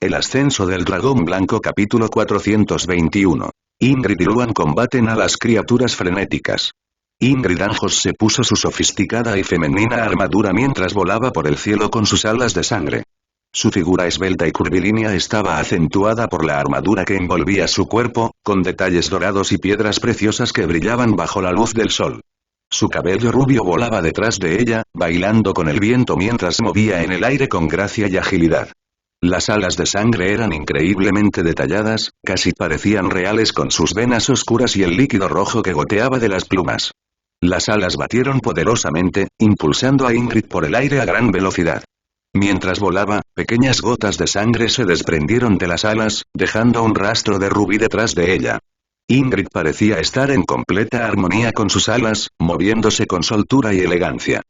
El ascenso del dragón blanco capítulo 421. Ingrid y Luan combaten a las criaturas frenéticas. Ingrid Anjos se puso su sofisticada y femenina armadura mientras volaba por el cielo con sus alas de sangre. Su figura esbelta y curvilínea estaba acentuada por la armadura que envolvía su cuerpo, con detalles dorados y piedras preciosas que brillaban bajo la luz del sol. Su cabello rubio volaba detrás de ella, bailando con el viento mientras se movía en el aire con gracia y agilidad. Las alas de sangre eran increíblemente detalladas, casi parecían reales con sus venas oscuras y el líquido rojo que goteaba de las plumas. Las alas batieron poderosamente, impulsando a Ingrid por el aire a gran velocidad. Mientras volaba, pequeñas gotas de sangre se desprendieron de las alas, dejando un rastro de rubí detrás de ella. Ingrid parecía estar en completa armonía con sus alas, moviéndose con soltura y elegancia.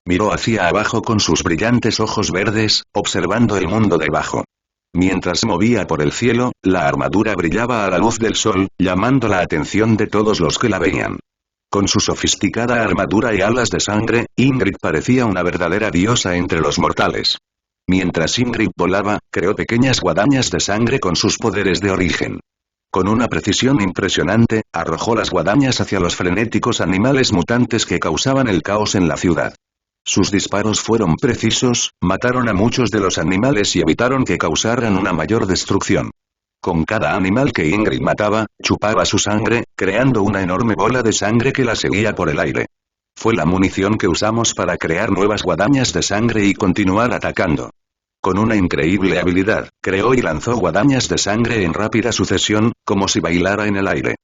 Miró hacia abajo con sus brillantes ojos verdes, observando el mundo debajo. Mientras se movía por el cielo, la armadura brillaba a la luz del sol, llamando la atención de todos los que la veían. Con su sofisticada armadura y alas de sangre, Ingrid parecía una verdadera diosa entre los mortales. Mientras Ingrid volaba, creó pequeñas guadañas de sangre con sus poderes de origen. Con una precisión impresionante, arrojó las guadañas hacia los frenéticos animales mutantes que causaban el caos en la ciudad. Sus disparos fueron precisos, mataron a muchos de los animales y evitaron que causaran una mayor destrucción. Con cada animal que Ingrid mataba, chupaba su sangre, creando una enorme bola de sangre que la seguía por el aire. Fue la munición que usamos para crear nuevas guadañas de sangre y continuar atacando. Con una increíble habilidad, creó y lanzó guadañas de sangre en rápida sucesión, como si bailara en el aire.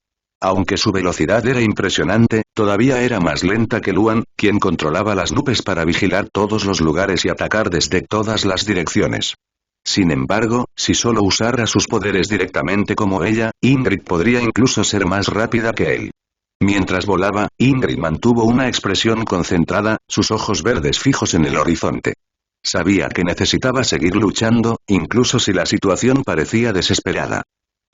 Aunque su velocidad era impresionante, todavía era más lenta que Luan, quien controlaba las nubes para vigilar todos los lugares y atacar desde todas las direcciones. Sin embargo, si solo usara sus poderes directamente como ella, Ingrid podría incluso ser más rápida que él. Mientras volaba, Ingrid mantuvo una expresión concentrada, sus ojos verdes fijos en el horizonte. Sabía que necesitaba seguir luchando, incluso si la situación parecía desesperada.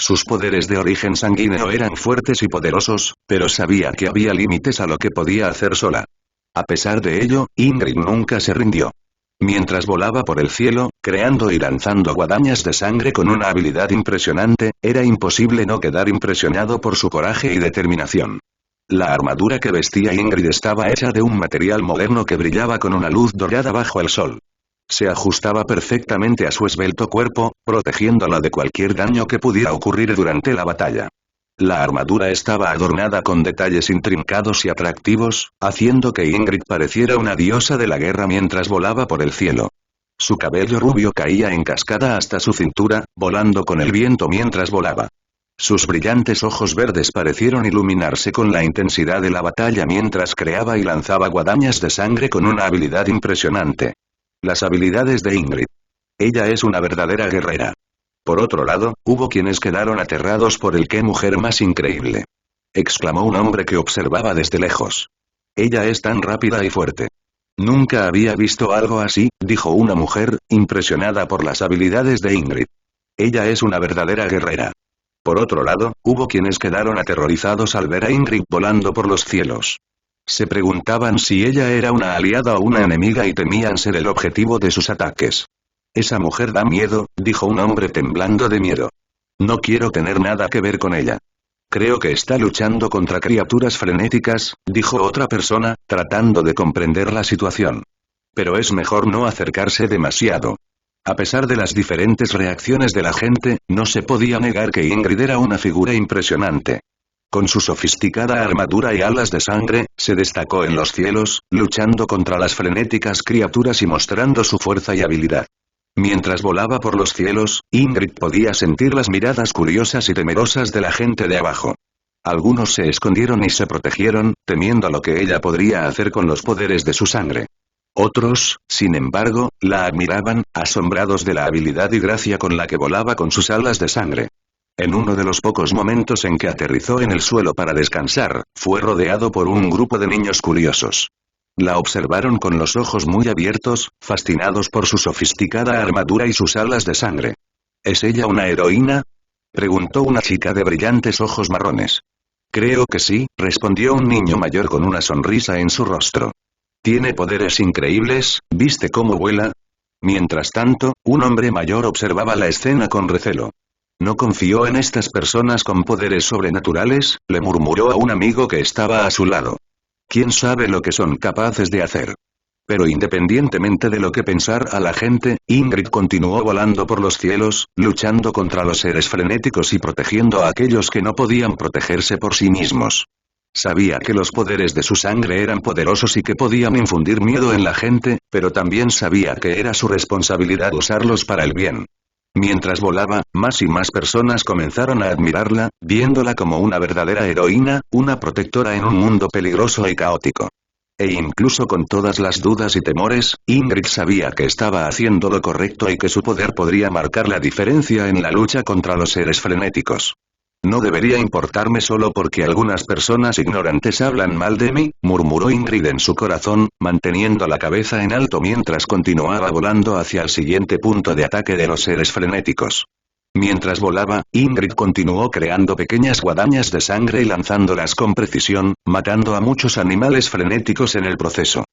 Sus poderes de origen sanguíneo eran fuertes y poderosos, pero sabía que había límites a lo que podía hacer sola. A pesar de ello, Ingrid nunca se rindió. Mientras volaba por el cielo, creando y lanzando guadañas de sangre con una habilidad impresionante, era imposible no quedar impresionado por su coraje y determinación. La armadura que vestía Ingrid estaba hecha de un material moderno que brillaba con una luz dorada bajo el sol. Se ajustaba perfectamente a su esbelto cuerpo, protegiéndola de cualquier daño que pudiera ocurrir durante la batalla. La armadura estaba adornada con detalles intrincados y atractivos, haciendo que Ingrid pareciera una diosa de la guerra mientras volaba por el cielo. Su cabello rubio caía en cascada hasta su cintura, volando con el viento mientras volaba. Sus brillantes ojos verdes parecieron iluminarse con la intensidad de la batalla mientras creaba y lanzaba guadañas de sangre con una habilidad impresionante. Las habilidades de Ingrid. Ella es una verdadera guerrera. Por otro lado, hubo quienes quedaron aterrados por el "qué mujer más increíble", exclamó un hombre que observaba desde lejos. Ella es tan rápida y fuerte. Nunca había visto algo así, dijo una mujer, impresionada por las habilidades de Ingrid. Ella es una verdadera guerrera. Por otro lado, hubo quienes quedaron aterrorizados al ver a Ingrid volando por los cielos. Se preguntaban si ella era una aliada o una enemiga y temían ser el objetivo de sus ataques. Esa mujer da miedo, dijo un hombre temblando de miedo. No quiero tener nada que ver con ella. Creo que está luchando contra criaturas frenéticas, dijo otra persona, tratando de comprender la situación. Pero es mejor no acercarse demasiado. A pesar de las diferentes reacciones de la gente, no se podía negar que Ingrid era una figura impresionante. Con su sofisticada armadura y alas de sangre, se destacó en los cielos, luchando contra las frenéticas criaturas y mostrando su fuerza y habilidad. Mientras volaba por los cielos, Ingrid podía sentir las miradas curiosas y temerosas de la gente de abajo. Algunos se escondieron y se protegieron, temiendo lo que ella podría hacer con los poderes de su sangre. Otros, sin embargo, la admiraban, asombrados de la habilidad y gracia con la que volaba con sus alas de sangre. En uno de los pocos momentos en que aterrizó en el suelo para descansar, fue rodeado por un grupo de niños curiosos. La observaron con los ojos muy abiertos, fascinados por su sofisticada armadura y sus alas de sangre. ¿Es ella una heroína?, preguntó una chica de brillantes ojos marrones. Creo que sí, respondió un niño mayor con una sonrisa en su rostro. Tiene poderes increíbles, ¿viste cómo vuela? Mientras tanto, un hombre mayor observaba la escena con recelo. No confió en estas personas con poderes sobrenaturales, le murmuró a un amigo que estaba a su lado. ¿Quién sabe lo que son capaces de hacer? Pero independientemente de lo que pensara la gente, Ingrid continuó volando por los cielos, luchando contra los seres frenéticos y protegiendo a aquellos que no podían protegerse por sí mismos. Sabía que los poderes de su sangre eran poderosos y que podían infundir miedo en la gente, pero también sabía que era su responsabilidad usarlos para el bien. Mientras volaba, más y más personas comenzaron a admirarla, viéndola como una verdadera heroína, una protectora en un mundo peligroso y caótico. E incluso con todas las dudas y temores, Ingrid sabía que estaba haciendo lo correcto y que su poder podría marcar la diferencia en la lucha contra los seres frenéticos. No debería importarme solo porque algunas personas ignorantes hablan mal de mí, murmuró Ingrid en su corazón, manteniendo la cabeza en alto mientras continuaba volando hacia el siguiente punto de ataque de los seres frenéticos. Mientras volaba, Ingrid continuó creando pequeñas guadañas de sangre y lanzándolas con precisión, matando a muchos animales frenéticos en el proceso.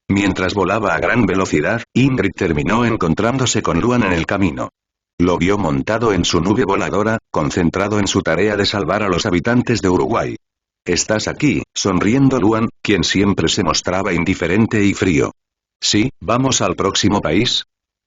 Mientras volaba a gran velocidad, Ingrid terminó encontrándose con Luan en el camino. Lo vio montado en su nube voladora, concentrado en su tarea de salvar a los habitantes de Uruguay. «¿Estás aquí?», sonriendo Luan, quien siempre se mostraba indiferente y frío. «Sí, ¿vamos al próximo país?»,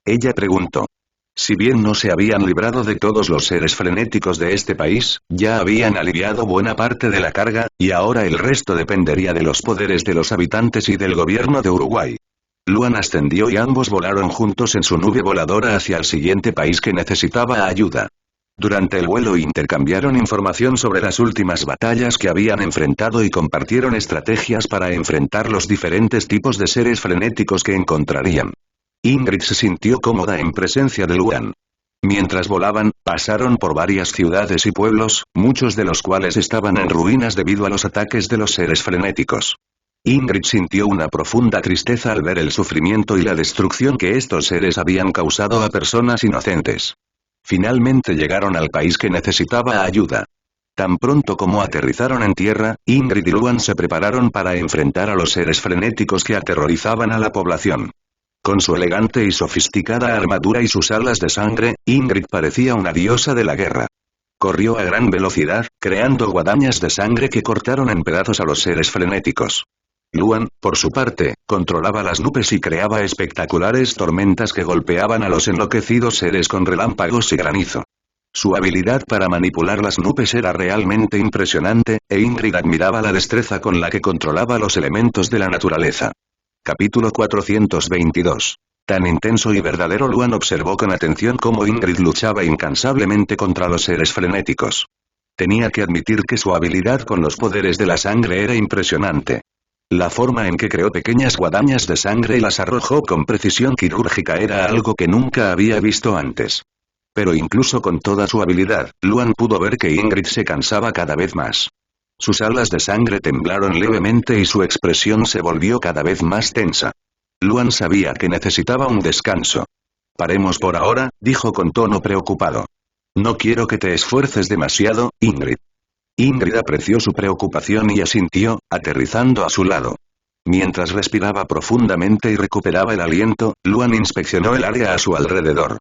ella preguntó. Si bien no se habían librado de todos los seres frenéticos de este país, ya habían aliviado buena parte de la carga, y ahora el resto dependería de los poderes de los habitantes y del gobierno de Uruguay. Luan ascendió y ambos volaron juntos en su nube voladora hacia el siguiente país que necesitaba ayuda. Durante el vuelo intercambiaron información sobre las últimas batallas que habían enfrentado y compartieron estrategias para enfrentar los diferentes tipos de seres frenéticos que encontrarían. Ingrid se sintió cómoda en presencia de Luan. Mientras volaban, pasaron por varias ciudades y pueblos, muchos de los cuales estaban en ruinas debido a los ataques de los seres frenéticos. Ingrid sintió una profunda tristeza al ver el sufrimiento y la destrucción que estos seres habían causado a personas inocentes. Finalmente llegaron al país que necesitaba ayuda. Tan pronto como aterrizaron en tierra, Ingrid y Luan se prepararon para enfrentar a los seres frenéticos que aterrorizaban a la población. Con su elegante y sofisticada armadura y sus alas de sangre, Ingrid parecía una diosa de la guerra. Corrió a gran velocidad, creando guadañas de sangre que cortaron en pedazos a los seres frenéticos. Luan, por su parte, controlaba las nubes y creaba espectaculares tormentas que golpeaban a los enloquecidos seres con relámpagos y granizo. Su habilidad para manipular las nubes era realmente impresionante, e Ingrid admiraba la destreza con la que controlaba los elementos de la naturaleza. Capítulo 422. Tan intenso y verdadero. Luan observó con atención cómo Ingrid luchaba incansablemente contra los seres frenéticos. Tenía que admitir que su habilidad con los poderes de la sangre era impresionante. La forma en que creó pequeñas guadañas de sangre y las arrojó con precisión quirúrgica era algo que nunca había visto antes. Pero incluso con toda su habilidad, Luan pudo ver que Ingrid se cansaba cada vez más. Sus alas de sangre temblaron levemente y su expresión se volvió cada vez más tensa. Luan sabía que necesitaba un descanso. «Paremos por ahora», dijo con tono preocupado. «No quiero que te esfuerces demasiado, Ingrid». Ingrid apreció su preocupación y asintió, aterrizando a su lado. Mientras respiraba profundamente y recuperaba el aliento, Luan inspeccionó el área a su alrededor.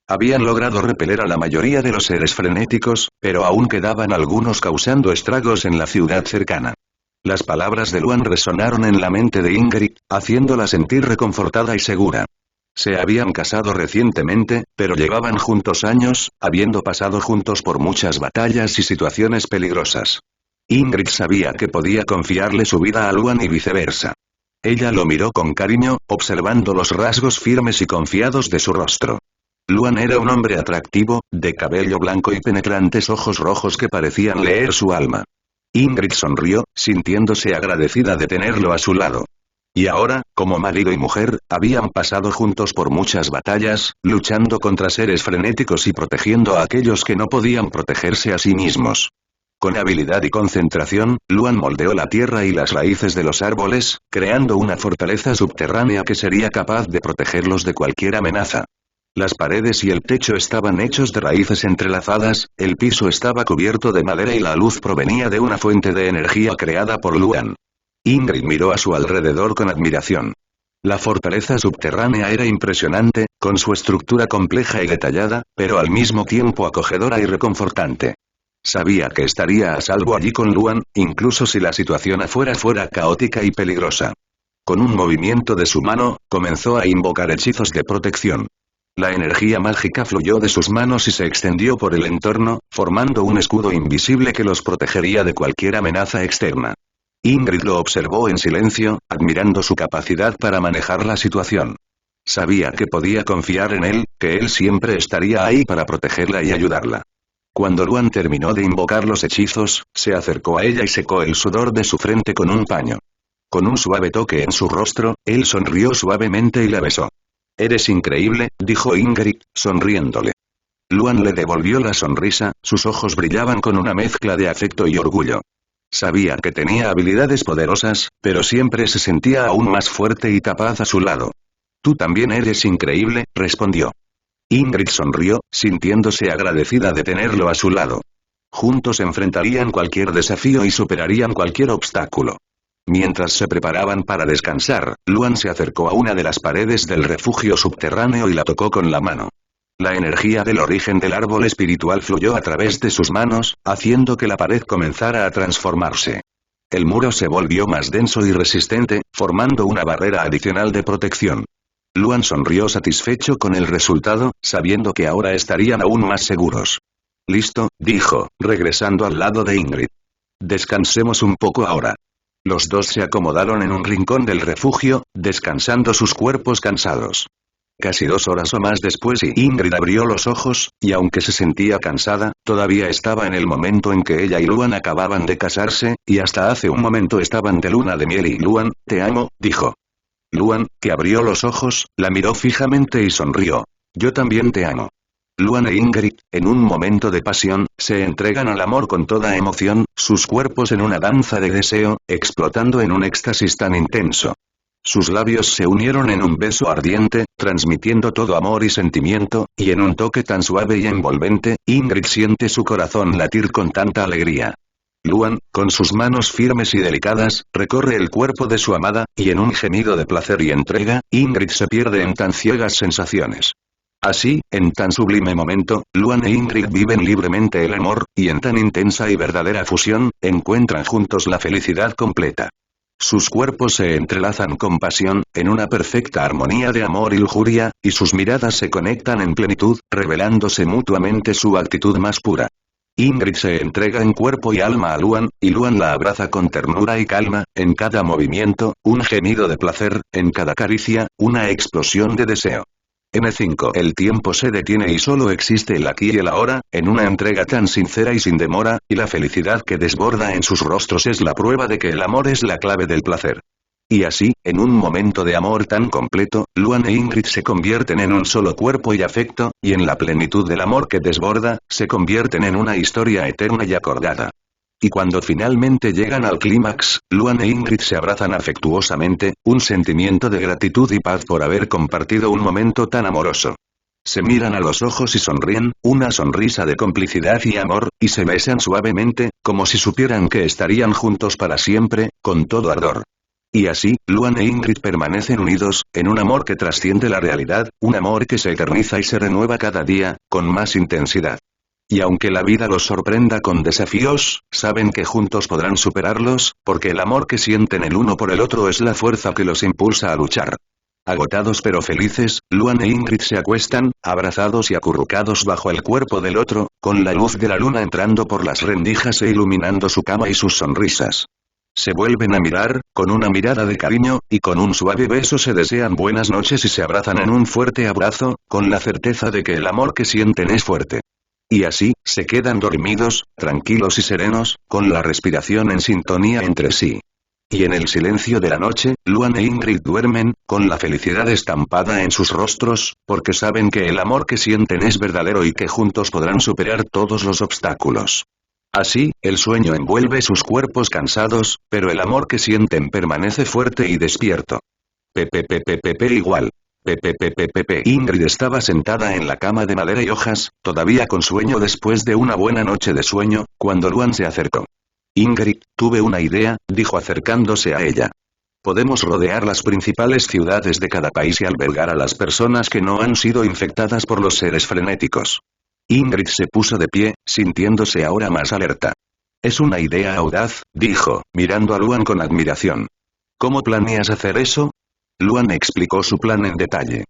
Habían logrado repeler a la mayoría de los seres frenéticos, pero aún quedaban algunos causando estragos en la ciudad cercana. Las palabras de Luan resonaron en la mente de Ingrid, haciéndola sentir reconfortada y segura. Se habían casado recientemente, pero llevaban juntos años, habiendo pasado juntos por muchas batallas y situaciones peligrosas. Ingrid sabía que podía confiarle su vida a Luan y viceversa. Ella lo miró con cariño, observando los rasgos firmes y confiados de su rostro. Luan era un hombre atractivo, de cabello blanco y penetrantes ojos rojos que parecían leer su alma. Ingrid sonrió, sintiéndose agradecida de tenerlo a su lado. Y ahora, como marido y mujer, habían pasado juntos por muchas batallas, luchando contra seres frenéticos y protegiendo a aquellos que no podían protegerse a sí mismos. Con habilidad y concentración, Luan moldeó la tierra y las raíces de los árboles, creando una fortaleza subterránea que sería capaz de protegerlos de cualquier amenaza. Las paredes y el techo estaban hechos de raíces entrelazadas, el piso estaba cubierto de madera y la luz provenía de una fuente de energía creada por Luan. Ingrid miró a su alrededor con admiración. La fortaleza subterránea era impresionante, con su estructura compleja y detallada, pero al mismo tiempo acogedora y reconfortante. Sabía que estaría a salvo allí con Luan, incluso si la situación afuera fuera caótica y peligrosa. Con un movimiento de su mano, comenzó a invocar hechizos de protección. La energía mágica fluyó de sus manos y se extendió por el entorno, formando un escudo invisible que los protegería de cualquier amenaza externa. Ingrid lo observó en silencio, admirando su capacidad para manejar la situación. Sabía que podía confiar en él, que él siempre estaría ahí para protegerla y ayudarla. Cuando Luan terminó de invocar los hechizos, se acercó a ella y secó el sudor de su frente con un paño. Con un suave toque en su rostro, él sonrió suavemente y la besó. «Eres increíble», dijo Ingrid, sonriéndole. Luan le devolvió la sonrisa, sus ojos brillaban con una mezcla de afecto y orgullo. Sabía que tenía habilidades poderosas, pero siempre se sentía aún más fuerte y capaz a su lado. «Tú también eres increíble», respondió. Ingrid sonrió, sintiéndose agradecida de tenerlo a su lado. Juntos enfrentarían cualquier desafío y superarían cualquier obstáculo. Mientras se preparaban para descansar, Luan se acercó a una de las paredes del refugio subterráneo y la tocó con la mano. La energía del origen del árbol espiritual fluyó a través de sus manos, haciendo que la pared comenzara a transformarse. El muro se volvió más denso y resistente, formando una barrera adicional de protección. Luan sonrió satisfecho con el resultado, sabiendo que ahora estarían aún más seguros. «Listo», dijo, regresando al lado de Ingrid. «Descansemos un poco ahora». Los dos se acomodaron en un rincón del refugio, descansando sus cuerpos cansados. Casi 2 horas o más después Ingrid abrió los ojos, y aunque se sentía cansada, todavía estaba en el momento en que ella y Luan acababan de casarse, y hasta hace un momento estaban de luna de miel y Luan, «Te amo», dijo. Luan, que abrió los ojos, la miró fijamente y sonrió. «Yo también te amo». Luan e Ingrid, en un momento de pasión, se entregan al amor con toda emoción, sus cuerpos en una danza de deseo, explotando en un éxtasis tan intenso. Sus labios se unieron en un beso ardiente, transmitiendo todo amor y sentimiento, y en un toque tan suave y envolvente, Ingrid siente su corazón latir con tanta alegría. Luan, con sus manos firmes y delicadas, recorre el cuerpo de su amada, y en un gemido de placer y entrega, Ingrid se pierde en tan ciegas sensaciones. Así, en tan sublime momento, Luan e Ingrid viven libremente el amor, y en tan intensa y verdadera fusión, encuentran juntos la felicidad completa. Sus cuerpos se entrelazan con pasión, en una perfecta armonía de amor y lujuria, y sus miradas se conectan en plenitud, revelándose mutuamente su actitud más pura. Ingrid se entrega en cuerpo y alma a Luan, y Luan la abraza con ternura y calma, en cada movimiento, un gemido de placer, en cada caricia, una explosión de deseo. N5. El tiempo se detiene y solo existe el aquí y el ahora, en una entrega tan sincera y sin demora, y la felicidad que desborda en sus rostros es la prueba de que el amor es la clave del placer. Y así, en un momento de amor tan completo, Luan e Ingrid se convierten en un solo cuerpo y afecto, y en la plenitud del amor que desborda, se convierten en una historia eterna y acordada. Y cuando finalmente llegan al clímax, Luan e Ingrid se abrazan afectuosamente, un sentimiento de gratitud y paz por haber compartido un momento tan amoroso. Se miran a los ojos y sonríen, una sonrisa de complicidad y amor, y se besan suavemente, como si supieran que estarían juntos para siempre, con todo ardor. Y así, Luan e Ingrid permanecen unidos, en un amor que trasciende la realidad, un amor que se eterniza y se renueva cada día, con más intensidad. Y aunque la vida los sorprenda con desafíos, saben que juntos podrán superarlos, porque el amor que sienten el uno por el otro es la fuerza que los impulsa a luchar. Agotados pero felices, Luan e Ingrid se acuestan, abrazados y acurrucados bajo el cuerpo del otro, con la luz de la luna entrando por las rendijas e iluminando su cama y sus sonrisas. Se vuelven a mirar, con una mirada de cariño, y con un suave beso se desean buenas noches y se abrazan en un fuerte abrazo, con la certeza de que el amor que sienten es fuerte. Y así, se quedan dormidos, tranquilos y serenos, con la respiración en sintonía entre sí. Y en el silencio de la noche, Luan e Ingrid duermen, con la felicidad estampada en sus rostros, porque saben que el amor que sienten es verdadero y que juntos podrán superar todos los obstáculos. Así, el sueño envuelve sus cuerpos cansados, pero el amor que sienten permanece fuerte y despierto. Igual. Ingrid estaba sentada en la cama de madera y hojas, todavía con sueño después de una buena noche de sueño, cuando Luan se acercó. Ingrid, tuve una idea, dijo acercándose a ella. Podemos rodear las principales ciudades de cada país y albergar a las personas que no han sido infectadas por los seres frenéticos. Ingrid se puso de pie, sintiéndose ahora más alerta. Es una idea audaz, dijo, mirando a Luan con admiración. ¿Cómo planeas hacer eso? Luan explicó su plan en detalle.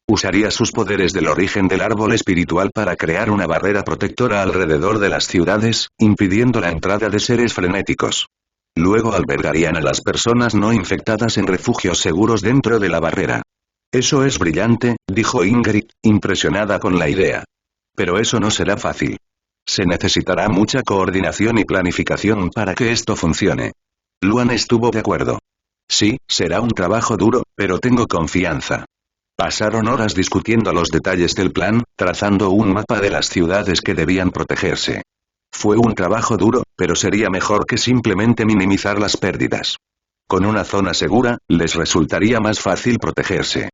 Usaría sus poderes del origen del árbol espiritual para crear una barrera protectora alrededor de las ciudades, impidiendo la entrada de seres frenéticos. Luego albergarían a las personas no infectadas en refugios seguros dentro de la barrera. Eso es brillante, dijo Ingrid, impresionada con la idea. Pero eso no será fácil. Se necesitará mucha coordinación y planificación para que esto funcione. Luan estuvo de acuerdo. Sí, será un trabajo duro, pero tengo confianza. Pasaron horas discutiendo los detalles del plan, trazando un mapa de las ciudades que debían protegerse. Fue un trabajo duro, pero sería mejor que simplemente minimizar las pérdidas. Con una zona segura, les resultaría más fácil protegerse.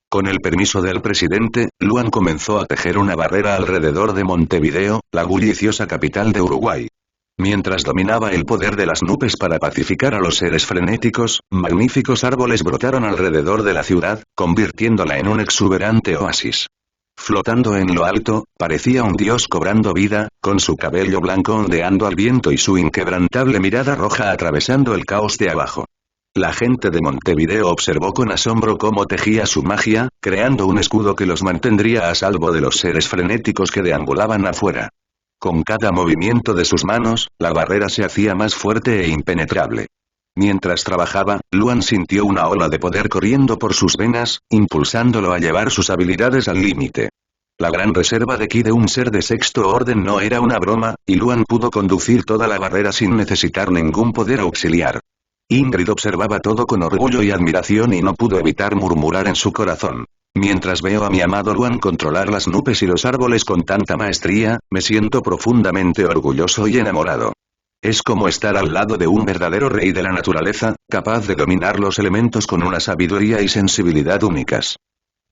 Con el permiso del presidente, Luan comenzó a tejer una barrera alrededor de Montevideo, la bulliciosa capital de Uruguay. Mientras dominaba el poder de las nubes para pacificar a los seres frenéticos, magníficos árboles brotaron alrededor de la ciudad, convirtiéndola en un exuberante oasis. Flotando en lo alto, parecía un dios cobrando vida, con su cabello blanco ondeando al viento y su inquebrantable mirada roja atravesando el caos de abajo. La gente de Montevideo observó con asombro cómo tejía su magia, creando un escudo que los mantendría a salvo de los seres frenéticos que deambulaban afuera. Con cada movimiento de sus manos, la barrera se hacía más fuerte e impenetrable. Mientras trabajaba, Luan sintió una ola de poder corriendo por sus venas, impulsándolo a llevar sus habilidades al límite. La gran reserva de ki de un ser de sexto orden no era una broma, y Luan pudo conducir toda la barrera sin necesitar ningún poder auxiliar. Ingrid observaba todo con orgullo y admiración y no pudo evitar murmurar en su corazón. Mientras veo a mi amado Luan controlar las nubes y los árboles con tanta maestría, me siento profundamente orgulloso y enamorado. Es como estar al lado de un verdadero rey de la naturaleza, capaz de dominar los elementos con una sabiduría y sensibilidad únicas.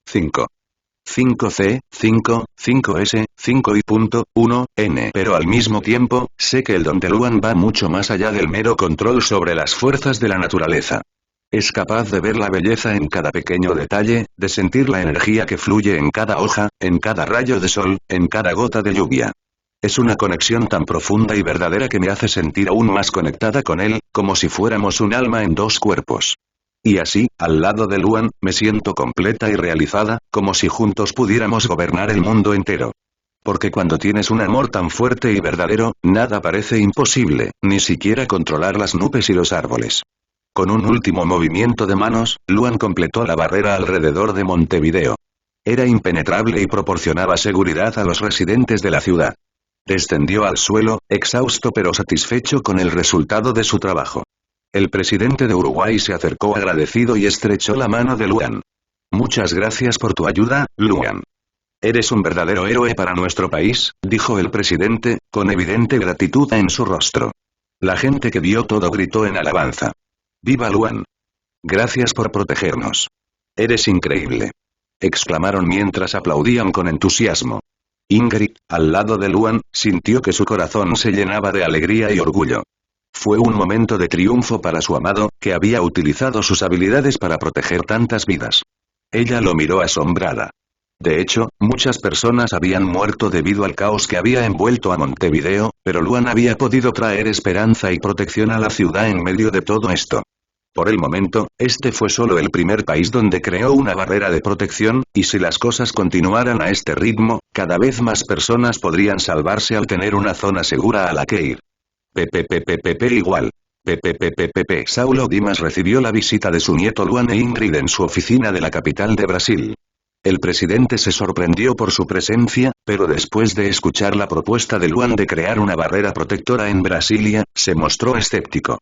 5. 5C, 5, 5S, 5 y punto, 1, N. Pero al mismo tiempo, sé que el don de Luan va mucho más allá del mero control sobre las fuerzas de la naturaleza. Es capaz de ver la belleza en cada pequeño detalle, de sentir la energía que fluye en cada hoja, en cada rayo de sol, en cada gota de lluvia. Es una conexión tan profunda y verdadera que me hace sentir aún más conectada con él, como si fuéramos un alma en dos cuerpos. Y así, al lado de Luan, me siento completa y realizada, como si juntos pudiéramos gobernar el mundo entero. Porque cuando tienes un amor tan fuerte y verdadero, nada parece imposible, ni siquiera controlar las nubes y los árboles. Con un último movimiento de manos, Luan completó la barrera alrededor de Montevideo. Era impenetrable y proporcionaba seguridad a los residentes de la ciudad. Descendió al suelo, exhausto pero satisfecho con el resultado de su trabajo. El presidente de Uruguay se acercó agradecido y estrechó la mano de Luan. Muchas gracias por tu ayuda, Luan. Eres un verdadero héroe para nuestro país, dijo el presidente, con evidente gratitud en su rostro. La gente que vio todo gritó en alabanza. ¡Viva Luan! Gracias por protegernos. Eres increíble. Exclamaron mientras aplaudían con entusiasmo. Ingrid, al lado de Luan, sintió que su corazón se llenaba de alegría y orgullo. Fue un momento de triunfo para su amado, que había utilizado sus habilidades para proteger tantas vidas. Ella lo miró asombrada. De hecho, muchas personas habían muerto debido al caos que había envuelto a Montevideo, pero Luan había podido traer esperanza y protección a la ciudad en medio de todo esto. Por el momento, este fue solo el primer país donde creó una barrera de protección, y si las cosas continuaran a este ritmo, cada vez más personas podrían salvarse al tener una zona segura a la que ir. igual. Saulo Dimas recibió la visita de su nieto Luan e Ingrid en su oficina de la capital de Brasil. El presidente se sorprendió por su presencia, pero después de escuchar la propuesta de Luan de crear una barrera protectora en Brasilia, se mostró escéptico.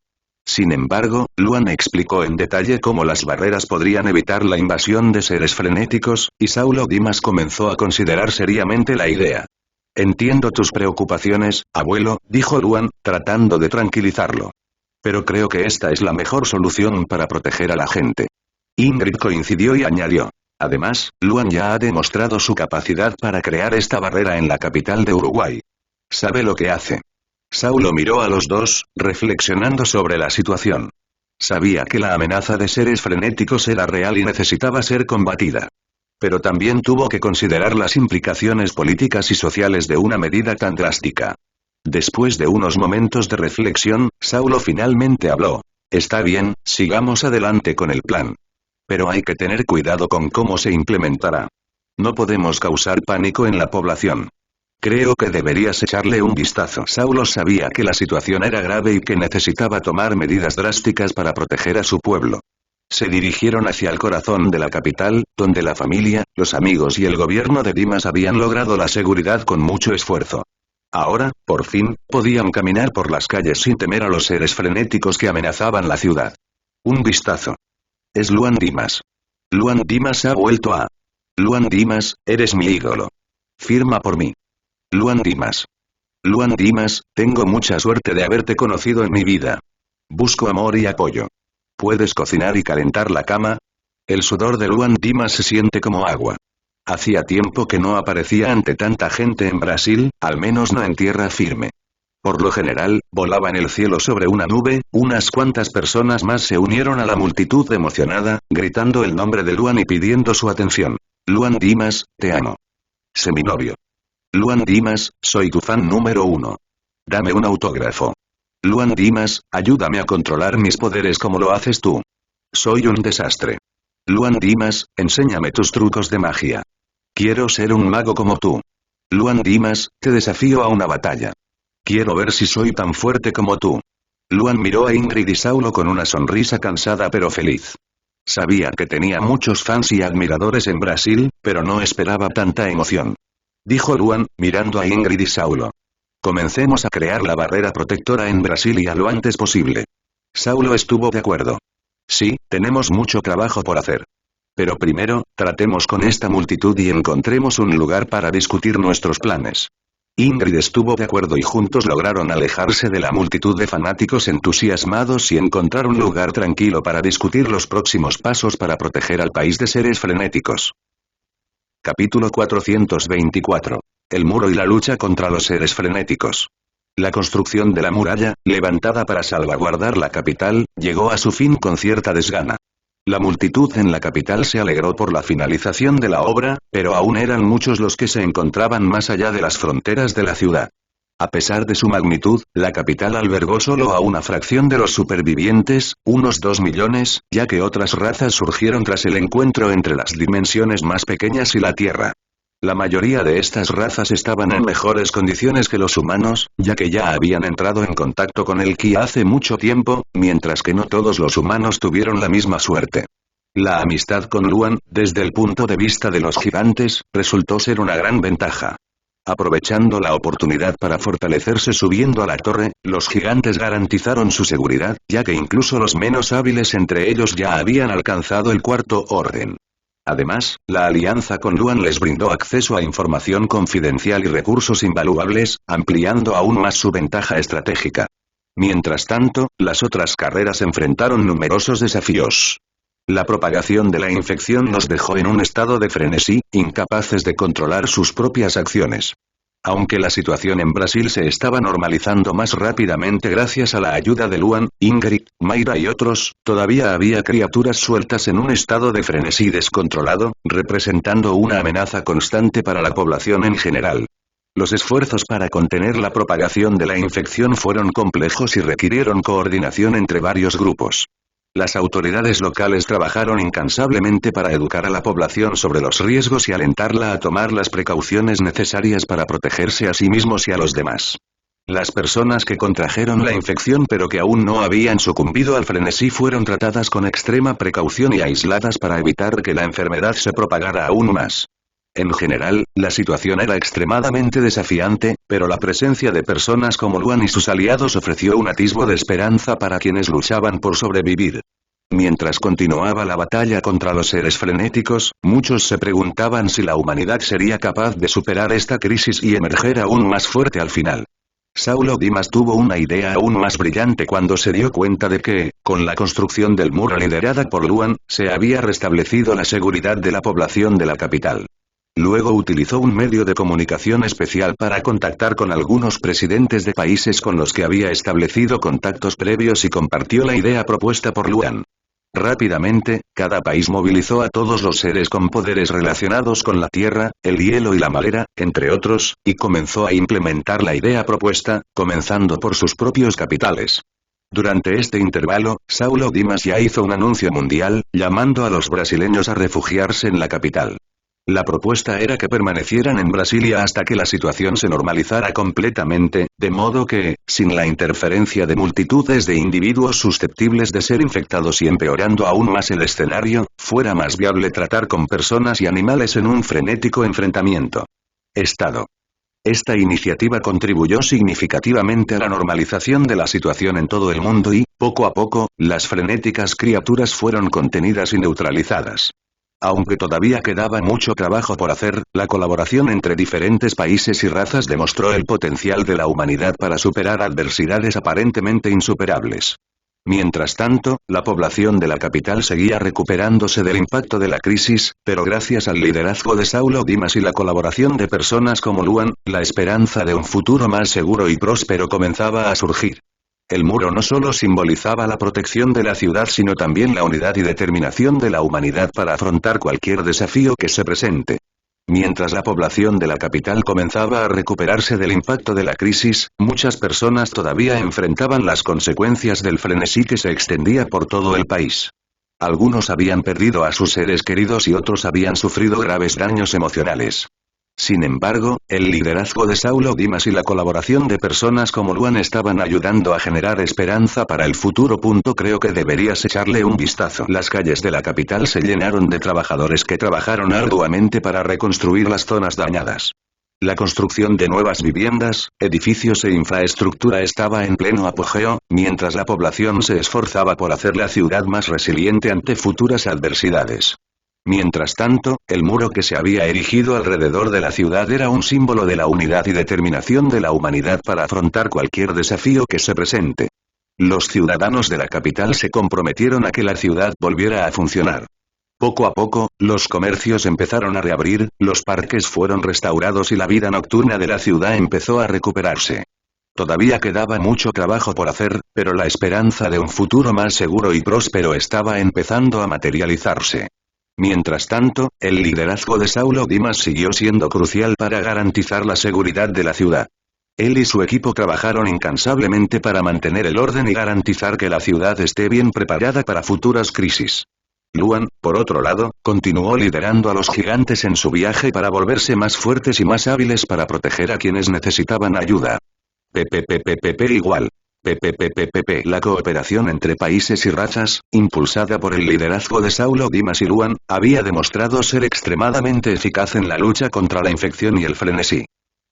Sin embargo, Luan explicó en detalle cómo las barreras podrían evitar la invasión de seres frenéticos, y Saulo Dimas comenzó a considerar seriamente la idea. Entiendo tus preocupaciones, abuelo, dijo Luan, tratando de tranquilizarlo. Pero creo que esta es la mejor solución para proteger a la gente. Ingrid coincidió y añadió. Además, Luan ya ha demostrado su capacidad para crear esta barrera en la capital de Uruguay. Sabe lo que hace. Saulo miró a los dos, reflexionando sobre la situación. Sabía que la amenaza de seres frenéticos era real y necesitaba ser combatida. Pero también tuvo que considerar las implicaciones políticas y sociales de una medida tan drástica. Después de unos momentos de reflexión, Saulo finalmente habló. Está bien, sigamos adelante con el plan. Pero hay que tener cuidado con cómo se implementará. No podemos causar pánico en la población. Creo que deberías echarle un vistazo. Saulo sabía que la situación era grave y que necesitaba tomar medidas drásticas para proteger a su pueblo. Se dirigieron hacia el corazón de la capital, donde la familia, los amigos y el gobierno de Dimas habían logrado la seguridad con mucho esfuerzo. Ahora, por fin, podían caminar por las calles sin temer a los seres frenéticos que amenazaban la ciudad. Un vistazo. Es Luan Dimas. Luan Dimas ha vuelto a... Luan Dimas, eres mi ídolo. Firma por mí. Luan Dimas. Luan Dimas, tengo mucha suerte de haberte conocido en mi vida. Busco amor y apoyo. ¿Puedes cocinar y calentar la cama? El sudor de Luan Dimas se siente como agua. Hacía tiempo que no aparecía ante tanta gente en Brasil, al menos no en tierra firme. Por lo general, volaba en el cielo sobre una nube, unas cuantas personas más se unieron a la multitud emocionada, gritando el nombre de Luan y pidiendo su atención. Luan Dimas, te amo. Sé mi novio. Luan Dimas, soy tu fan número 1. Dame un autógrafo. Luan Dimas, ayúdame a controlar mis poderes como lo haces tú. Soy un desastre. Luan Dimas, enséñame tus trucos de magia. Quiero ser un mago como tú. Luan Dimas, te desafío a una batalla. Quiero ver si soy tan fuerte como tú. Luan miró a Ingrid y Saulo con una sonrisa cansada pero feliz. Sabía que tenía muchos fans y admiradores en Brasil, pero no esperaba tanta emoción. Dijo Luan, mirando a Ingrid y Saulo. Comencemos a crear la barrera protectora en Brasil y a lo antes posible. Saulo estuvo de acuerdo. Sí, tenemos mucho trabajo por hacer. Pero primero, tratemos con esta multitud y encontremos un lugar para discutir nuestros planes. Ingrid estuvo de acuerdo y juntos lograron alejarse de la multitud de fanáticos entusiasmados y encontrar un lugar tranquilo para discutir los próximos pasos para proteger al país de seres frenéticos. Capítulo 424. El muro y la lucha contra los seres frenéticos. La construcción de la muralla, levantada para salvaguardar la capital, llegó a su fin con cierta desgana. La multitud en la capital se alegró por la finalización de la obra, pero aún eran muchos los que se encontraban más allá de las fronteras de la ciudad. A pesar de su magnitud, la capital albergó solo a una fracción de los supervivientes, unos 2 millones, ya que otras razas surgieron tras el encuentro entre las dimensiones más pequeñas y la Tierra. La mayoría de estas razas estaban en mejores condiciones que los humanos, ya que ya habían entrado en contacto con el Ki hace mucho tiempo, mientras que no todos los humanos tuvieron la misma suerte. La amistad con Luan, desde el punto de vista de los gigantes, resultó ser una gran ventaja. Aprovechando la oportunidad para fortalecerse subiendo a la torre, los gigantes garantizaron su seguridad, ya que incluso los menos hábiles entre ellos ya habían alcanzado el cuarto orden. Además, la alianza con Luan les brindó acceso a información confidencial y recursos invaluables, ampliando aún más su ventaja estratégica. Mientras tanto, las otras carreras enfrentaron numerosos desafíos. La propagación de la infección los dejó en un estado de frenesí, incapaces de controlar sus propias acciones. Aunque la situación en Brasil se estaba normalizando más rápidamente gracias a la ayuda de Luan, Ingrid, Mayra y otros, todavía había criaturas sueltas en un estado de frenesí descontrolado, representando una amenaza constante para la población en general. Los esfuerzos para contener la propagación de la infección fueron complejos y requirieron coordinación entre varios grupos. Las autoridades locales trabajaron incansablemente para educar a la población sobre los riesgos y alentarla a tomar las precauciones necesarias para protegerse a sí mismos y a los demás. Las personas que contrajeron la infección pero que aún no habían sucumbido al frenesí fueron tratadas con extrema precaución y aisladas para evitar que la enfermedad se propagara aún más. En general, la situación era extremadamente desafiante, pero la presencia de personas como Luan y sus aliados ofreció un atisbo de esperanza para quienes luchaban por sobrevivir. Mientras continuaba la batalla contra los seres frenéticos, muchos se preguntaban si la humanidad sería capaz de superar esta crisis y emerger aún más fuerte al final. Saulo Dimas tuvo una idea aún más brillante cuando se dio cuenta de que, con la construcción del muro liderada por Luan, se había restablecido la seguridad de la población de la capital. Luego utilizó un medio de comunicación especial para contactar con algunos presidentes de países con los que había establecido contactos previos y compartió la idea propuesta por Luan. Rápidamente, cada país movilizó a todos los seres con poderes relacionados con la tierra, el hielo y la madera, entre otros, y comenzó a implementar la idea propuesta, comenzando por sus propios capitales. Durante este intervalo, Saulo Dimas ya hizo un anuncio mundial, llamando a los brasileños a refugiarse en la capital. La propuesta era que permanecieran en Brasilia hasta que la situación se normalizara completamente, de modo que, sin la interferencia de multitudes de individuos susceptibles de ser infectados y empeorando aún más el escenario, fuera más viable tratar con personas y animales en un frenético enfrentamiento. Estado. Esta iniciativa contribuyó significativamente a la normalización de la situación en todo el mundo y, poco a poco, las frenéticas criaturas fueron contenidas y neutralizadas. Aunque todavía quedaba mucho trabajo por hacer, la colaboración entre diferentes países y razas demostró el potencial de la humanidad para superar adversidades aparentemente insuperables. Mientras tanto, la población de la capital seguía recuperándose del impacto de la crisis, pero gracias al liderazgo de Saulo Dimas y la colaboración de personas como Luan, la esperanza de un futuro más seguro y próspero comenzaba a surgir. El muro no solo simbolizaba la protección de la ciudad sino también la unidad y determinación de la humanidad para afrontar cualquier desafío que se presente. Mientras la población de la capital comenzaba a recuperarse del impacto de la crisis, muchas personas todavía enfrentaban las consecuencias del frenesí que se extendía por todo el país. Algunos habían perdido a sus seres queridos y otros habían sufrido graves daños emocionales. Sin embargo, el liderazgo de Saulo Dimas y la colaboración de personas como Luan estaban ayudando a generar esperanza para el futuro. Creo que deberías echarle un vistazo. Las calles de la capital se llenaron de trabajadores que trabajaron arduamente para reconstruir las zonas dañadas. La construcción de nuevas viviendas, edificios e infraestructura estaba en pleno apogeo, mientras la población se esforzaba por hacer la ciudad más resiliente ante futuras adversidades. Mientras tanto, el muro que se había erigido alrededor de la ciudad era un símbolo de la unidad y determinación de la humanidad para afrontar cualquier desafío que se presente. Los ciudadanos de la capital se comprometieron a que la ciudad volviera a funcionar. Poco a poco, los comercios empezaron a reabrir, los parques fueron restaurados y la vida nocturna de la ciudad empezó a recuperarse. Todavía quedaba mucho trabajo por hacer, pero la esperanza de un futuro más seguro y próspero estaba empezando a materializarse. Mientras tanto, el liderazgo de Saulo Dimas siguió siendo crucial para garantizar la seguridad de la ciudad. Él y su equipo trabajaron incansablemente para mantener el orden y garantizar que la ciudad esté bien preparada para futuras crisis. Luan, por otro lado, continuó liderando a los gigantes en su viaje para volverse más fuertes y más hábiles para proteger a quienes necesitaban ayuda. igual. La cooperación entre países y razas, impulsada por el liderazgo de Saulo Dimas y Luan, había demostrado ser extremadamente eficaz en la lucha contra la infección y el frenesí.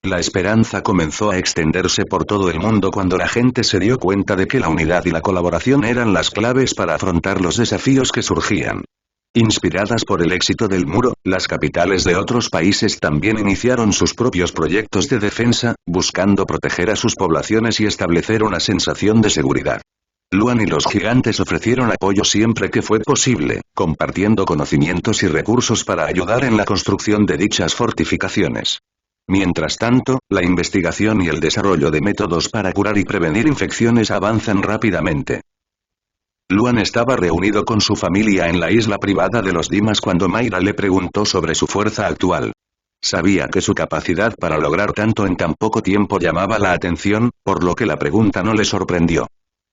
La esperanza comenzó a extenderse por todo el mundo cuando la gente se dio cuenta de que la unidad y la colaboración eran las claves para afrontar los desafíos que surgían. Inspiradas por el éxito del muro, las capitales de otros países también iniciaron sus propios proyectos de defensa, buscando proteger a sus poblaciones y establecer una sensación de seguridad. Luan y los gigantes ofrecieron apoyo siempre que fue posible, compartiendo conocimientos y recursos para ayudar en la construcción de dichas fortificaciones. Mientras tanto, la investigación y el desarrollo de métodos para curar y prevenir infecciones avanzan rápidamente. Luan estaba reunido con su familia en la isla privada de los Dimas cuando Mayra le preguntó sobre su fuerza actual. Sabía que su capacidad para lograr tanto en tan poco tiempo llamaba la atención, por lo que la pregunta no le sorprendió.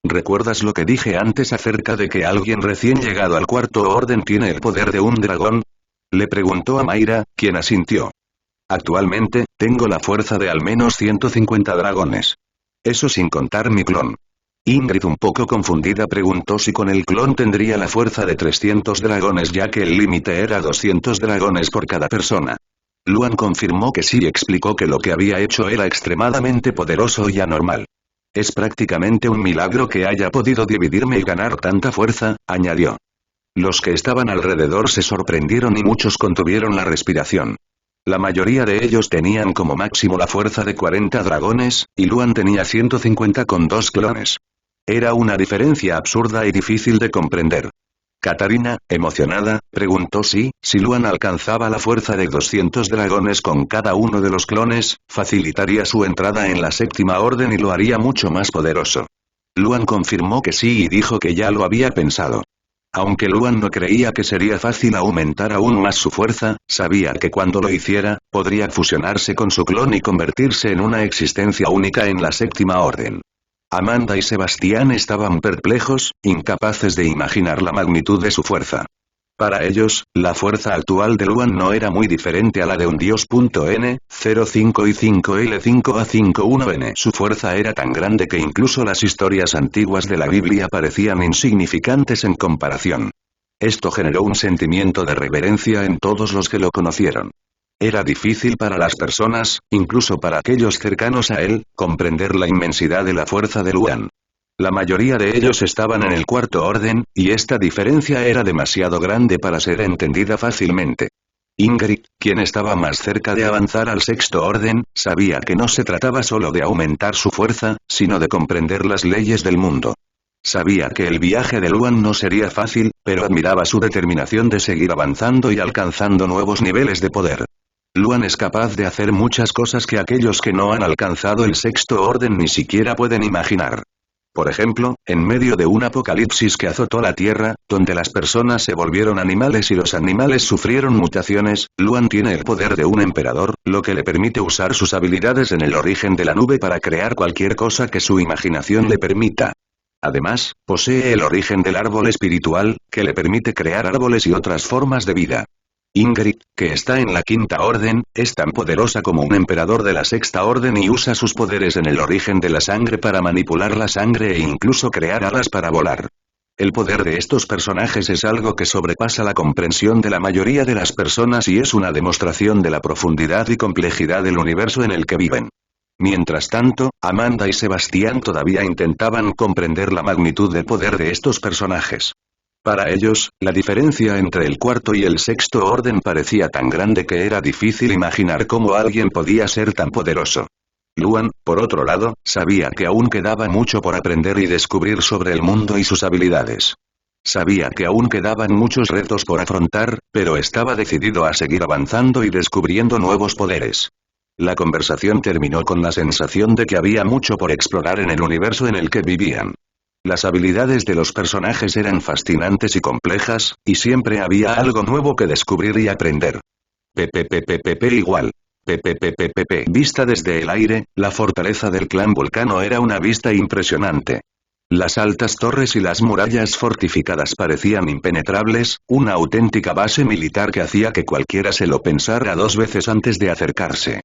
¿Recuerdas lo que dije antes acerca de que alguien recién llegado al cuarto orden tiene el poder de un dragón? Le preguntó a Mayra, quien asintió. Actualmente, tengo la fuerza de al menos 150 dragones. Eso sin contar mi clon. Ingrid, un poco confundida, preguntó si con el clon tendría la fuerza de 300 dragones ya que el límite era 200 dragones por cada persona. Luan confirmó que sí y explicó que lo que había hecho era extremadamente poderoso y anormal. Es prácticamente un milagro que haya podido dividirme y ganar tanta fuerza, añadió. Los que estaban alrededor se sorprendieron y muchos contuvieron la respiración. La mayoría de ellos tenían como máximo la fuerza de 40 dragones, y Luan tenía 150 con 2 clones. Era una diferencia absurda y difícil de comprender. Katarina, emocionada, preguntó si Luan alcanzaba la fuerza de 200 dragones con cada uno de los clones, facilitaría su entrada en la séptima orden y lo haría mucho más poderoso. Luan confirmó que sí y dijo que ya lo había pensado. Aunque Luan no creía que sería fácil aumentar aún más su fuerza, sabía que cuando lo hiciera, podría fusionarse con su clon y convertirse en una existencia única en la séptima orden. Amanda y Sebastián estaban perplejos, incapaces de imaginar la magnitud de su fuerza. Para ellos, la fuerza actual de Luan no era muy diferente a la de un dios. N, 05 y 5L5A51N. Su fuerza era tan grande que incluso las historias antiguas de la Biblia parecían insignificantes en comparación. Esto generó un sentimiento de reverencia en todos los que lo conocieron. Era difícil para las personas, incluso para aquellos cercanos a él, comprender la inmensidad de la fuerza de Luan. La mayoría de ellos estaban en el cuarto orden, y esta diferencia era demasiado grande para ser entendida fácilmente. Ingrid, quien estaba más cerca de avanzar al sexto orden, sabía que no se trataba solo de aumentar su fuerza, sino de comprender las leyes del mundo. Sabía que el viaje de Luan no sería fácil, pero admiraba su determinación de seguir avanzando y alcanzando nuevos niveles de poder. Luan es capaz de hacer muchas cosas que aquellos que no han alcanzado el sexto orden ni siquiera pueden imaginar. Por ejemplo, en medio de un apocalipsis que azotó la Tierra, donde las personas se volvieron animales y los animales sufrieron mutaciones, Luan tiene el poder de un emperador, lo que le permite usar sus habilidades en el origen de la nube para crear cualquier cosa que su imaginación le permita. Además, posee el origen del árbol espiritual, que le permite crear árboles y otras formas de vida. Ingrid, que está en la quinta orden, es tan poderosa como un emperador de la sexta orden y usa sus poderes en el origen de la sangre para manipular la sangre e incluso crear alas para volar. El poder de estos personajes es algo que sobrepasa la comprensión de la mayoría de las personas y es una demostración de la profundidad y complejidad del universo en el que viven. Mientras tanto, Amanda y Sebastián todavía intentaban comprender la magnitud del poder de estos personajes. Para ellos, la diferencia entre el cuarto y el sexto orden parecía tan grande que era difícil imaginar cómo alguien podía ser tan poderoso. Luan, por otro lado, sabía que aún quedaba mucho por aprender y descubrir sobre el mundo y sus habilidades. Sabía que aún quedaban muchos retos por afrontar, pero estaba decidido a seguir avanzando y descubriendo nuevos poderes. La conversación terminó con la sensación de que había mucho por explorar en el universo en el que vivían. Las habilidades de los personajes eran fascinantes y complejas, y siempre había algo nuevo que descubrir y aprender. igual. Vista desde el aire, la fortaleza del clan Vulcano era una vista impresionante. Las altas torres y las murallas fortificadas parecían impenetrables, una auténtica base militar que hacía que cualquiera se lo pensara dos veces antes de acercarse.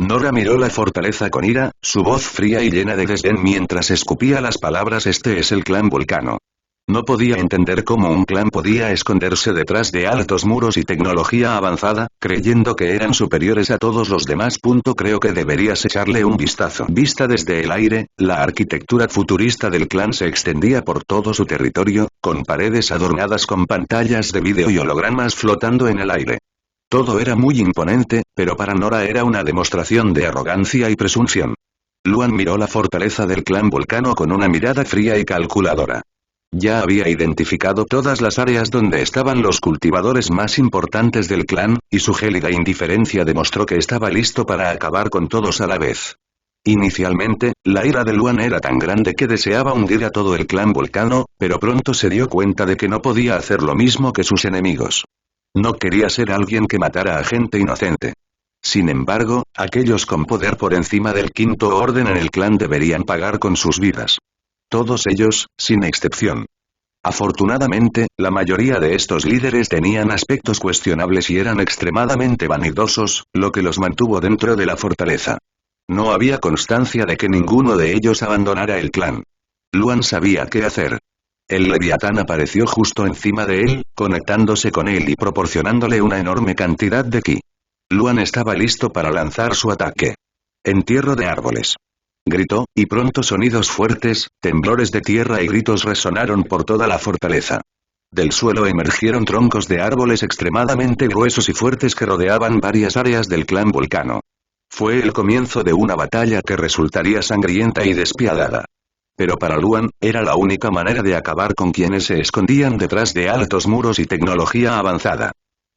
Nora miró la fortaleza con ira, su voz fría y llena de desdén mientras escupía las palabras «Este es el clan Vulcano». No podía entender cómo un clan podía esconderse detrás de altos muros y tecnología avanzada, creyendo que eran superiores a todos los demás. Creo que deberías echarle un vistazo. Vista desde el aire, la arquitectura futurista del clan se extendía por todo su territorio, con paredes adornadas con pantallas de vídeo y hologramas flotando en el aire. Todo era muy imponente, pero para Nora era una demostración de arrogancia y presunción. Luan miró la fortaleza del clan Vulcano con una mirada fría y calculadora. Ya había identificado todas las áreas donde estaban los cultivadores más importantes del clan, y su gélida indiferencia demostró que estaba listo para acabar con todos a la vez. Inicialmente, la ira de Luan era tan grande que deseaba hundir a todo el clan Vulcano, pero pronto se dio cuenta de que no podía hacer lo mismo que sus enemigos. No quería ser alguien que matara a gente inocente. Sin embargo, aquellos con poder por encima del quinto orden en el clan deberían pagar con sus vidas. Todos ellos, sin excepción. Afortunadamente, la mayoría de estos líderes tenían aspectos cuestionables y eran extremadamente vanidosos, lo que los mantuvo dentro de la fortaleza. No había constancia de que ninguno de ellos abandonara el clan. Luan sabía qué hacer. El Leviatán apareció justo encima de él, conectándose con él y proporcionándole una enorme cantidad de ki. Luan estaba listo para lanzar su ataque. Entierro de árboles. Gritó, y pronto sonidos fuertes, temblores de tierra y gritos resonaron por toda la fortaleza. Del suelo emergieron troncos de árboles extremadamente gruesos y fuertes que rodeaban varias áreas del clan Vulcano. Fue el comienzo de una batalla que resultaría sangrienta y despiadada. Pero para Luan, era la única manera de acabar con quienes se escondían detrás de altos muros y tecnología avanzada.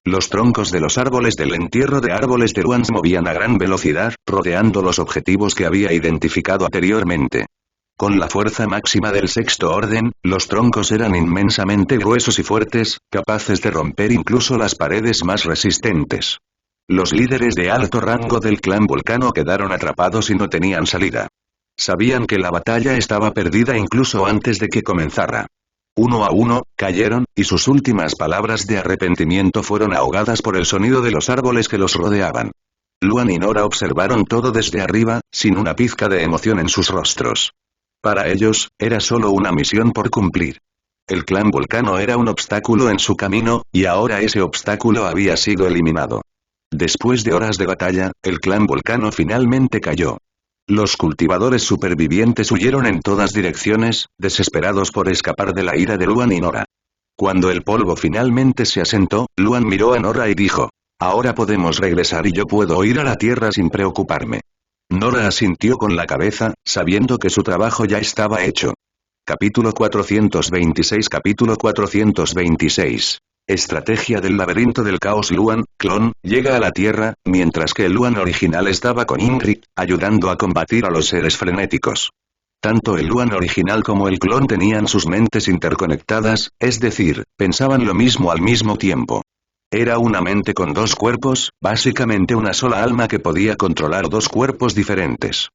Los troncos de los árboles del entierro de árboles de Luan se movían a gran velocidad, rodeando los objetivos que había identificado anteriormente. Con la fuerza máxima del sexto orden, los troncos eran inmensamente gruesos y fuertes, capaces de romper incluso las paredes más resistentes. Los líderes de alto rango del clan Vulcano quedaron atrapados y no tenían salida. Sabían que la batalla estaba perdida incluso antes de que comenzara. Uno a uno, cayeron, y sus últimas palabras de arrepentimiento fueron ahogadas por el sonido de los árboles que los rodeaban. Luan y Nora observaron todo desde arriba, sin una pizca de emoción en sus rostros. Para ellos, era solo una misión por cumplir. El clan Vulcano era un obstáculo en su camino, y ahora ese obstáculo había sido eliminado. Después de horas de batalla, el clan Vulcano finalmente cayó. Los cultivadores supervivientes huyeron en todas direcciones, desesperados por escapar de la ira de Luan y Nora. Cuando el polvo finalmente se asentó, Luan miró a Nora y dijo: «Ahora podemos regresar y yo puedo ir a la tierra sin preocuparme». Nora asintió con la cabeza, sabiendo que su trabajo ya estaba hecho. Capítulo 426. Capítulo 426. Estrategia del laberinto del caos. Luan, clon, llega a la Tierra, mientras que el Luan original estaba con Ingrid, ayudando a combatir a los seres frenéticos. Tanto el Luan original como el clon tenían sus mentes interconectadas, es decir, pensaban lo mismo al mismo tiempo. Era una mente con dos cuerpos, básicamente una sola alma que podía controlar dos cuerpos diferentes.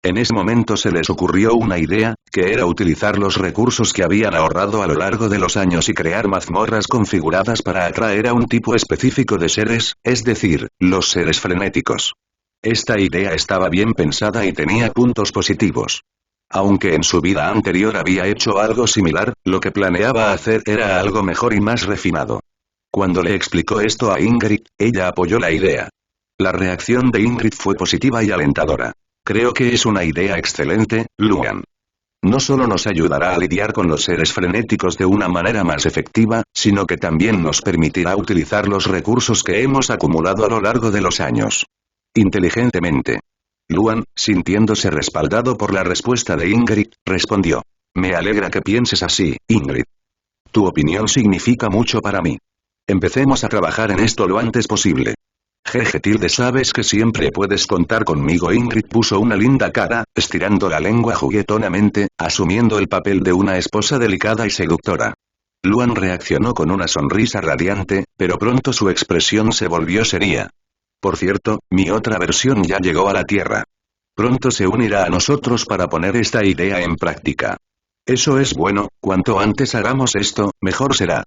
En ese momento se les ocurrió una idea, que era utilizar los recursos que habían ahorrado a lo largo de los años y crear mazmorras configuradas para atraer a un tipo específico de seres, es decir, los seres frenéticos. Esta idea estaba bien pensada y tenía puntos positivos. Aunque en su vida anterior había hecho algo similar, lo que planeaba hacer era algo mejor y más refinado. Cuando le explicó esto a Ingrid, ella apoyó la idea. La reacción de Ingrid fue positiva y alentadora. Creo que es una idea excelente, Luan. No solo nos ayudará a lidiar con los seres frenéticos de una manera más efectiva, sino que también nos permitirá utilizar los recursos que hemos acumulado a lo largo de los años. Inteligentemente. Luan, sintiéndose respaldado por la respuesta de Ingrid, respondió: «Me alegra que pienses así, Ingrid. Tu opinión significa mucho para mí. Empecemos a trabajar en esto lo antes posible». Jeje tilde, sabes que siempre puedes contar conmigo. Ingrid puso una linda cara, estirando la lengua juguetonamente, asumiendo el papel de una esposa delicada y seductora. Luan reaccionó con una sonrisa radiante, pero pronto su expresión se volvió seria. «Por cierto, mi otra versión ya llegó a la Tierra. Pronto se unirá a nosotros para poner esta idea en práctica». «Eso es bueno, cuanto antes hagamos esto, mejor será».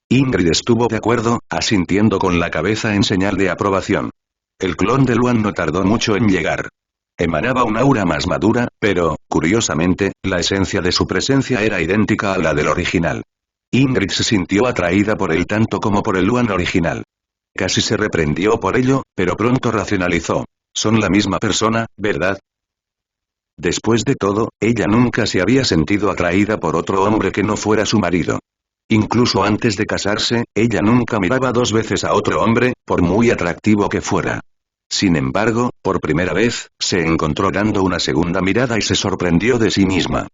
Ingrid estuvo de acuerdo, asintiendo con la cabeza en señal de aprobación. El clon de Luan no tardó mucho en llegar. Emanaba un aura más madura, pero, curiosamente, la esencia de su presencia era idéntica a la del original. Ingrid se sintió atraída por él tanto como por el Luan original. Casi se reprendió por ello, pero pronto racionalizó. Son la misma persona, ¿verdad? Después de todo, ella nunca se había sentido atraída por otro hombre que no fuera su marido. Incluso antes de casarse, ella nunca miraba dos veces a otro hombre, por muy atractivo que fuera. Sin embargo, por primera vez, se encontró dando una segunda mirada y se sorprendió de sí misma.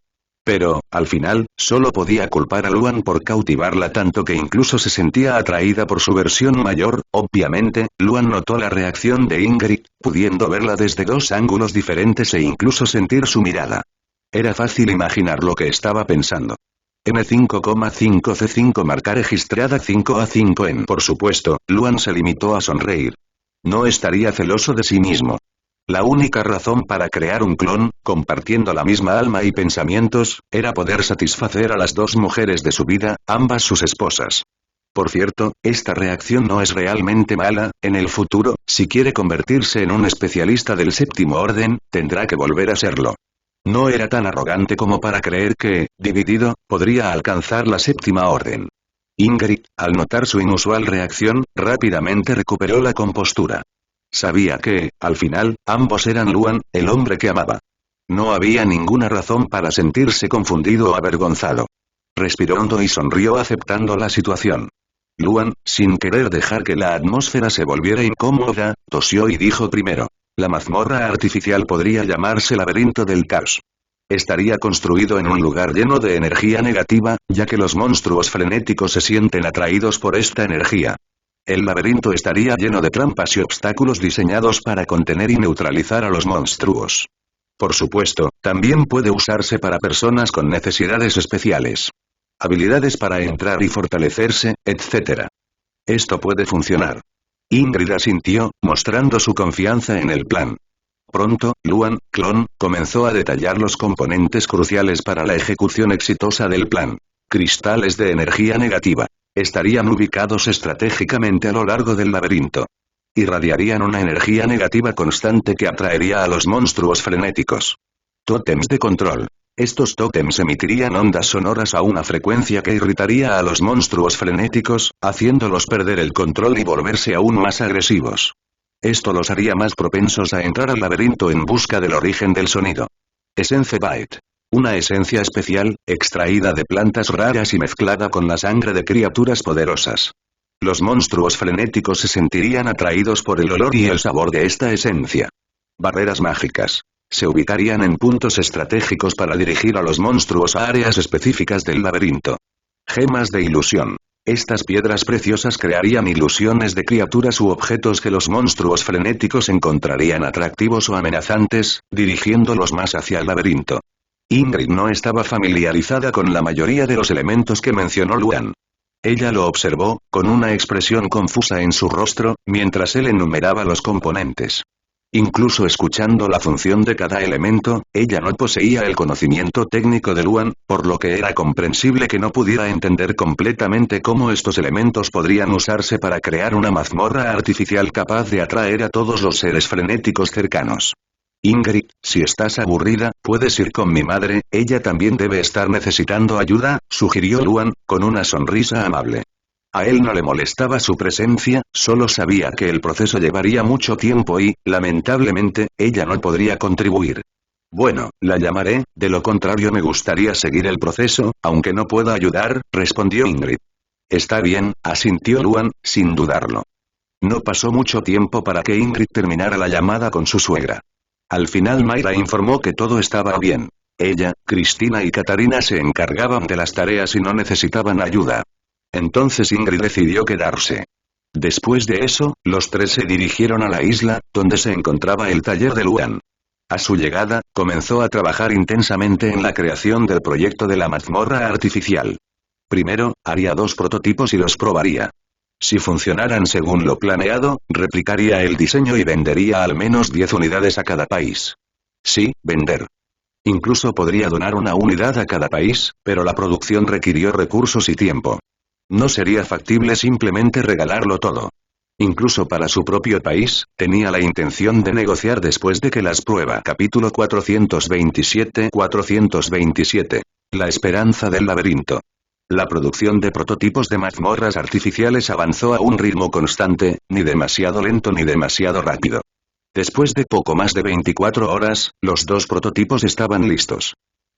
Pero, al final, solo podía culpar a Luan por cautivarla tanto que incluso se sentía atraída por su versión mayor. Obviamente, Luan notó la reacción de Ingrid, pudiendo verla desde dos ángulos diferentes e incluso sentir su mirada. Era fácil imaginar lo que estaba pensando. M5,5C5 marca registrada 5A5 en. Por supuesto, Luan se limitó a sonreír. No estaría celoso de sí mismo. La única razón para crear un clon, compartiendo la misma alma y pensamientos, era poder satisfacer a las dos mujeres de su vida, ambas sus esposas. Por cierto, esta reacción no es realmente mala. En el futuro, si quiere convertirse en un especialista del séptimo orden, tendrá que volver a serlo. No era tan arrogante como para creer que, dividido, podría alcanzar la séptima orden. Ingrid, al notar su inusual reacción, rápidamente recuperó la compostura. Sabía que, al final, ambos eran Luan, el hombre que amaba. No había ninguna razón para sentirse confundido o avergonzado. Respiró hondo y sonrió aceptando la situación. Luan, sin querer dejar que la atmósfera se volviera incómoda, tosió y dijo primero: «La mazmorra artificial podría llamarse laberinto del caos. Estaría construido en un lugar lleno de energía negativa, ya que los monstruos frenéticos se sienten atraídos por esta energía. El laberinto estaría lleno de trampas y obstáculos diseñados para contener y neutralizar a los monstruos. Por supuesto, también puede usarse para personas con necesidades especiales. Habilidades para entrar y fortalecerse, etc. Esto puede funcionar. Ingrid asintió, mostrando su confianza en el plan. Pronto, Luan, clon, comenzó a detallar los componentes cruciales para la ejecución exitosa del plan. Cristales de energía negativa. Estarían ubicados estratégicamente a lo largo del laberinto. Irradiarían una energía negativa constante que atraería a los monstruos frenéticos. Tótems de control. Estos tótems emitirían ondas sonoras a una frecuencia que irritaría a los monstruos frenéticos, haciéndolos perder el control y volverse aún más agresivos. Esto los haría más propensos a entrar al laberinto en busca del origen del sonido. Essence Bite. Una esencia especial, extraída de plantas raras y mezclada con la sangre de criaturas poderosas. Los monstruos frenéticos se sentirían atraídos por el olor y el sabor de esta esencia. Barreras mágicas. Se ubicarían en puntos estratégicos para dirigir a los monstruos a áreas específicas del laberinto. Gemas de ilusión. Estas piedras preciosas crearían ilusiones de criaturas u objetos que los monstruos frenéticos encontrarían atractivos o amenazantes, dirigiéndolos más hacia el laberinto. Ingrid no estaba familiarizada con la mayoría de los elementos que mencionó Luan. Ella lo observó, con una expresión confusa en su rostro, mientras él enumeraba los componentes. Incluso escuchando la función de cada elemento, ella no poseía el conocimiento técnico de Luan, por lo que era comprensible que no pudiera entender completamente cómo estos elementos podrían usarse para crear una mazmorra artificial capaz de atraer a todos los seres frenéticos cercanos. Ingrid, si estás aburrida, puedes ir con mi madre, ella también debe estar necesitando ayuda, sugirió Luan, con una sonrisa amable. A él no le molestaba su presencia, solo sabía que el proceso llevaría mucho tiempo y, lamentablemente, ella no podría contribuir. Bueno, la llamaré, de lo contrario me gustaría seguir el proceso, aunque no pueda ayudar, respondió Ingrid. Está bien, asintió Luan, sin dudarlo. No pasó mucho tiempo para que Ingrid terminara la llamada con su suegra. Al final Mayra informó que todo estaba bien. Ella, Cristina y Katarina se encargaban de las tareas y no necesitaban ayuda. Entonces Ingrid decidió quedarse. Después de eso, los tres se dirigieron a la isla, donde se encontraba el taller de Luan. A su llegada, comenzó a trabajar intensamente en la creación del proyecto de la mazmorra artificial. Primero, haría 2 prototipos y los probaría. Si funcionaran según lo planeado, replicaría el diseño y vendería al menos 10 unidades a cada país. Sí, vender. Incluso podría donar una unidad a cada país, pero la producción requirió recursos y tiempo. No sería factible simplemente regalarlo todo. Incluso para su propio país, tenía la intención de negociar después de que las prueba. Capítulo 427. La esperanza del laberinto. La producción de prototipos de mazmorras artificiales avanzó a un ritmo constante, ni demasiado lento ni demasiado rápido. Después de poco más de 24 horas, los 2 prototipos estaban listos.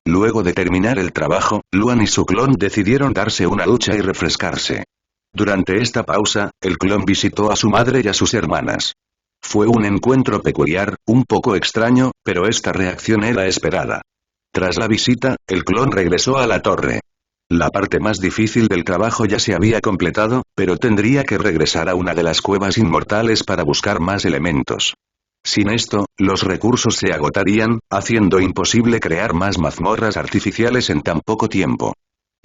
Luego de terminar el trabajo, Luan y su clon decidieron darse una ducha y refrescarse. Durante esta pausa, el clon visitó a su madre y a sus hermanas. Fue un encuentro peculiar, un poco extraño, pero esta reacción era esperada. Tras la visita, el clon regresó a la torre. La parte más difícil del trabajo ya se había completado, pero tendría que regresar a una de las cuevas inmortales para buscar más elementos. Sin esto, los recursos se agotarían, haciendo imposible crear más mazmorras artificiales en tan poco tiempo.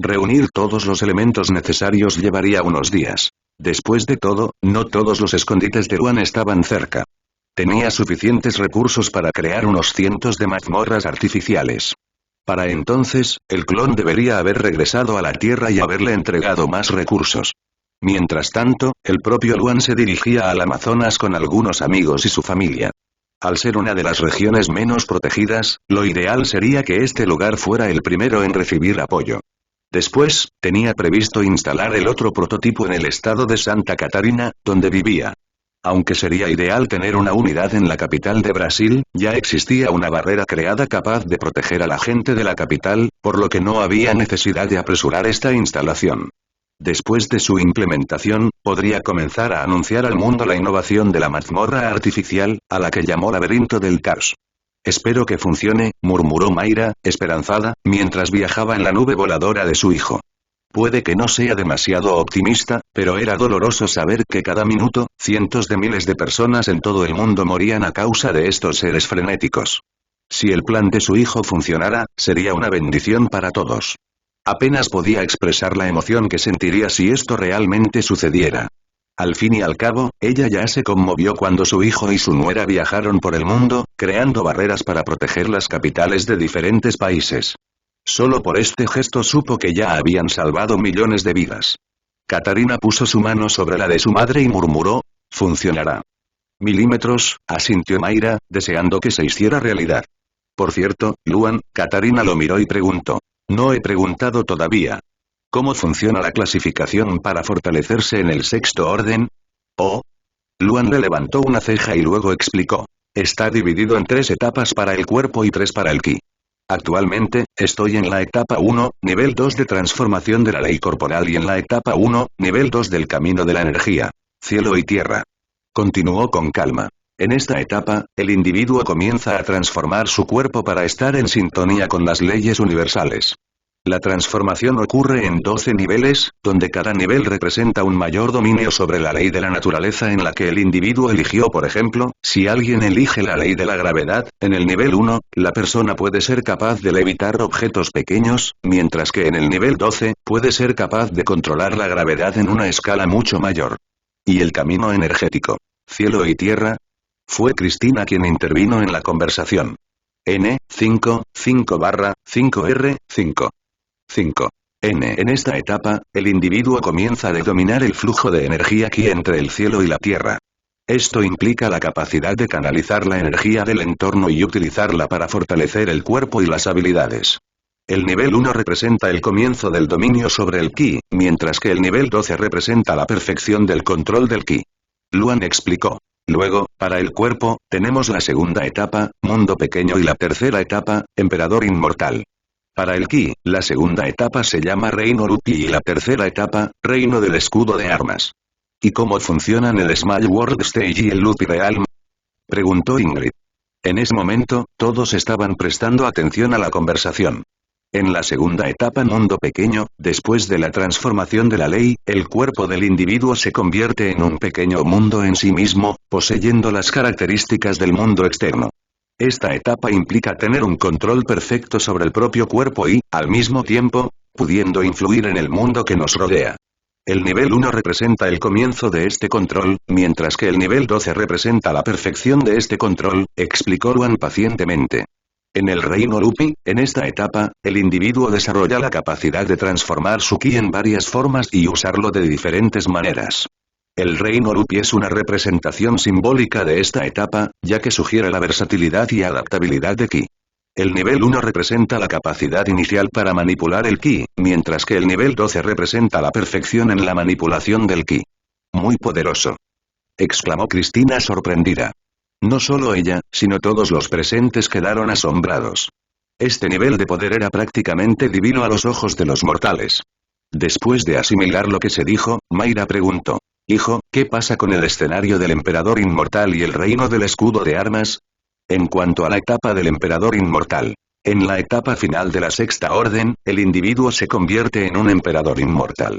Reunir todos los elementos necesarios llevaría unos días. Después de todo, no todos los escondites de Luan estaban cerca. Tenía suficientes recursos para crear unos cientos de mazmorras artificiales. Para entonces, el clon debería haber regresado a la Tierra y haberle entregado más recursos. Mientras tanto, el propio Luan se dirigía al Amazonas con algunos amigos y su familia. Al ser una de las regiones menos protegidas, lo ideal sería que este lugar fuera el primero en recibir apoyo. Después, tenía previsto instalar el otro prototipo en el estado de Santa Catarina, donde vivía. Aunque sería ideal tener una unidad en la capital de Brasil, ya existía una barrera creada capaz de proteger a la gente de la capital, por lo que no había necesidad de apresurar esta instalación. Después de su implementación, podría comenzar a anunciar al mundo la innovación de la mazmorra artificial, a la que llamó Laberinto del Caos. Espero que funcione, murmuró Mayra, esperanzada, mientras viajaba en la nube voladora de su hijo. Puede que no sea demasiado optimista, pero era doloroso saber que cada minuto, cientos de miles de personas en todo el mundo morían a causa de estos seres frenéticos. Si el plan de su hijo funcionara, sería una bendición para todos. Apenas podía expresar la emoción que sentiría si esto realmente sucediera. Al fin y al cabo, ella ya se conmovió cuando su hijo y su nuera viajaron por el mundo, creando barreras para proteger las capitales de diferentes países. Solo por este gesto supo que ya habían salvado millones de vidas. Katarina puso su mano sobre la de su madre y murmuró, «Funcionará». «Milímetros», asintió Mayra, deseando que se hiciera realidad. «Por cierto, Luan», Katarina lo miró y preguntó. «No he preguntado todavía. ¿Cómo funciona la clasificación para fortalecerse en el sexto orden?» «Oh». Luan le levantó una ceja y luego explicó. «Está dividido en 3 etapas para el cuerpo y 3 para el ki. Actualmente, estoy en la etapa 1, nivel 2 de transformación de la ley corporal y en la etapa 1, nivel 2 del camino de la energía. Cielo y tierra». Continuó con calma. En esta etapa, el individuo comienza a transformar su cuerpo para estar en sintonía con las leyes universales. La transformación ocurre en 12 niveles, donde cada nivel representa un mayor dominio sobre la ley de la naturaleza en la que el individuo eligió. Por ejemplo, si alguien elige la ley de la gravedad, en el nivel 1, la persona puede ser capaz de levitar objetos pequeños, mientras que en el nivel 12, puede ser capaz de controlar la gravedad en una escala mucho mayor. ¿Y el camino energético? ¿Cielo y tierra? Fue Cristina quien intervino en la conversación. N5, 5/5R, 5. 5. En esta etapa, el individuo comienza a dominar el flujo de energía ki entre el cielo y la tierra. Esto implica la capacidad de canalizar la energía del entorno y utilizarla para fortalecer el cuerpo y las habilidades. El nivel 1 representa el comienzo del dominio sobre el ki, mientras que el nivel 12 representa la perfección del control del ki. Luan explicó. Luego, para el cuerpo, tenemos la segunda etapa, mundo pequeño y la tercera etapa, emperador inmortal. Para el ki, la segunda etapa se llama Reino Rupi y la tercera etapa, Reino del Escudo de Armas. ¿Y cómo funcionan el Small World Stage y el Lupi Realm?, preguntó Ingrid. En ese momento, todos estaban prestando atención a la conversación. En la segunda etapa mundo pequeño, después de la transformación de la ley, el cuerpo del individuo se convierte en un pequeño mundo en sí mismo, poseyendo las características del mundo externo. Esta etapa implica tener un control perfecto sobre el propio cuerpo y, al mismo tiempo, pudiendo influir en el mundo que nos rodea. El nivel 1 representa el comienzo de este control, mientras que el nivel 12 representa la perfección de este control, explicó Luan pacientemente. En el reino Rupi, en esta etapa, el individuo desarrolla la capacidad de transformar su ki en varias formas y usarlo de diferentes maneras. El reino Rupi es una representación simbólica de esta etapa, ya que sugiere la versatilidad y adaptabilidad de ki. El nivel 1 representa la capacidad inicial para manipular el ki, mientras que el nivel 12 representa la perfección en la manipulación del ki. Muy poderoso, exclamó Cristina sorprendida. No solo ella, sino todos los presentes quedaron asombrados. Este nivel de poder era prácticamente divino a los ojos de los mortales. Después de asimilar lo que se dijo, Mayra preguntó. Hijo, ¿qué pasa con el escenario del emperador inmortal y el reino del escudo de armas? En cuanto a la etapa del emperador inmortal. En la etapa final de la sexta orden, el individuo se convierte en un emperador inmortal.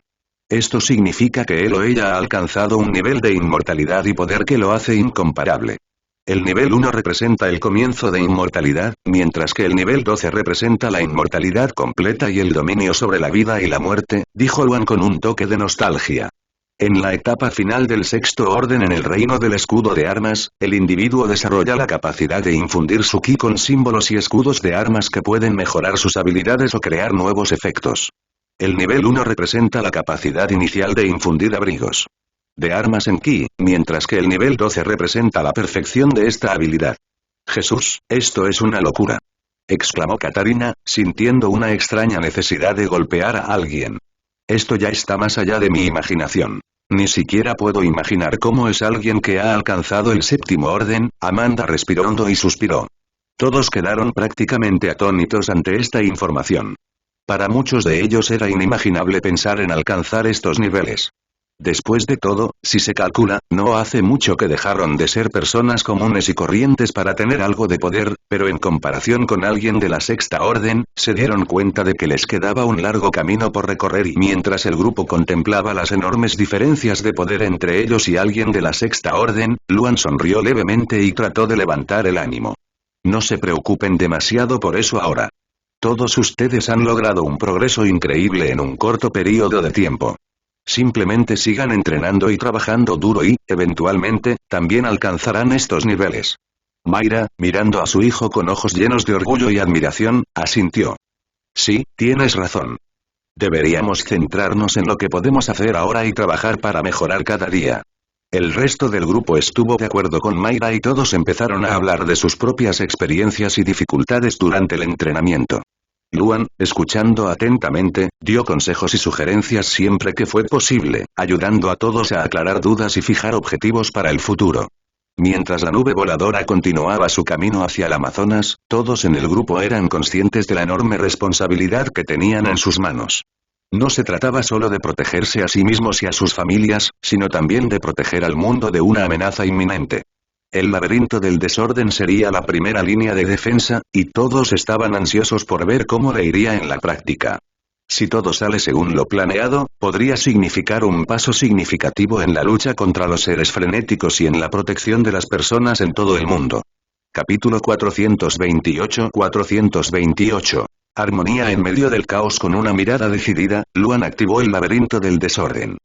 Esto significa que él o ella ha alcanzado un nivel de inmortalidad y poder que lo hace incomparable. El nivel 1 representa el comienzo de inmortalidad, mientras que el nivel 12 representa la inmortalidad completa y el dominio sobre la vida y la muerte, dijo Luan con un toque de nostalgia. En la etapa final del sexto orden en el reino del escudo de armas, el individuo desarrolla la capacidad de infundir su ki con símbolos y escudos de armas que pueden mejorar sus habilidades o crear nuevos efectos. El nivel 1 representa la capacidad inicial de infundir abrigos de armas en ki, mientras que el nivel 12 representa la perfección de esta habilidad. Jesús, esto es una locura, exclamó Katarina, sintiendo una extraña necesidad de golpear a alguien. Esto ya está más allá de mi imaginación. Ni siquiera puedo imaginar cómo es alguien que ha alcanzado el séptimo orden. Amanda respiró hondo y suspiró. Todos quedaron prácticamente atónitos ante esta información. Para muchos de ellos era inimaginable pensar en alcanzar estos niveles. Después de todo, si se calcula, no hace mucho que dejaron de ser personas comunes y corrientes para tener algo de poder, pero en comparación con alguien de la Sexta Orden, se dieron cuenta de que les quedaba un largo camino por recorrer y mientras el grupo contemplaba las enormes diferencias de poder entre ellos y alguien de la Sexta Orden, Luan sonrió levemente y trató de levantar el ánimo. No se preocupen demasiado por eso ahora. Todos ustedes han logrado un progreso increíble en un corto periodo de tiempo. Simplemente sigan entrenando y trabajando duro y, eventualmente, también alcanzarán estos niveles. Mayra, mirando a su hijo con ojos llenos de orgullo y admiración, asintió. Sí, tienes razón. Deberíamos centrarnos en lo que podemos hacer ahora y trabajar para mejorar cada día. El resto del grupo estuvo de acuerdo con Mayra y todos empezaron a hablar de sus propias experiencias y dificultades durante el entrenamiento. Luan, escuchando atentamente, dio consejos y sugerencias siempre que fue posible, ayudando a todos a aclarar dudas y fijar objetivos para el futuro. Mientras la nube voladora continuaba su camino hacia el Amazonas, todos en el grupo eran conscientes de la enorme responsabilidad que tenían en sus manos. No se trataba solo de protegerse a sí mismos y a sus familias, sino también de proteger al mundo de una amenaza inminente. El laberinto del desorden sería la primera línea de defensa, y todos estaban ansiosos por ver cómo le iría en la práctica. Si todo sale según lo planeado, podría significar un paso significativo en la lucha contra los seres frenéticos y en la protección de las personas en todo el mundo. Capítulo 428. Armonía en medio del caos. Con una mirada decidida, Luan activó el laberinto del desorden.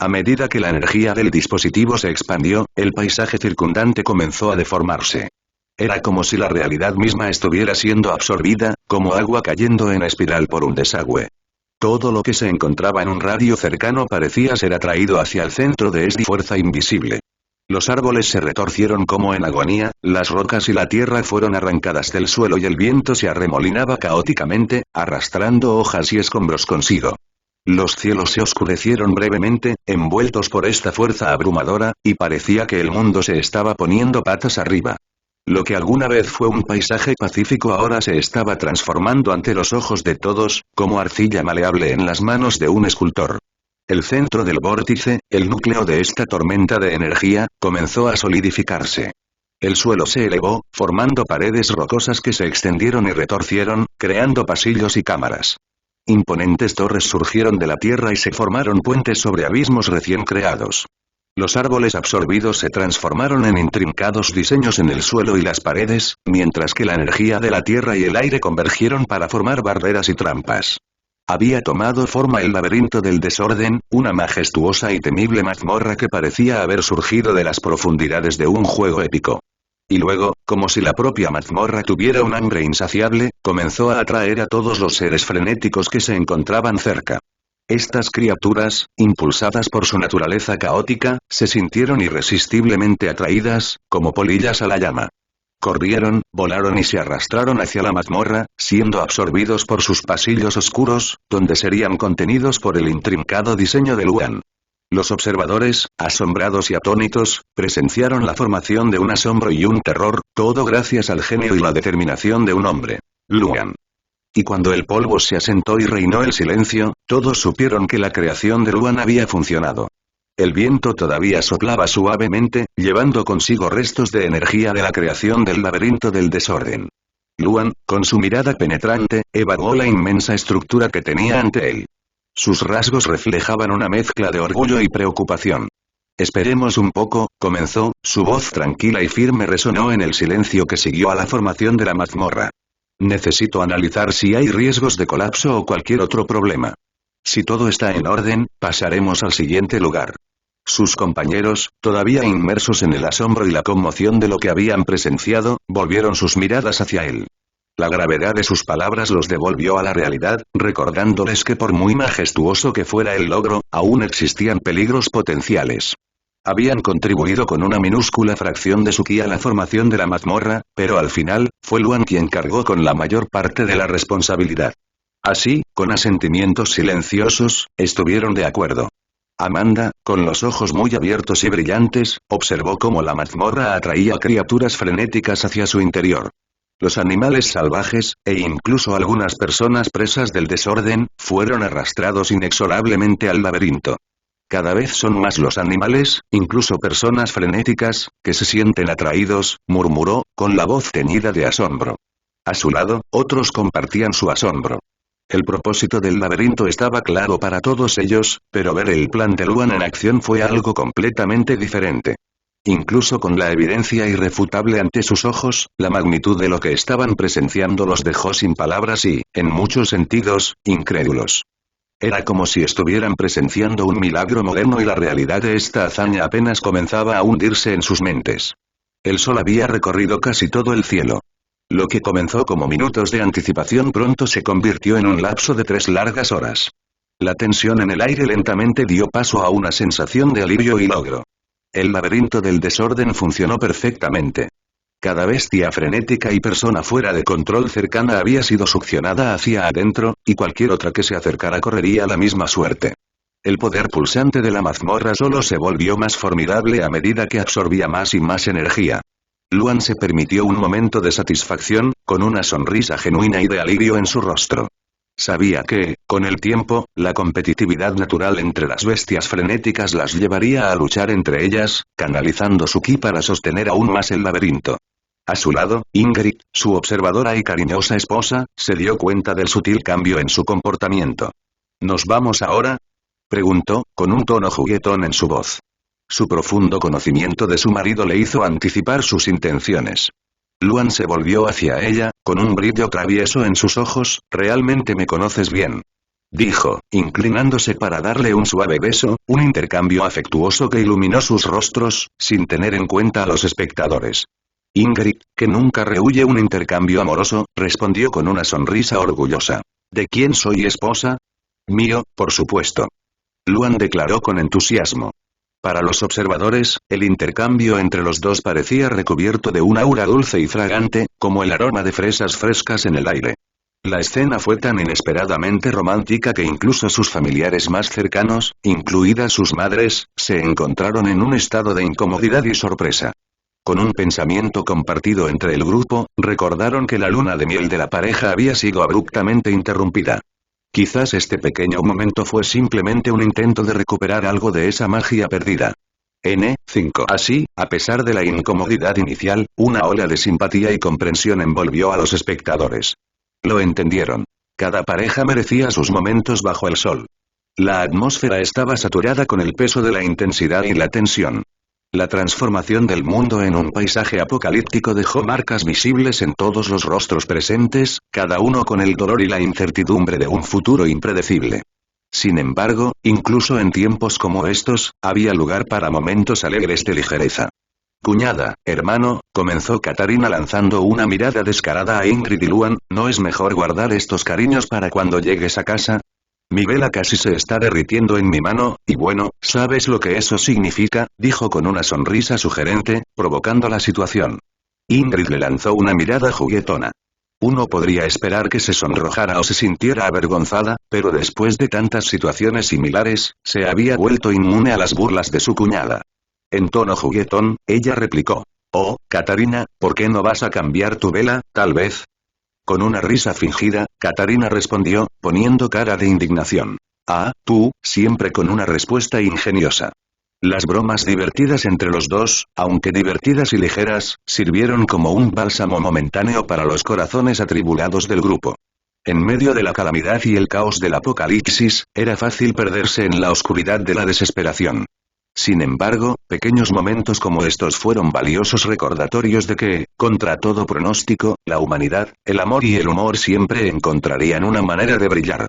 A medida que la energía del dispositivo se expandió, el paisaje circundante comenzó a deformarse. Era como si la realidad misma estuviera siendo absorbida, como agua cayendo en espiral por un desagüe. Todo lo que se encontraba en un radio cercano parecía ser atraído hacia el centro de esta fuerza invisible. Los árboles se retorcieron como en agonía, las rocas y la tierra fueron arrancadas del suelo y el viento se arremolinaba caóticamente, arrastrando hojas y escombros consigo. Los cielos se oscurecieron brevemente, envueltos por esta fuerza abrumadora, y parecía que el mundo se estaba poniendo patas arriba. Lo que alguna vez fue un paisaje pacífico ahora se estaba transformando ante los ojos de todos, como arcilla maleable en las manos de un escultor. El centro del vórtice, el núcleo de esta tormenta de energía, comenzó a solidificarse. El suelo se elevó, formando paredes rocosas que se extendieron y retorcieron, creando pasillos y cámaras. Imponentes torres surgieron de la tierra y se formaron puentes sobre abismos recién creados. Los árboles absorbidos se transformaron en intrincados diseños en el suelo y las paredes, mientras que la energía de la tierra y el aire convergieron para formar barreras y trampas. Había tomado forma el laberinto del desorden, una majestuosa y temible mazmorra que parecía haber surgido de las profundidades de un juego épico. Y luego, como si la propia mazmorra tuviera un hambre insaciable, comenzó a atraer a todos los seres frenéticos que se encontraban cerca. Estas criaturas, impulsadas por su naturaleza caótica, se sintieron irresistiblemente atraídas, como polillas a la llama. Corrieron, volaron y se arrastraron hacia la mazmorra, siendo absorbidos por sus pasillos oscuros, donde serían contenidos por el intrincado diseño de Luan. Los observadores, asombrados y atónitos, presenciaron la formación de un asombro y un terror, todo gracias al genio y la determinación de un hombre. Luan. Y cuando el polvo se asentó y reinó el silencio, todos supieron que la creación de Luan había funcionado. El viento todavía soplaba suavemente, llevando consigo restos de energía de la creación del laberinto del desorden. Luan, con su mirada penetrante, evaluó la inmensa estructura que tenía ante él. Sus rasgos reflejaban una mezcla de orgullo y preocupación. Esperemos un poco, comenzó, su voz tranquila y firme resonó en el silencio que siguió a la formación de la mazmorra. Necesito analizar si hay riesgos de colapso o cualquier otro problema. Si todo está en orden, pasaremos al siguiente lugar. Sus compañeros, todavía inmersos en el asombro y la conmoción de lo que habían presenciado, volvieron sus miradas hacia él. La gravedad de sus palabras los devolvió a la realidad, recordándoles que por muy majestuoso que fuera el logro, aún existían peligros potenciales. Habían contribuido con una minúscula fracción de su ki a la formación de la mazmorra, pero al final, fue Luan quien cargó con la mayor parte de la responsabilidad. Así, con asentimientos silenciosos, estuvieron de acuerdo. Amanda, con los ojos muy abiertos y brillantes, observó cómo la mazmorra atraía criaturas frenéticas hacia su interior. Los animales salvajes, e incluso algunas personas presas del desorden, fueron arrastrados inexorablemente al laberinto. Cada vez son más los animales, incluso personas frenéticas, que se sienten atraídos, murmuró, con la voz teñida de asombro. A su lado, otros compartían su asombro. El propósito del laberinto estaba claro para todos ellos, pero ver el plan de Luan en acción fue algo completamente diferente. Incluso con la evidencia irrefutable ante sus ojos, la magnitud de lo que estaban presenciando los dejó sin palabras y, en muchos sentidos, incrédulos. Era como si estuvieran presenciando un milagro moderno y la realidad de esta hazaña apenas comenzaba a hundirse en sus mentes. El sol había recorrido casi todo el cielo. Lo que comenzó como minutos de anticipación pronto se convirtió en un lapso de 3 largas horas. La tensión en el aire lentamente dio paso a una sensación de alivio y logro. El laberinto del desorden funcionó perfectamente. Cada bestia frenética y persona fuera de control cercana había sido succionada hacia adentro, y cualquier otra que se acercara correría la misma suerte. El poder pulsante de la mazmorra solo se volvió más formidable a medida que absorbía más y más energía. Luan se permitió un momento de satisfacción, con una sonrisa genuina y de alivio en su rostro. Sabía que, con el tiempo, la competitividad natural entre las bestias frenéticas las llevaría a luchar entre ellas, canalizando su ki para sostener aún más el laberinto. A su lado, Ingrid, su observadora y cariñosa esposa, se dio cuenta del sutil cambio en su comportamiento. ¿Nos vamos ahora?, preguntó, con un tono juguetón en su voz. Su profundo conocimiento de su marido le hizo anticipar sus intenciones. Luan se volvió hacia ella, con un brillo travieso en sus ojos. «¿Realmente me conoces bien?», dijo, inclinándose para darle un suave beso, un intercambio afectuoso que iluminó sus rostros, sin tener en cuenta a los espectadores. Ingrid, que nunca rehúye un intercambio amoroso, respondió con una sonrisa orgullosa. «¿De quién soy esposa?». «Mío, por supuesto», Luan declaró con entusiasmo. Para los observadores, el intercambio entre los dos parecía recubierto de un aura dulce y fragante, como el aroma de fresas frescas en el aire. La escena fue tan inesperadamente romántica que incluso sus familiares más cercanos, incluidas sus madres, se encontraron en un estado de incomodidad y sorpresa. Con un pensamiento compartido entre el grupo, recordaron que la luna de miel de la pareja había sido abruptamente interrumpida. Quizás este pequeño momento fue simplemente un intento de recuperar algo de esa magia perdida. N5. Así, a pesar de la incomodidad inicial, una ola de simpatía y comprensión envolvió a los espectadores. Lo entendieron. Cada pareja merecía sus momentos bajo el sol. La atmósfera estaba saturada con el peso de la intensidad y la tensión. La transformación del mundo en un paisaje apocalíptico dejó marcas visibles en todos los rostros presentes, cada uno con el dolor y la incertidumbre de un futuro impredecible. Sin embargo, incluso en tiempos como estos, había lugar para momentos alegres de ligereza. «Cuñada, hermano», comenzó Katarina lanzando una mirada descarada a Ingrid y Luan, «¿no es mejor guardar estos cariños para cuando llegues a casa? Mi vela casi se está derritiendo en mi mano, y bueno, ¿sabes lo que eso significa?», dijo con una sonrisa sugerente, provocando la situación. Ingrid le lanzó una mirada juguetona. Uno podría esperar que se sonrojara o se sintiera avergonzada, pero después de tantas situaciones similares, se había vuelto inmune a las burlas de su cuñada. En tono juguetón, ella replicó. «Oh, Katarina, ¿por qué no vas a cambiar tu vela, tal vez?». Con una risa fingida, Katarina respondió, poniendo cara de indignación. «Ah, tú, siempre con una respuesta ingeniosa». Las bromas divertidas entre los dos, aunque divertidas y ligeras, sirvieron como un bálsamo momentáneo para los corazones atribulados del grupo. En medio de la calamidad y el caos del apocalipsis, era fácil perderse en la oscuridad de la desesperación. Sin embargo, pequeños momentos como estos fueron valiosos recordatorios de que, contra todo pronóstico, la humanidad, el amor y el humor siempre encontrarían una manera de brillar.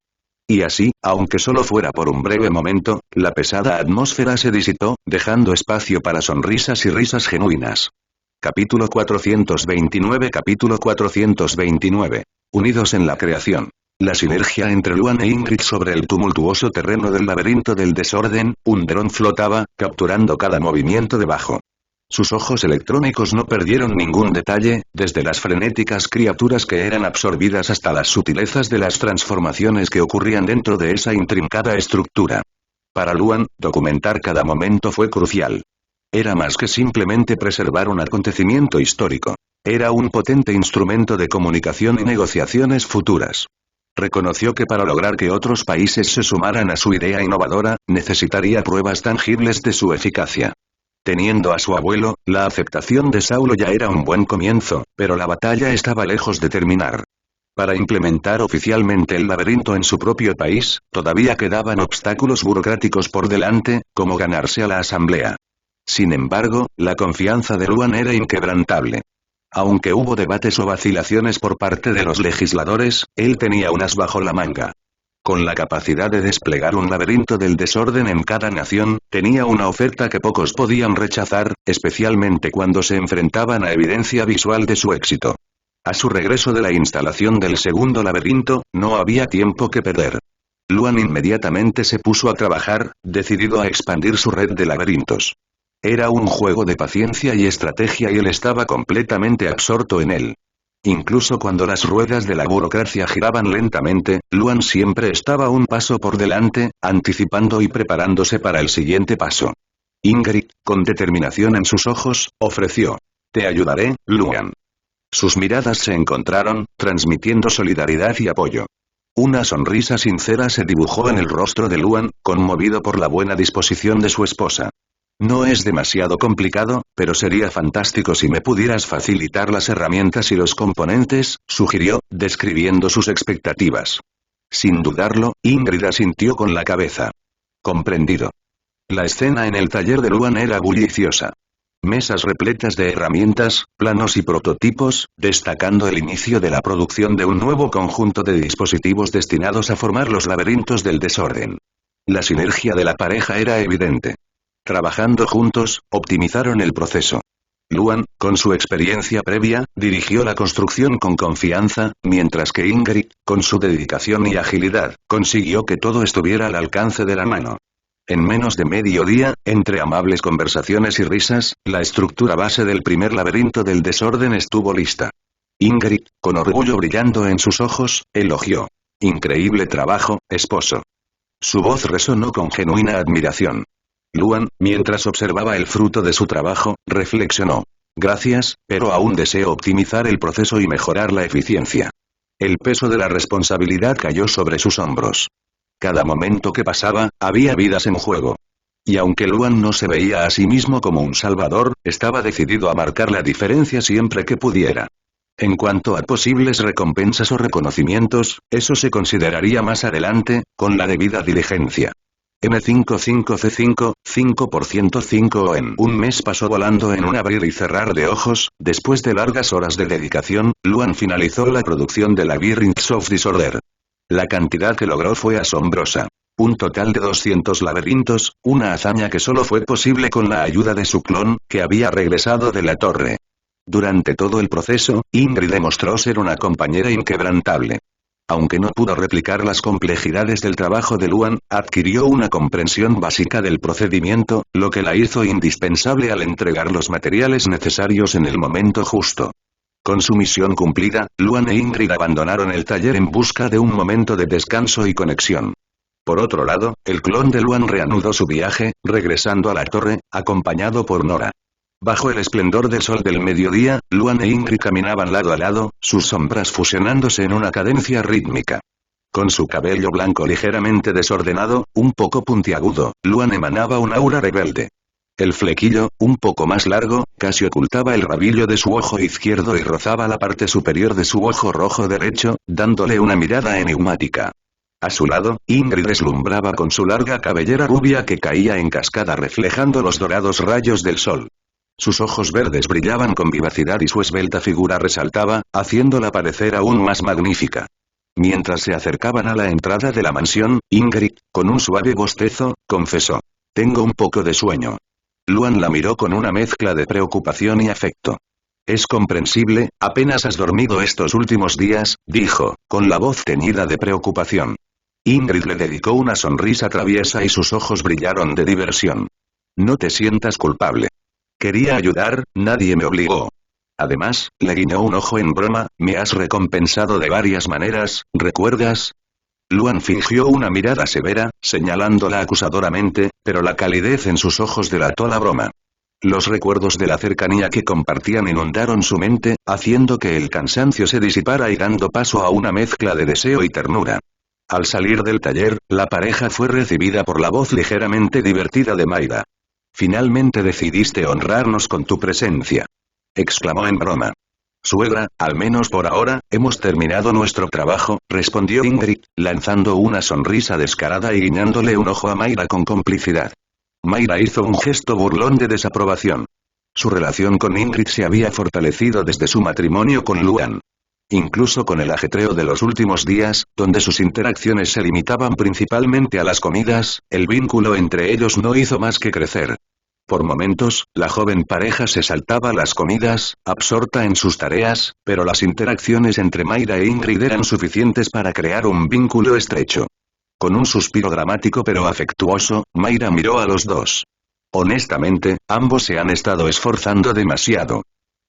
Y así, aunque solo fuera por un breve momento, la pesada atmósfera se disipó, dejando espacio para sonrisas y risas genuinas. Capítulo 429. Capítulo 429. Unidos en la creación. La sinergia entre Luan e Ingrid sobre el tumultuoso terreno del laberinto del desorden, un dron flotaba, capturando cada movimiento debajo. Sus ojos electrónicos no perdieron ningún detalle, desde las frenéticas criaturas que eran absorbidas hasta las sutilezas de las transformaciones que ocurrían dentro de esa intrincada estructura. Para Luan, documentar cada momento fue crucial. Era más que simplemente preservar un acontecimiento histórico. Era un potente instrumento de comunicación y negociaciones futuras. reconoció que para lograr que otros países se sumaran a su idea innovadora, necesitaría pruebas tangibles de su eficacia. Teniendo a su abuelo, la aceptación de Saulo ya era un buen comienzo, pero la batalla estaba lejos de terminar. Para implementar oficialmente el laberinto en su propio país, todavía quedaban obstáculos burocráticos por delante, como ganarse a la asamblea. Sin embargo, la confianza de Luan era inquebrantable. Aunque hubo debates o vacilaciones por parte de los legisladores, él tenía un as bajo la manga. Con la capacidad de desplegar un laberinto del desorden en cada nación, tenía una oferta que pocos podían rechazar, especialmente cuando se enfrentaban a evidencia visual de su éxito. A su regreso de la instalación del segundo laberinto, no había tiempo que perder. Luan inmediatamente se puso a trabajar, decidido a expandir su red de laberintos. Era un juego de paciencia y estrategia y él estaba completamente absorto en él. Incluso cuando las ruedas de la burocracia giraban lentamente, Luan siempre estaba un paso por delante, anticipando y preparándose para el siguiente paso. Ingrid, con determinación en sus ojos, ofreció: «Te ayudaré, Luan». Sus miradas se encontraron, transmitiendo solidaridad y apoyo. Una sonrisa sincera se dibujó en el rostro de Luan, conmovido por la buena disposición de su esposa. «No es demasiado complicado, pero sería fantástico si me pudieras facilitar las herramientas y los componentes», sugirió, describiendo sus expectativas. Sin dudarlo, Ingrid asintió con la cabeza. «Comprendido». La escena en el taller de Luan era bulliciosa. Mesas repletas de herramientas, planos y prototipos, destacando el inicio de la producción de un nuevo conjunto de dispositivos destinados a formar los laberintos del desorden. La sinergia de la pareja era evidente. Trabajando juntos, optimizaron el proceso. Luan, con su experiencia previa, dirigió la construcción con confianza, mientras que Ingrid, con su dedicación y agilidad, consiguió que todo estuviera al alcance de la mano. En menos de medio día, entre amables conversaciones y risas, la estructura base del primer laberinto del desorden estuvo lista. Ingrid, con orgullo brillando en sus ojos, elogió: «Increíble trabajo, esposo». Su voz resonó con genuina admiración. Luan, mientras observaba el fruto de su trabajo, reflexionó: «Gracias, pero aún deseo optimizar el proceso y mejorar la eficiencia». El peso de la responsabilidad cayó sobre sus hombros. Cada momento que pasaba, había vidas en juego. Y aunque Luan no se veía a sí mismo como un salvador, estaba decidido a marcar la diferencia siempre que pudiera. En cuanto a posibles recompensas o reconocimientos, eso se consideraría más adelante, con la debida diligencia. M55C5, 5% 5 en un mes pasó volando en un abrir y cerrar de ojos. Después de largas horas de dedicación, Luan finalizó la producción de Labyrinths of Disorder. La cantidad que logró fue asombrosa. Un total de 200 laberintos, una hazaña que solo fue posible con la ayuda de su clon, que había regresado de la torre. Durante todo el proceso, Ingrid demostró ser una compañera inquebrantable. Aunque no pudo replicar las complejidades del trabajo de Luan, adquirió una comprensión básica del procedimiento, lo que la hizo indispensable al entregar los materiales necesarios en el momento justo. Con su misión cumplida, Luan e Ingrid abandonaron el taller en busca de un momento de descanso y conexión. Por otro lado, el clon de Luan reanudó su viaje, regresando a la torre, acompañado por Nora. Bajo el esplendor del sol del mediodía, Luan e Ingrid caminaban lado a lado, sus sombras fusionándose en una cadencia rítmica. Con su cabello blanco ligeramente desordenado, un poco puntiagudo, Luan emanaba un aura rebelde. El flequillo, un poco más largo, casi ocultaba el rabillo de su ojo izquierdo y rozaba la parte superior de su ojo rojo derecho, dándole una mirada enigmática. A su lado, Ingrid deslumbraba con su larga cabellera rubia que caía en cascada reflejando los dorados rayos del sol. Sus ojos verdes brillaban con vivacidad y su esbelta figura resaltaba, haciéndola parecer aún más magnífica. Mientras se acercaban a la entrada de la mansión, Ingrid, con un suave bostezo, confesó: «Tengo un poco de sueño». Luan la miró con una mezcla de preocupación y afecto. «Es comprensible, apenas has dormido estos últimos días», dijo, con la voz teñida de preocupación. Ingrid le dedicó una sonrisa traviesa y sus ojos brillaron de diversión. «No te sientas culpable. Quería ayudar, nadie me obligó». Además, le guiñó un ojo en broma: «Me has recompensado de varias maneras, ¿recuerdas?». Luan fingió una mirada severa, señalándola acusadoramente, pero la calidez en sus ojos delató la broma. Los recuerdos de la cercanía que compartían inundaron su mente, haciendo que el cansancio se disipara y dando paso a una mezcla de deseo y ternura. Al salir del taller, la pareja fue recibida por la voz ligeramente divertida de Mayra. «Finalmente decidiste honrarnos con tu presencia», exclamó en broma. «Suegra, al menos por ahora, hemos terminado nuestro trabajo», respondió Ingrid, lanzando una sonrisa descarada y guiñándole un ojo a Mayra con complicidad. Mayra hizo un gesto burlón de desaprobación. Su relación con Ingrid se había fortalecido desde su matrimonio con Luan. Incluso con el ajetreo de los últimos días, donde sus interacciones se limitaban principalmente a las comidas, el vínculo entre ellos no hizo más que crecer. Por momentos, la joven pareja se saltaba las comidas, absorta en sus tareas, pero las interacciones entre Mayra e Ingrid eran suficientes para crear un vínculo estrecho. Con un suspiro dramático pero afectuoso, Mayra miró a los dos. Honestamente, ambos se han estado esforzando demasiado.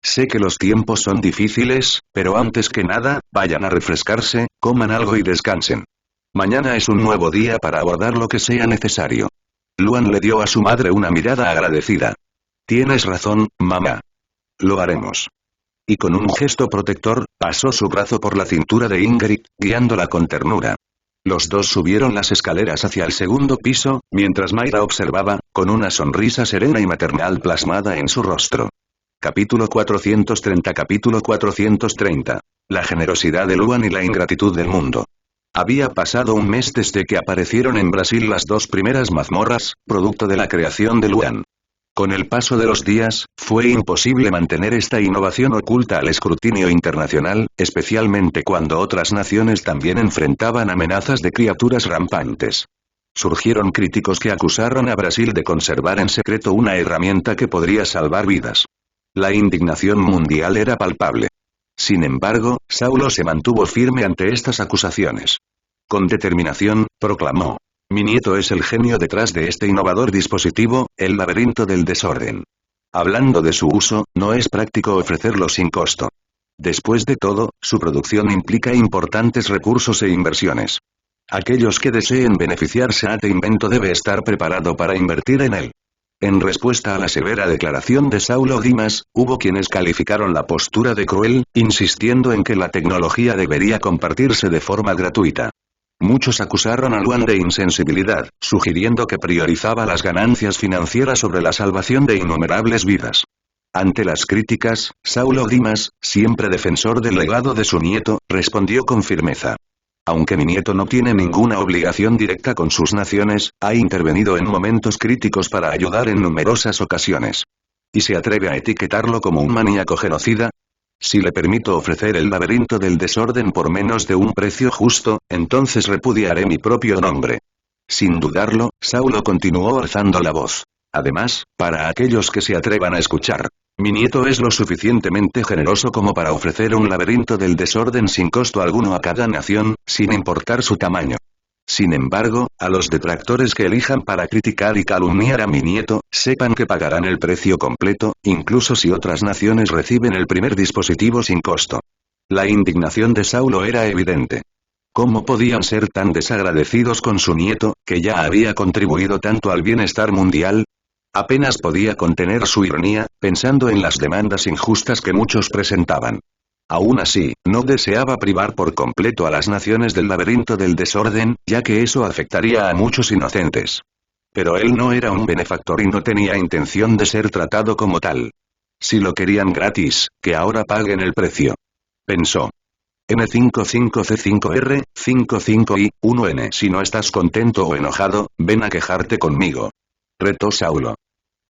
Sé que los tiempos son difíciles, pero antes que nada, vayan a refrescarse, coman algo y descansen. Mañana es un nuevo día para abordar lo que sea necesario. Luan le dio a su madre una mirada agradecida. Tienes razón, mamá. Lo haremos. Y con un gesto protector, pasó su brazo por la cintura de Ingrid, guiándola con ternura. Los dos subieron las escaleras hacia el segundo piso, mientras Mayra observaba, con una sonrisa serena y maternal plasmada en su rostro. Capítulo 430. La generosidad de Luan y la ingratitud del mundo. Había pasado un mes desde que aparecieron en Brasil las dos primeras mazmorras, producto de la creación de Luan. Con el paso de los días, fue imposible mantener esta innovación oculta al escrutinio internacional, especialmente cuando otras naciones también enfrentaban amenazas de criaturas rampantes. Surgieron críticos que acusaron a Brasil de conservar en secreto una herramienta que podría salvar vidas. La indignación mundial era palpable. Sin embargo, Saulo se mantuvo firme ante estas acusaciones. Con determinación, proclamó: «Mi nieto es el genio detrás de este innovador dispositivo, el laberinto del desorden. Hablando de su uso, no es práctico ofrecerlo sin costo. Después de todo, su producción implica importantes recursos e inversiones. Aquellos que deseen beneficiarse de este invento debe estar preparado para invertir en él». En respuesta a la severa declaración de Saulo Dimas, hubo quienes calificaron la postura de cruel, insistiendo en que la tecnología debería compartirse de forma gratuita. Muchos acusaron a Luan de insensibilidad, sugiriendo que priorizaba las ganancias financieras sobre la salvación de innumerables vidas. Ante las críticas, Saulo Dimas, siempre defensor del legado de su nieto, respondió con firmeza: «Aunque mi nieto no tiene ninguna obligación directa con sus naciones, ha intervenido en momentos críticos para ayudar en numerosas ocasiones. ¿Y se atreve a etiquetarlo como un maníaco genocida? Si le permito ofrecer el laberinto del desorden por menos de un precio justo, entonces repudiaré mi propio nombre». Sin dudarlo, Saulo continuó alzando la voz. «Además, para aquellos que se atrevan a escuchar, mi nieto es lo suficientemente generoso como para ofrecer un laberinto del desorden sin costo alguno a cada nación, sin importar su tamaño. Sin embargo, a los detractores que elijan para criticar y calumniar a mi nieto, sepan que pagarán el precio completo, incluso si otras naciones reciben el primer dispositivo sin costo». La indignación de Saulo era evidente. ¿Cómo podían ser tan desagradecidos con su nieto, que ya había contribuido tanto al bienestar mundial? Apenas podía contener su ironía, pensando en las demandas injustas que muchos presentaban. Aún así, no deseaba privar por completo a las naciones del laberinto del desorden, ya que eso afectaría a muchos inocentes. Pero él no era un benefactor y no tenía intención de ser tratado como tal. Si lo querían gratis, que ahora paguen el precio. Pensó. N55C5R, 55I, 1N. Si no estás contento o enojado, ven a quejarte conmigo. Retó Saulo.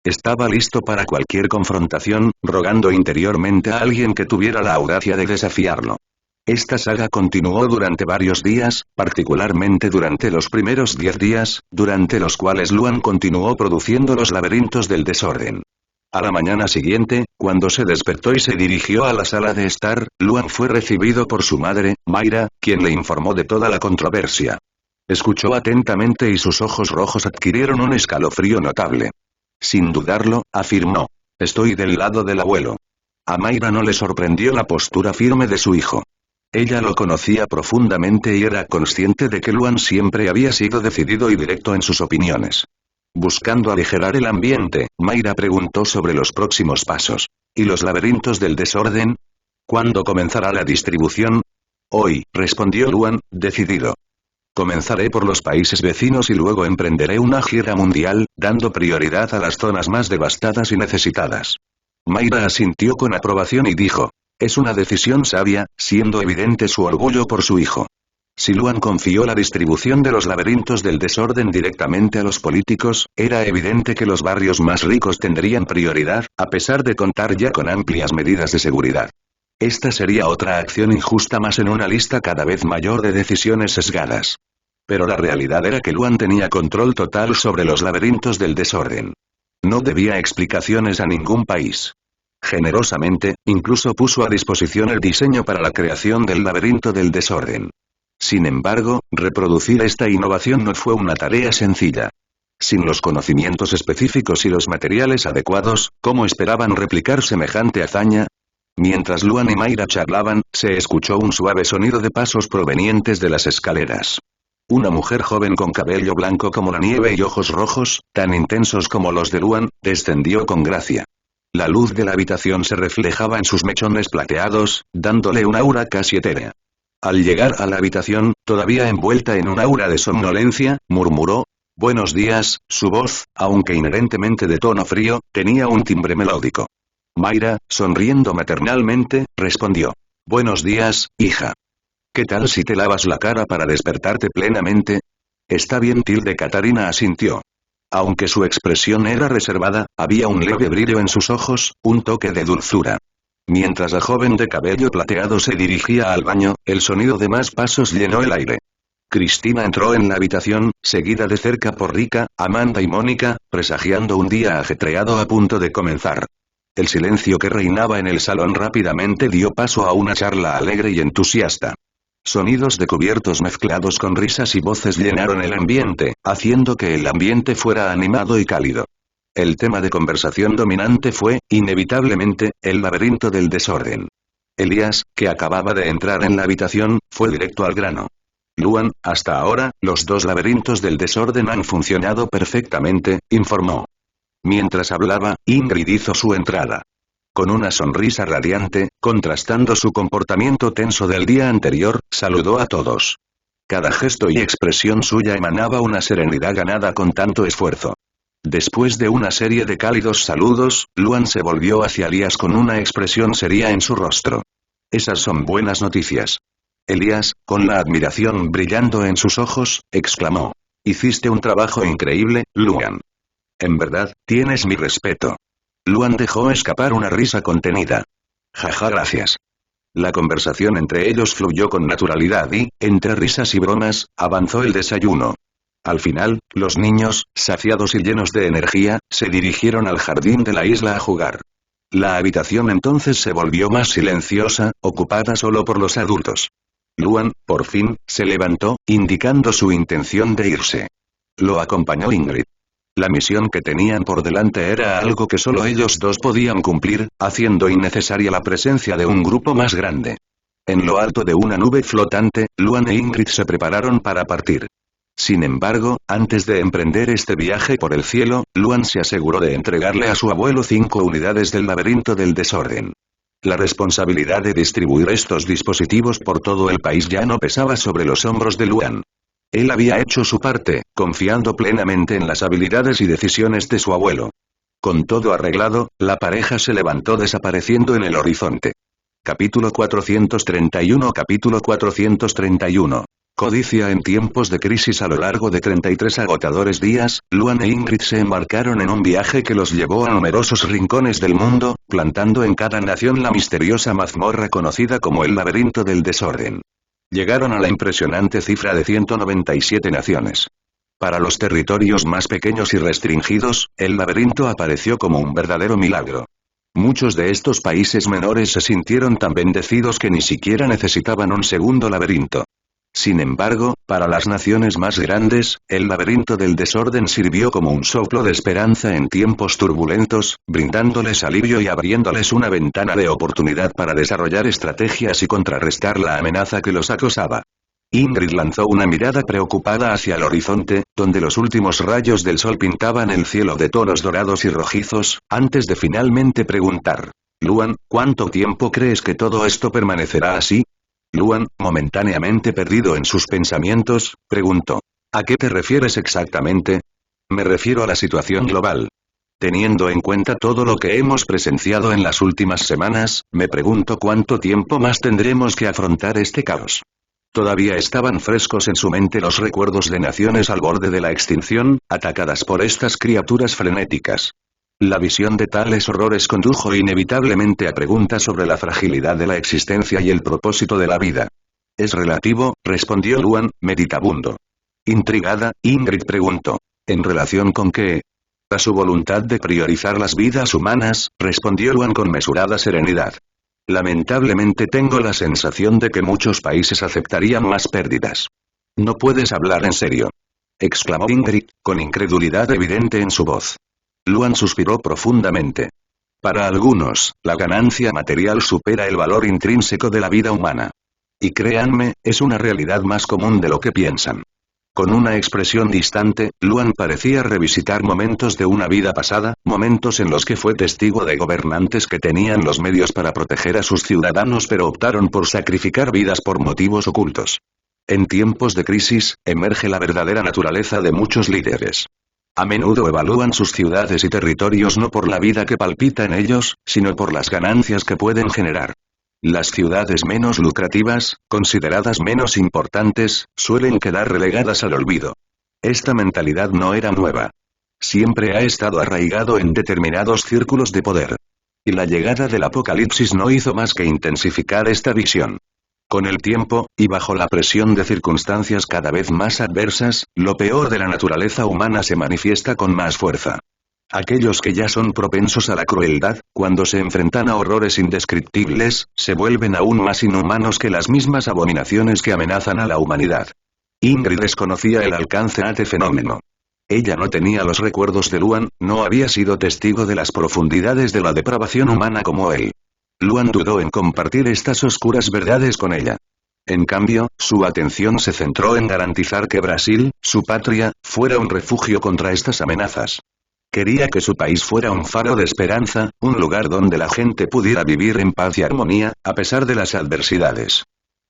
Estaba listo para cualquier confrontación, rogando interiormente a alguien que tuviera la audacia de desafiarlo. Esta saga continuó durante varios días, particularmente durante los primeros 10 días, durante los cuales Luan continuó produciendo los laberintos del desorden. A la mañana siguiente, cuando se despertó y se dirigió a la sala de estar, Luan fue recibido por su madre, Mayra, quien le informó de toda la controversia. Escuchó atentamente y sus ojos rojos adquirieron un escalofrío notable. Sin dudarlo, afirmó: «Estoy del lado del abuelo». A Mayra no le sorprendió la postura firme de su hijo. Ella lo conocía profundamente y era consciente de que Luan siempre había sido decidido y directo en sus opiniones. Buscando aligerar el ambiente, Mayra preguntó sobre los próximos pasos. ¿Y los laberintos del desorden? ¿Cuándo comenzará la distribución? Hoy, respondió Luan, decidido. Comenzaré por los países vecinos y luego emprenderé una gira mundial, dando prioridad a las zonas más devastadas y necesitadas. Mayra asintió con aprobación y dijo. Es una decisión sabia, siendo evidente su orgullo por su hijo. Si Luan confió la distribución de los laberintos del desorden directamente a los políticos, era evidente que los barrios más ricos tendrían prioridad, a pesar de contar ya con amplias medidas de seguridad. Esta sería otra acción injusta más en una lista cada vez mayor de decisiones sesgadas. Pero la realidad era que Luan tenía control total sobre los laberintos del desorden. No debía explicaciones a ningún país. Generosamente, incluso puso a disposición el diseño para la creación del laberinto del desorden. Sin embargo, reproducir esta innovación no fue una tarea sencilla. Sin los conocimientos específicos y los materiales adecuados, ¿cómo esperaban replicar semejante hazaña? Mientras Luan y Mayra charlaban, se escuchó un suave sonido de pasos provenientes de las escaleras. Una mujer joven con cabello blanco como la nieve y ojos rojos, tan intensos como los de Luan, descendió con gracia. La luz de la habitación se reflejaba en sus mechones plateados, dándole un aura casi etérea. Al llegar a la habitación, todavía envuelta en un aura de somnolencia, murmuró, «Buenos días», su voz, aunque inherentemente de tono frío, tenía un timbre melódico. Mayra, sonriendo maternalmente, respondió, «Buenos días, hija. ¿Qué tal si te lavas la cara para despertarte plenamente?» «Está bien», Catarina asintió. Aunque su expresión era reservada, había un leve brillo en sus ojos, un toque de dulzura. Mientras la joven de cabello plateado se dirigía al baño, el sonido de más pasos llenó el aire. Cristina entró en la habitación, seguida de cerca por Rika, Amanda y Mónica, presagiando un día ajetreado a punto de comenzar. El silencio que reinaba en el salón rápidamente dio paso a una charla alegre y entusiasta. Sonidos de cubiertos mezclados con risas y voces llenaron el ambiente, haciendo que el ambiente fuera animado y cálido. El tema de conversación dominante fue, inevitablemente, el laberinto del desorden. Elías, que acababa de entrar en la habitación, fue directo al grano. Luan, hasta ahora, los dos laberintos del desorden han funcionado perfectamente, informó. Mientras hablaba, Ingrid hizo su entrada. Con una sonrisa radiante, contrastando su comportamiento tenso del día anterior, saludó a todos. Cada gesto y expresión suya emanaba una serenidad ganada con tanto esfuerzo. Después de una serie de cálidos saludos, Luan se volvió hacia Elías con una expresión seria en su rostro. Esas son buenas noticias. Elías, con la admiración brillando en sus ojos, exclamó. Hiciste un trabajo increíble, Luan. En verdad, tienes mi respeto. Luan dejó escapar una risa contenida. Jaja, gracias. La conversación entre ellos fluyó con naturalidad y, entre risas y bromas, avanzó el desayuno. Al final, los niños, saciados y llenos de energía, se dirigieron al jardín de la isla a jugar. La habitación entonces se volvió más silenciosa, ocupada solo por los adultos. Luan, por fin, se levantó, indicando su intención de irse. Lo acompañó Ingrid. La misión que tenían por delante era algo que solo ellos dos podían cumplir, haciendo innecesaria la presencia de un grupo más grande. En lo alto de una nube flotante, Luan e Ingrid se prepararon para partir. Sin embargo, antes de emprender este viaje por el cielo, Luan se aseguró de entregarle a su abuelo 5 unidades del laberinto del desorden. La responsabilidad de distribuir estos dispositivos por todo el país ya no pesaba sobre los hombros de Luan. Él había hecho su parte, confiando plenamente en las habilidades y decisiones de su abuelo. Con todo arreglado, la pareja se levantó desapareciendo en el horizonte. Capítulo 431. Capítulo 431. Codicia en tiempos de crisis. A lo largo de 33 agotadores días, Luan e Ingrid se embarcaron en un viaje que los llevó a numerosos rincones del mundo, plantando en cada nación la misteriosa mazmorra conocida como el laberinto del desorden. Llegaron a la impresionante cifra de 197 naciones. Para los territorios más pequeños y restringidos, el laberinto apareció como un verdadero milagro. Muchos de estos países menores se sintieron tan bendecidos que ni siquiera necesitaban un segundo laberinto. Sin embargo, para las naciones más grandes, el laberinto del desorden sirvió como un soplo de esperanza en tiempos turbulentos, brindándoles alivio y abriéndoles una ventana de oportunidad para desarrollar estrategias y contrarrestar la amenaza que los acosaba. Ingrid lanzó una mirada preocupada hacia el horizonte, donde los últimos rayos del sol pintaban el cielo de tonos dorados y rojizos, antes de finalmente preguntar. Luan, ¿cuánto tiempo crees que todo esto permanecerá así? Luan, momentáneamente perdido en sus pensamientos, preguntó. ¿A qué te refieres exactamente? Me refiero a la situación global. Teniendo en cuenta todo lo que hemos presenciado en las últimas semanas, me pregunto cuánto tiempo más tendremos que afrontar este caos. Todavía estaban frescos en su mente los recuerdos de naciones al borde de la extinción, atacadas por estas criaturas frenéticas. La visión de tales horrores condujo inevitablemente a preguntas sobre la fragilidad de la existencia y el propósito de la vida. Es relativo, respondió Luan, meditabundo. Intrigada, Ingrid preguntó. ¿En relación con qué? A su voluntad de priorizar las vidas humanas, respondió Luan con mesurada serenidad. Lamentablemente tengo la sensación de que muchos países aceptarían más pérdidas. No puedes hablar en serio. Exclamó Ingrid, con incredulidad evidente en su voz. Luan suspiró profundamente. Para algunos, la ganancia material supera el valor intrínseco de la vida humana. Y créanme, es una realidad más común de lo que piensan. Con una expresión distante, Luan parecía revisitar momentos de una vida pasada, momentos en los que fue testigo de gobernantes que tenían los medios para proteger a sus ciudadanos pero optaron por sacrificar vidas por motivos ocultos. En tiempos de crisis, emerge la verdadera naturaleza de muchos líderes. A menudo evalúan sus ciudades y territorios no por la vida que palpita en ellos, sino por las ganancias que pueden generar. Las ciudades menos lucrativas, consideradas menos importantes, suelen quedar relegadas al olvido. Esta mentalidad no era nueva. Siempre ha estado arraigado en determinados círculos de poder. Y la llegada del apocalipsis no hizo más que intensificar esta visión. Con el tiempo, y bajo la presión de circunstancias cada vez más adversas, lo peor de la naturaleza humana se manifiesta con más fuerza. Aquellos que ya son propensos a la crueldad, cuando se enfrentan a horrores indescriptibles, se vuelven aún más inhumanos que las mismas abominaciones que amenazan a la humanidad. Ingrid desconocía el alcance de este fenómeno. Ella no tenía los recuerdos de Luan, no había sido testigo de las profundidades de la depravación humana como él. Luan dudó en compartir estas oscuras verdades con ella. En cambio, su atención se centró en garantizar que Brasil, su patria, fuera un refugio contra estas amenazas. Quería que su país fuera un faro de esperanza, un lugar donde la gente pudiera vivir en paz y armonía, a pesar de las adversidades.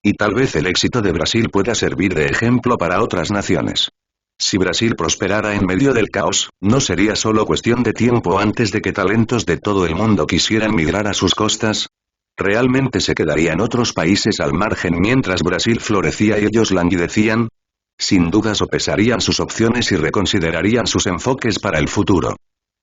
Y tal vez el éxito de Brasil pueda servir de ejemplo para otras naciones. Si Brasil prosperara en medio del caos, no sería solo cuestión de tiempo antes de que talentos de todo el mundo quisieran migrar a sus costas. ¿Realmente se quedarían otros países al margen mientras Brasil florecía y ellos languidecían? Sin duda sopesarían sus opciones y reconsiderarían sus enfoques para el futuro.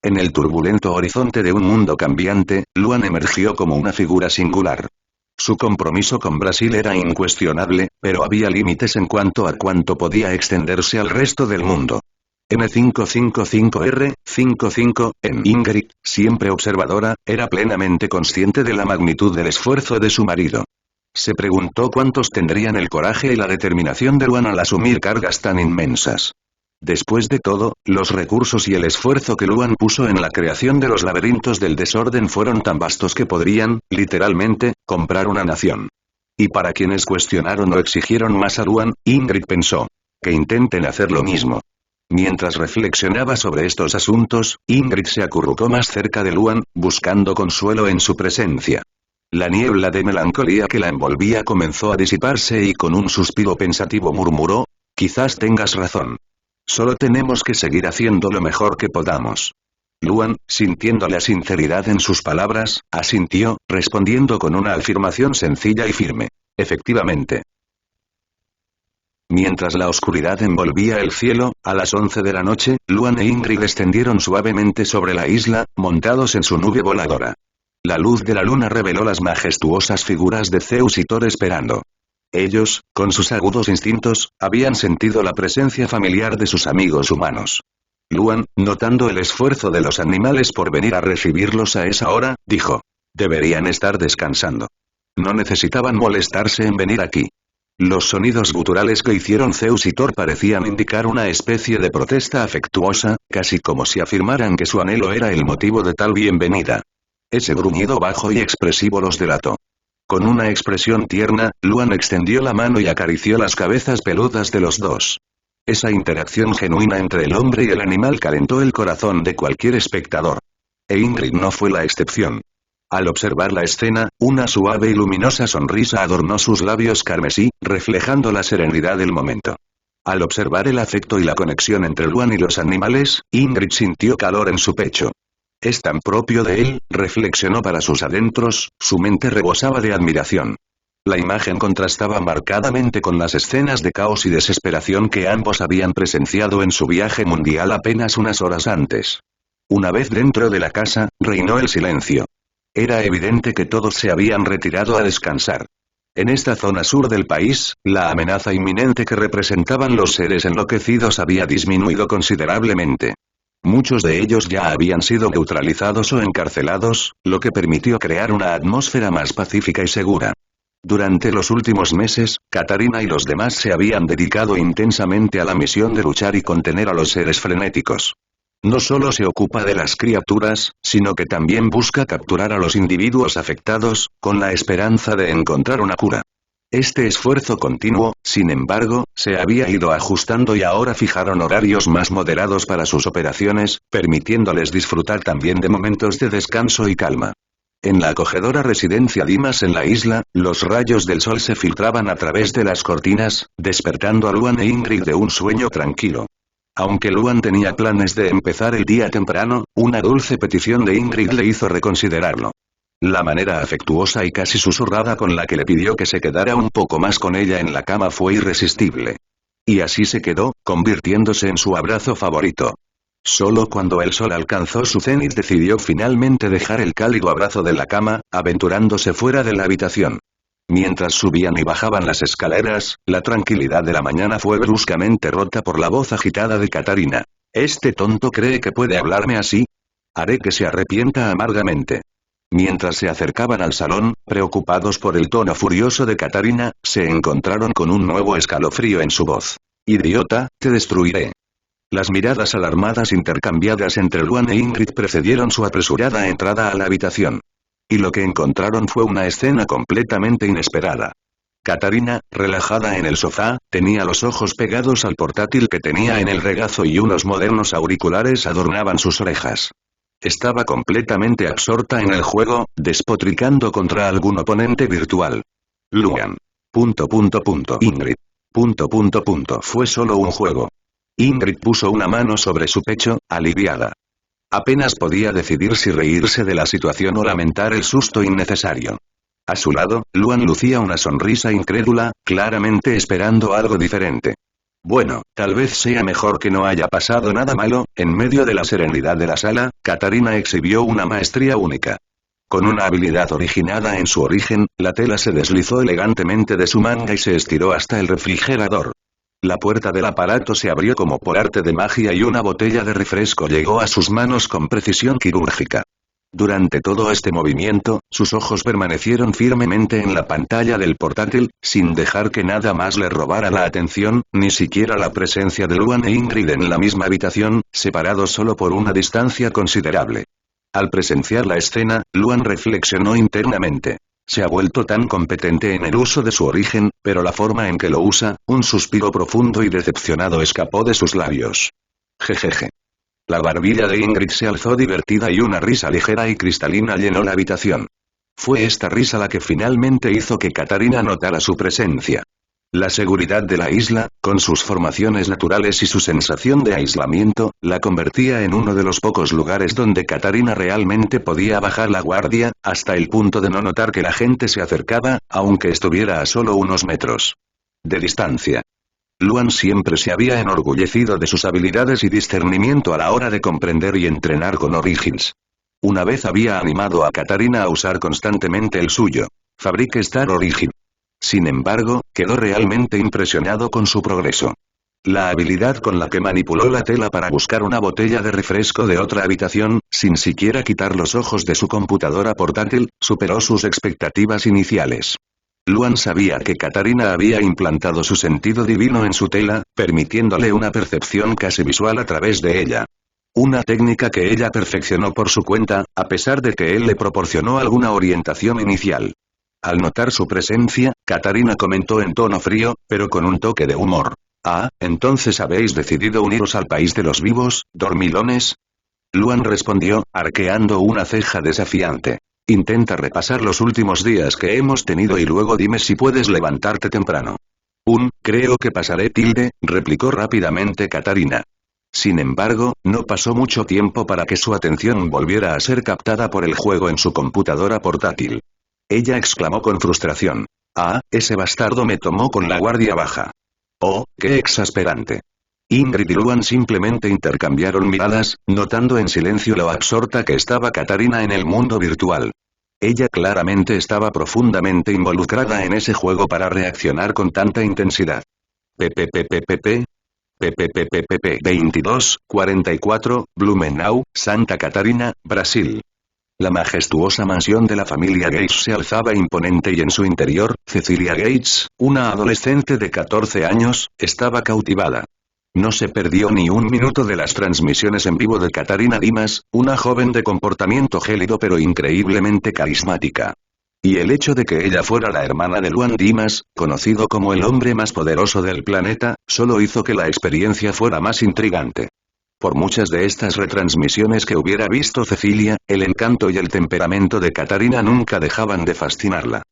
En el turbulento horizonte de un mundo cambiante, Luan emergió como una figura singular. Su compromiso con Brasil era incuestionable, pero había límites en cuanto a cuánto podía extenderse al resto del mundo. M555R55, en Ingrid, siempre observadora, era plenamente consciente de la magnitud del esfuerzo de su marido. Se preguntó cuántos tendrían el coraje y la determinación de Luan al asumir cargas tan inmensas. Después de todo, los recursos y el esfuerzo que Luan puso en la creación de los laberintos del desorden fueron tan vastos que podrían, literalmente, comprar una nación. Y para quienes cuestionaron o exigieron más a Luan, Ingrid pensó. Que intenten hacer lo mismo. Mientras reflexionaba sobre estos asuntos, Ingrid se acurrucó más cerca de Luan, buscando consuelo en su presencia. La niebla de melancolía que la envolvía comenzó a disiparse y con un suspiro pensativo murmuró, quizás tengas razón. Solo tenemos que seguir haciendo lo mejor que podamos. Luan, sintiendo la sinceridad en sus palabras, asintió, respondiendo con una afirmación sencilla y firme. Efectivamente. Mientras la oscuridad envolvía el cielo, a las 11 de la noche, Luan e Ingrid descendieron suavemente sobre la isla, montados en su nube voladora. La luz de la luna reveló las majestuosas figuras de Zeus y Thor esperando. Ellos, con sus agudos instintos, habían sentido la presencia familiar de sus amigos humanos. Luan, notando el esfuerzo de los animales por venir a recibirlos a esa hora, dijo. Deberían estar descansando. No necesitaban molestarse en venir aquí. Los sonidos guturales que hicieron Zeus y Thor parecían indicar una especie de protesta afectuosa, casi como si afirmaran que su anhelo era el motivo de tal bienvenida. Ese gruñido bajo y expresivo los delató. Con una expresión tierna, Luan extendió la mano y acarició las cabezas peludas de los dos. Esa interacción genuina entre el hombre y el animal calentó el corazón de cualquier espectador. E Ingrid no fue la excepción. Al observar la escena, una suave y luminosa sonrisa adornó sus labios carmesí, reflejando la serenidad del momento. Al observar el afecto y la conexión entre Luan y los animales, Ingrid sintió calor en su pecho. Es tan propio de él, reflexionó para sus adentros, su mente rebosaba de admiración. La imagen contrastaba marcadamente con las escenas de caos y desesperación que ambos habían presenciado en su viaje mundial apenas unas horas antes. Una vez dentro de la casa, reinó el silencio. Era evidente que todos se habían retirado a descansar. En esta zona sur del país, la amenaza inminente que representaban los seres enloquecidos había disminuido considerablemente. Muchos de ellos ya habían sido neutralizados o encarcelados, lo que permitió crear una atmósfera más pacífica y segura. Durante los últimos meses, Katarina y los demás se habían dedicado intensamente a la misión de luchar y contener a los seres frenéticos. No solo se ocupa de las criaturas, sino que también busca capturar a los individuos afectados, con la esperanza de encontrar una cura. Este esfuerzo continuo, sin embargo, se había ido ajustando y ahora fijaron horarios más moderados para sus operaciones, permitiéndoles disfrutar también de momentos de descanso y calma. En la acogedora residencia Dimas en la isla, los rayos del sol se filtraban a través de las cortinas, despertando a Luan e Ingrid de un sueño tranquilo. Aunque Luan tenía planes de empezar el día temprano, una dulce petición de Ingrid le hizo reconsiderarlo. La manera afectuosa y casi susurrada con la que le pidió que se quedara un poco más con ella en la cama fue irresistible. Y así se quedó, convirtiéndose en su abrazo favorito. Solo cuando el sol alcanzó su cenit decidió finalmente dejar el cálido abrazo de la cama, aventurándose fuera de la habitación. Mientras subían y bajaban las escaleras, la tranquilidad de la mañana fue bruscamente rota por la voz agitada de Katarina. «¿Este tonto cree que puede hablarme así? Haré que se arrepienta amargamente». Mientras se acercaban al salón, preocupados por el tono furioso de Katarina, se encontraron con un nuevo escalofrío en su voz. «Idiota, te destruiré». Las miradas alarmadas intercambiadas entre Luan e Ingrid precedieron su apresurada entrada a la habitación. Y lo que encontraron fue una escena completamente inesperada. Katarina, relajada en el sofá, tenía los ojos pegados al portátil que tenía en el regazo y unos modernos auriculares adornaban sus orejas. Estaba completamente absorta en el juego, despotricando contra algún oponente virtual. Luan. Ingrid. Fue solo un juego. Ingrid puso una mano sobre su pecho, aliviada. Apenas podía decidir si reírse de la situación o lamentar el susto innecesario. A su lado, Luan lucía una sonrisa incrédula, claramente esperando algo diferente. Bueno, tal vez sea mejor que no haya pasado nada malo. En medio de la serenidad de la sala, Katarina exhibió una maestría única. Con una habilidad originada en su origen, la tela se deslizó elegantemente de su manga y se estiró hasta el refrigerador. La puerta del aparato se abrió como por arte de magia y una botella de refresco llegó a sus manos con precisión quirúrgica. Durante todo este movimiento, sus ojos permanecieron firmemente en la pantalla del portátil, sin dejar que nada más le robara la atención, ni siquiera la presencia de Luan e Ingrid en la misma habitación, separados solo por una distancia considerable. Al presenciar la escena, Luan reflexionó internamente. Se ha vuelto tan competente en el uso de su origen, pero la forma en que lo usa, un suspiro profundo y decepcionado escapó de sus labios. Jejeje. La barbilla de Ingrid se alzó divertida y una risa ligera y cristalina llenó la habitación. Fue esta risa la que finalmente hizo que Katarina notara su presencia. La seguridad de la isla, con sus formaciones naturales y su sensación de aislamiento, la convertía en uno de los pocos lugares donde Katarina realmente podía bajar la guardia, hasta el punto de no notar que la gente se acercaba, aunque estuviera a solo unos metros de distancia. Luan siempre se había enorgullecido de sus habilidades y discernimiento a la hora de comprender y entrenar con Origins. Una vez había animado a Katarina a usar constantemente el suyo, Fabric Star Origin. Sin embargo, quedó realmente impresionado con su progreso. La habilidad con la que manipuló la tela para buscar una botella de refresco de otra habitación, sin siquiera quitar los ojos de su computadora portátil, superó sus expectativas iniciales. Luan sabía que Katarina había implantado su sentido divino en su tela, permitiéndole una percepción casi visual a través de ella. Una técnica que ella perfeccionó por su cuenta, a pesar de que él le proporcionó alguna orientación inicial. Al notar su presencia, Katarina comentó en tono frío, pero con un toque de humor. Ah, entonces habéis decidido uniros al país de los vivos, dormilones. Luan respondió, arqueando una ceja desafiante. Intenta repasar los últimos días que hemos tenido y luego dime si puedes levantarte temprano. Creo que pasaré replicó rápidamente Katarina. Sin embargo, no pasó mucho tiempo para que su atención volviera a ser captada por el juego en su computadora portátil. Ella exclamó con frustración. Ah, ese bastardo me tomó con la guardia baja. Oh, qué exasperante. Ingrid y Luan simplemente intercambiaron miradas, notando en silencio lo absorta que estaba Katarina en el mundo virtual. Ella claramente estaba profundamente involucrada en ese juego para reaccionar con tanta intensidad. PPPPPP 2244, Blumenau, Santa Catarina, Brasil. La majestuosa mansión de la familia Gates se alzaba imponente y en su interior, Cecilia Gates, una adolescente de 14 años, estaba cautivada. No se perdió ni un minuto de las transmisiones en vivo de Katarina Dimas, una joven de comportamiento gélido pero increíblemente carismática. Y el hecho de que ella fuera la hermana de Luan Dimas, conocido como el hombre más poderoso del planeta, solo hizo que la experiencia fuera más intrigante. Por muchas de estas retransmisiones que hubiera visto Cecilia, el encanto y el temperamento de Katarina nunca dejaban de fascinarla.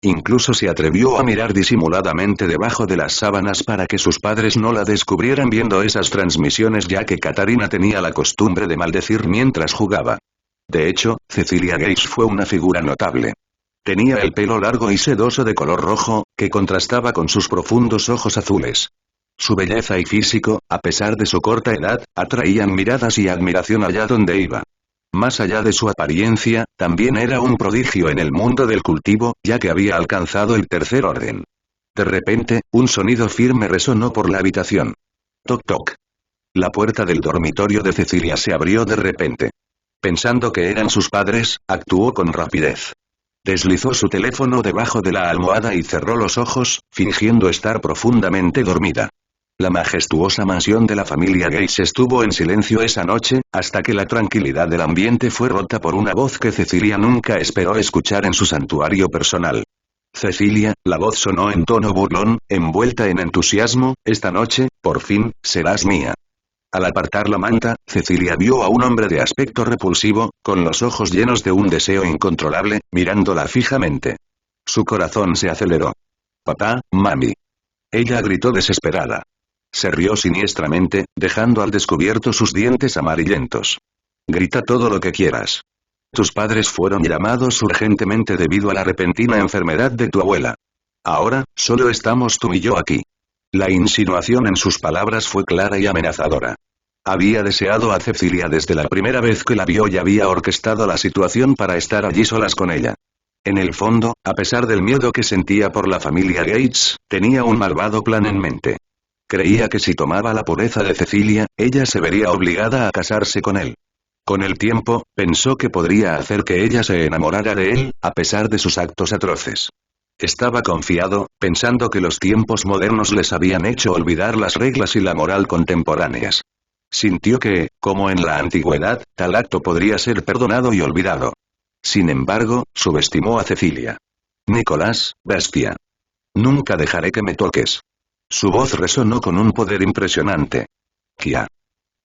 Incluso se atrevió a mirar disimuladamente debajo de las sábanas para que sus padres no la descubrieran viendo esas transmisiones, ya que Katarina tenía la costumbre de maldecir mientras jugaba. De hecho, Cecilia Gates fue una figura notable. Tenía el pelo largo y sedoso de color rojo, que contrastaba con sus profundos ojos azules. Su belleza y físico, a pesar de su corta edad, atraían miradas y admiración allá donde iba. Más allá de su apariencia, también era un prodigio en el mundo del cultivo, ya que había alcanzado el tercer orden. De repente, un sonido firme resonó por la habitación. Toc toc. La puerta del dormitorio de Cecilia se abrió de repente. Pensando que eran sus padres, actuó con rapidez. Deslizó su teléfono debajo de la almohada y cerró los ojos, fingiendo estar profundamente dormida. La majestuosa mansión de la familia Gates estuvo en silencio esa noche, hasta que la tranquilidad del ambiente fue rota por una voz que Cecilia nunca esperó escuchar en su santuario personal. Cecilia, la voz sonó en tono burlón, envuelta en entusiasmo, esta noche, por fin, serás mía. Al apartar la manta, Cecilia vio a un hombre de aspecto repulsivo, con los ojos llenos de un deseo incontrolable, mirándola fijamente. Su corazón se aceleró. Papá, mami. Ella gritó desesperada. Se rió siniestramente, dejando al descubierto sus dientes amarillentos. Grita todo lo que quieras. Tus padres fueron llamados urgentemente debido a la repentina enfermedad de tu abuela. Ahora, solo estamos tú y yo aquí. La insinuación en sus palabras fue clara y amenazadora. Había deseado a Cecilia desde la primera vez que la vio y había orquestado la situación para estar allí solas con ella. En el fondo, a pesar del miedo que sentía por la familia Gates, tenía un malvado plan en mente. Creía que si tomaba la pureza de Cecilia, ella se vería obligada a casarse con él. Con el tiempo, pensó que podría hacer que ella se enamorara de él, a pesar de sus actos atroces. Estaba confiado, pensando que los tiempos modernos les habían hecho olvidar las reglas y la moral contemporáneas. Sintió que, como en la antigüedad, tal acto podría ser perdonado y olvidado. Sin embargo, subestimó a Cecilia. Nicolás, bestia. Nunca dejaré que me toques. Su voz resonó con un poder impresionante. Kia.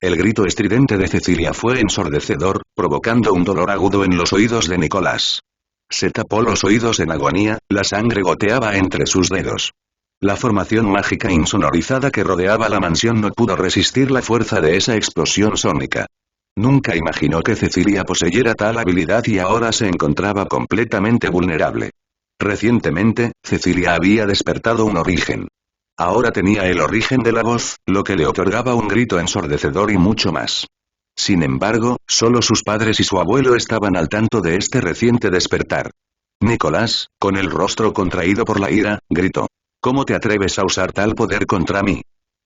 El grito estridente de Cecilia fue ensordecedor, provocando un dolor agudo en los oídos de Nicolás. Se tapó los oídos en agonía, la sangre goteaba entre sus dedos. La formación mágica insonorizada que rodeaba la mansión no pudo resistir la fuerza de esa explosión sónica. Nunca imaginó que Cecilia poseyera tal habilidad y ahora se encontraba completamente vulnerable. Recientemente, Cecilia había despertado un origen. Ahora tenía el origen de la voz, lo que le otorgaba un grito ensordecedor y mucho más. Sin embargo, solo sus padres y su abuelo estaban al tanto de este reciente despertar. Nicolás, con el rostro contraído por la ira, gritó. ¿Cómo te atreves a usar tal poder contra mí?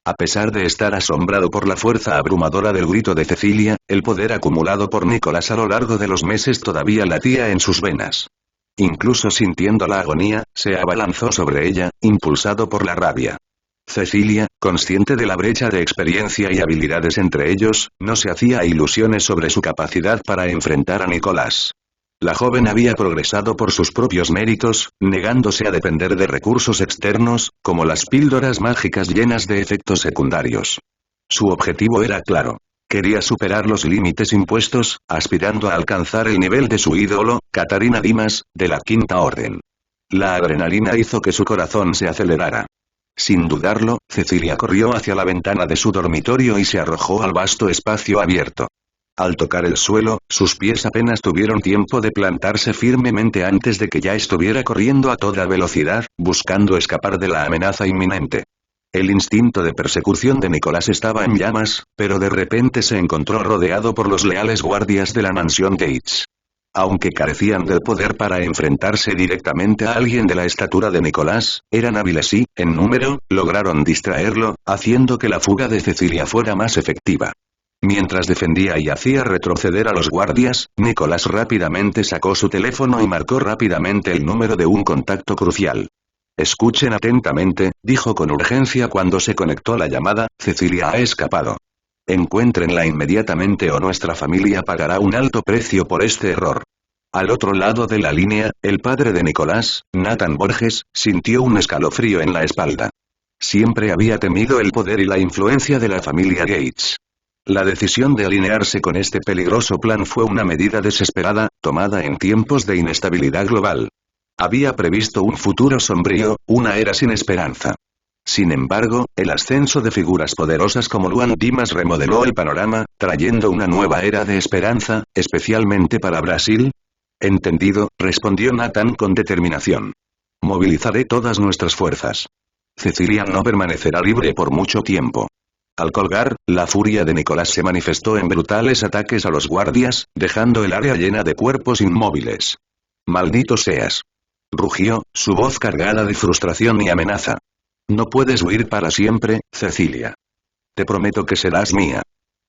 A pesar de estar asombrado por la fuerza abrumadora del grito de Cecilia, el poder acumulado por Nicolás a lo largo de los meses todavía latía en sus venas. Incluso sintiendo la agonía, se abalanzó sobre ella, impulsado por la rabia. Cecilia, consciente de la brecha de experiencia y habilidades entre ellos, no se hacía ilusiones sobre su capacidad para enfrentar a Nicolás. La joven había progresado por sus propios méritos, negándose a depender de recursos externos, como las píldoras mágicas llenas de efectos secundarios. Su objetivo era claro. Quería superar los límites impuestos, aspirando a alcanzar el nivel de su ídolo, Katarina Dimas, de la Quinta Orden. La adrenalina hizo que su corazón se acelerara. Sin dudarlo, Cecilia corrió hacia la ventana de su dormitorio y se arrojó al vasto espacio abierto. Al tocar el suelo, sus pies apenas tuvieron tiempo de plantarse firmemente antes de que ya estuviera corriendo a toda velocidad, buscando escapar de la amenaza inminente. El instinto de persecución de Nicolás estaba en llamas, pero de repente se encontró rodeado por los leales guardias de la mansión Gates. Aunque carecían del poder para enfrentarse directamente a alguien de la estatura de Nicolás, eran hábiles y, en número, lograron distraerlo, haciendo que la fuga de Cecilia fuera más efectiva. Mientras defendía y hacía retroceder a los guardias, Nicolás rápidamente sacó su teléfono y marcó rápidamente el número de un contacto crucial. Escuchen atentamente, dijo con urgencia cuando se conectó la llamada, Cecilia ha escapado. Encuéntrenla inmediatamente o nuestra familia pagará un alto precio por este error. Al otro lado de la línea, el padre de Nicolás, Nathan Borges, sintió un escalofrío en la espalda. Siempre había temido el poder y la influencia de la familia Gates. La decisión de alinearse con este peligroso plan fue una medida desesperada, tomada en tiempos de inestabilidad global. Había previsto un futuro sombrío, una era sin esperanza. Sin embargo, el ascenso de figuras poderosas como Luan Dimas remodeló el panorama, trayendo una nueva era de esperanza, especialmente para Brasil. Entendido, respondió Nathan con determinación. Movilizaré todas nuestras fuerzas. Cecilia no permanecerá libre por mucho tiempo. Al colgar, la furia de Nicolás se manifestó en brutales ataques a los guardias, dejando el área llena de cuerpos inmóviles. «Maldito seas», rugió, su voz cargada de frustración y amenaza. «No puedes huir para siempre, Cecilia. Te prometo que serás mía».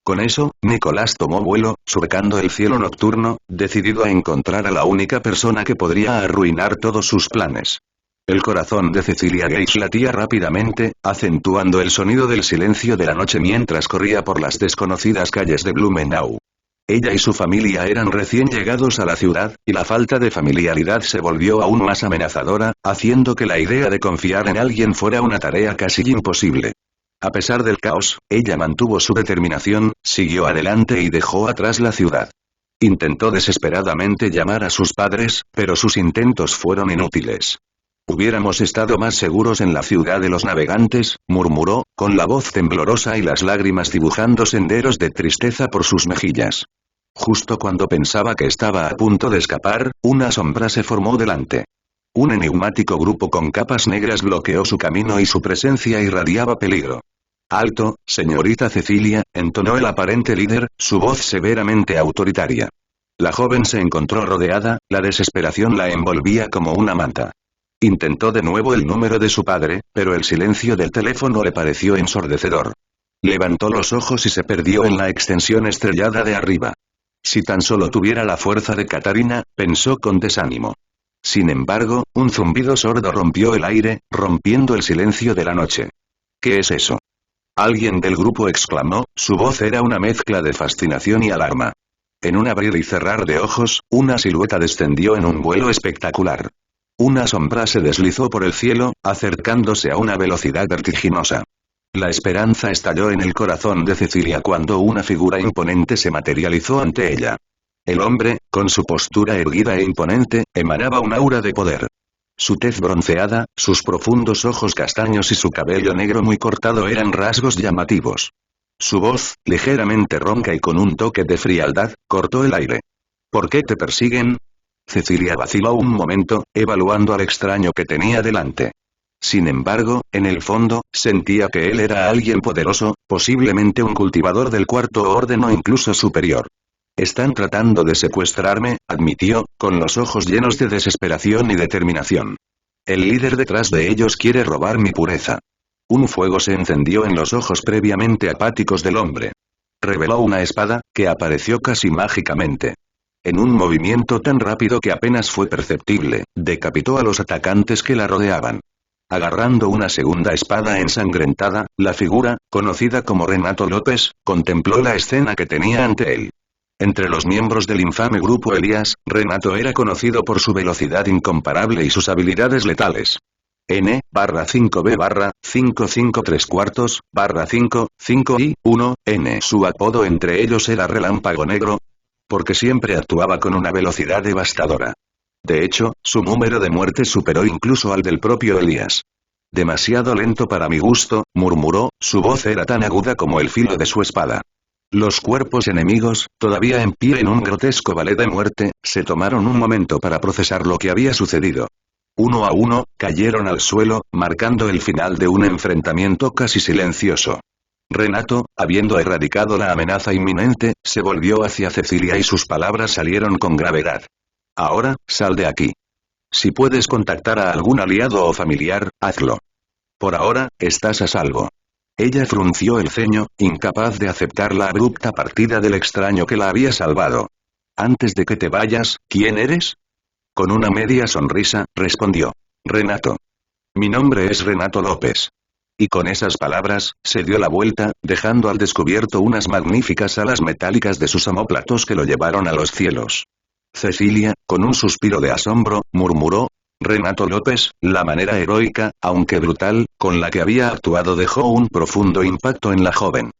Con eso, Nicolás tomó vuelo, surcando el cielo nocturno, decidido a encontrar a la única persona que podría arruinar todos sus planes. El corazón de Cecilia Gates latía rápidamente, acentuando el sonido del silencio de la noche mientras corría por las desconocidas calles de Blumenau. Ella y su familia eran recién llegados a la ciudad, y la falta de familiaridad se volvió aún más amenazadora, haciendo que la idea de confiar en alguien fuera una tarea casi imposible. A pesar del caos, ella mantuvo su determinación, siguió adelante y dejó atrás la ciudad. Intentó desesperadamente llamar a sus padres, pero sus intentos fueron inútiles. «Hubiéramos estado más seguros en la ciudad de los navegantes», murmuró, con la voz temblorosa y las lágrimas dibujando senderos de tristeza por sus mejillas. Justo cuando pensaba que estaba a punto de escapar, una sombra se formó delante. Un enigmático grupo con capas negras bloqueó su camino y su presencia irradiaba peligro. «Alto, señorita Cecilia», entonó el aparente líder, su voz severamente autoritaria. La joven se encontró rodeada, la desesperación la envolvía como una manta. Intentó de nuevo el número de su padre, pero el silencio del teléfono le pareció ensordecedor. Levantó los ojos y se perdió en la extensión estrellada de arriba. Si tan solo tuviera la fuerza de Katarina, pensó con desánimo. Sin embargo, un zumbido sordo rompió el aire, rompiendo el silencio de la noche. «¿Qué es eso?», alguien del grupo exclamó, su voz era una mezcla de fascinación y alarma. En un abrir y cerrar de ojos, una silueta descendió en un vuelo espectacular. Una sombra se deslizó por el cielo, acercándose a una velocidad vertiginosa. La esperanza estalló en el corazón de Cecilia cuando una figura imponente se materializó ante ella. El hombre, con su postura erguida e imponente, emanaba un aura de poder. Su tez bronceada, sus profundos ojos castaños y su cabello negro muy cortado eran rasgos llamativos. Su voz, ligeramente ronca y con un toque de frialdad, cortó el aire. «¿Por qué te persiguen?». Cecilia vaciló un momento, evaluando al extraño que tenía delante. Sin embargo, en el fondo, sentía que él era alguien poderoso, posiblemente un cultivador del cuarto orden o incluso superior. «Están tratando de secuestrarme», admitió, con los ojos llenos de desesperación y determinación. «El líder detrás de ellos quiere robar mi pureza». Un fuego se encendió en los ojos previamente apáticos del hombre. Reveló una espada, que apareció casi mágicamente. En un movimiento tan rápido que apenas fue perceptible, decapitó a los atacantes que la rodeaban. Agarrando una segunda espada ensangrentada, la figura, conocida como Renato López, contempló la escena que tenía ante él. Entre los miembros del infame grupo Elías, Renato era conocido por su velocidad incomparable y sus habilidades letales. N/5B/553/5, 5 y 1, N. Su apodo entre ellos era Relámpago Negro, porque siempre actuaba con una velocidad devastadora. De hecho, su número de muertes superó incluso al del propio Elías. Demasiado lento para mi gusto, murmuró, su voz era tan aguda como el filo de su espada. Los cuerpos enemigos, todavía en pie en un grotesco ballet de muerte, se tomaron un momento para procesar lo que había sucedido. Uno a uno, cayeron al suelo, marcando el final de un enfrentamiento casi silencioso. Renato, habiendo erradicado la amenaza inminente, se volvió hacia Cecilia y sus palabras salieron con gravedad. Ahora, sal de aquí. Si puedes contactar a algún aliado o familiar, hazlo. Por ahora, estás a salvo. Ella frunció el ceño, incapaz de aceptar la abrupta partida del extraño que la había salvado. Antes de que te vayas, ¿quién eres? Con una media sonrisa, respondió. Renato. Mi nombre es Renato López. Y con esas palabras, se dio la vuelta, dejando al descubierto unas magníficas alas metálicas de sus omóplatos que lo llevaron a los cielos. Cecilia, con un suspiro de asombro, murmuró. Renato López, la manera heroica, aunque brutal, con la que había actuado dejó un profundo impacto en la joven.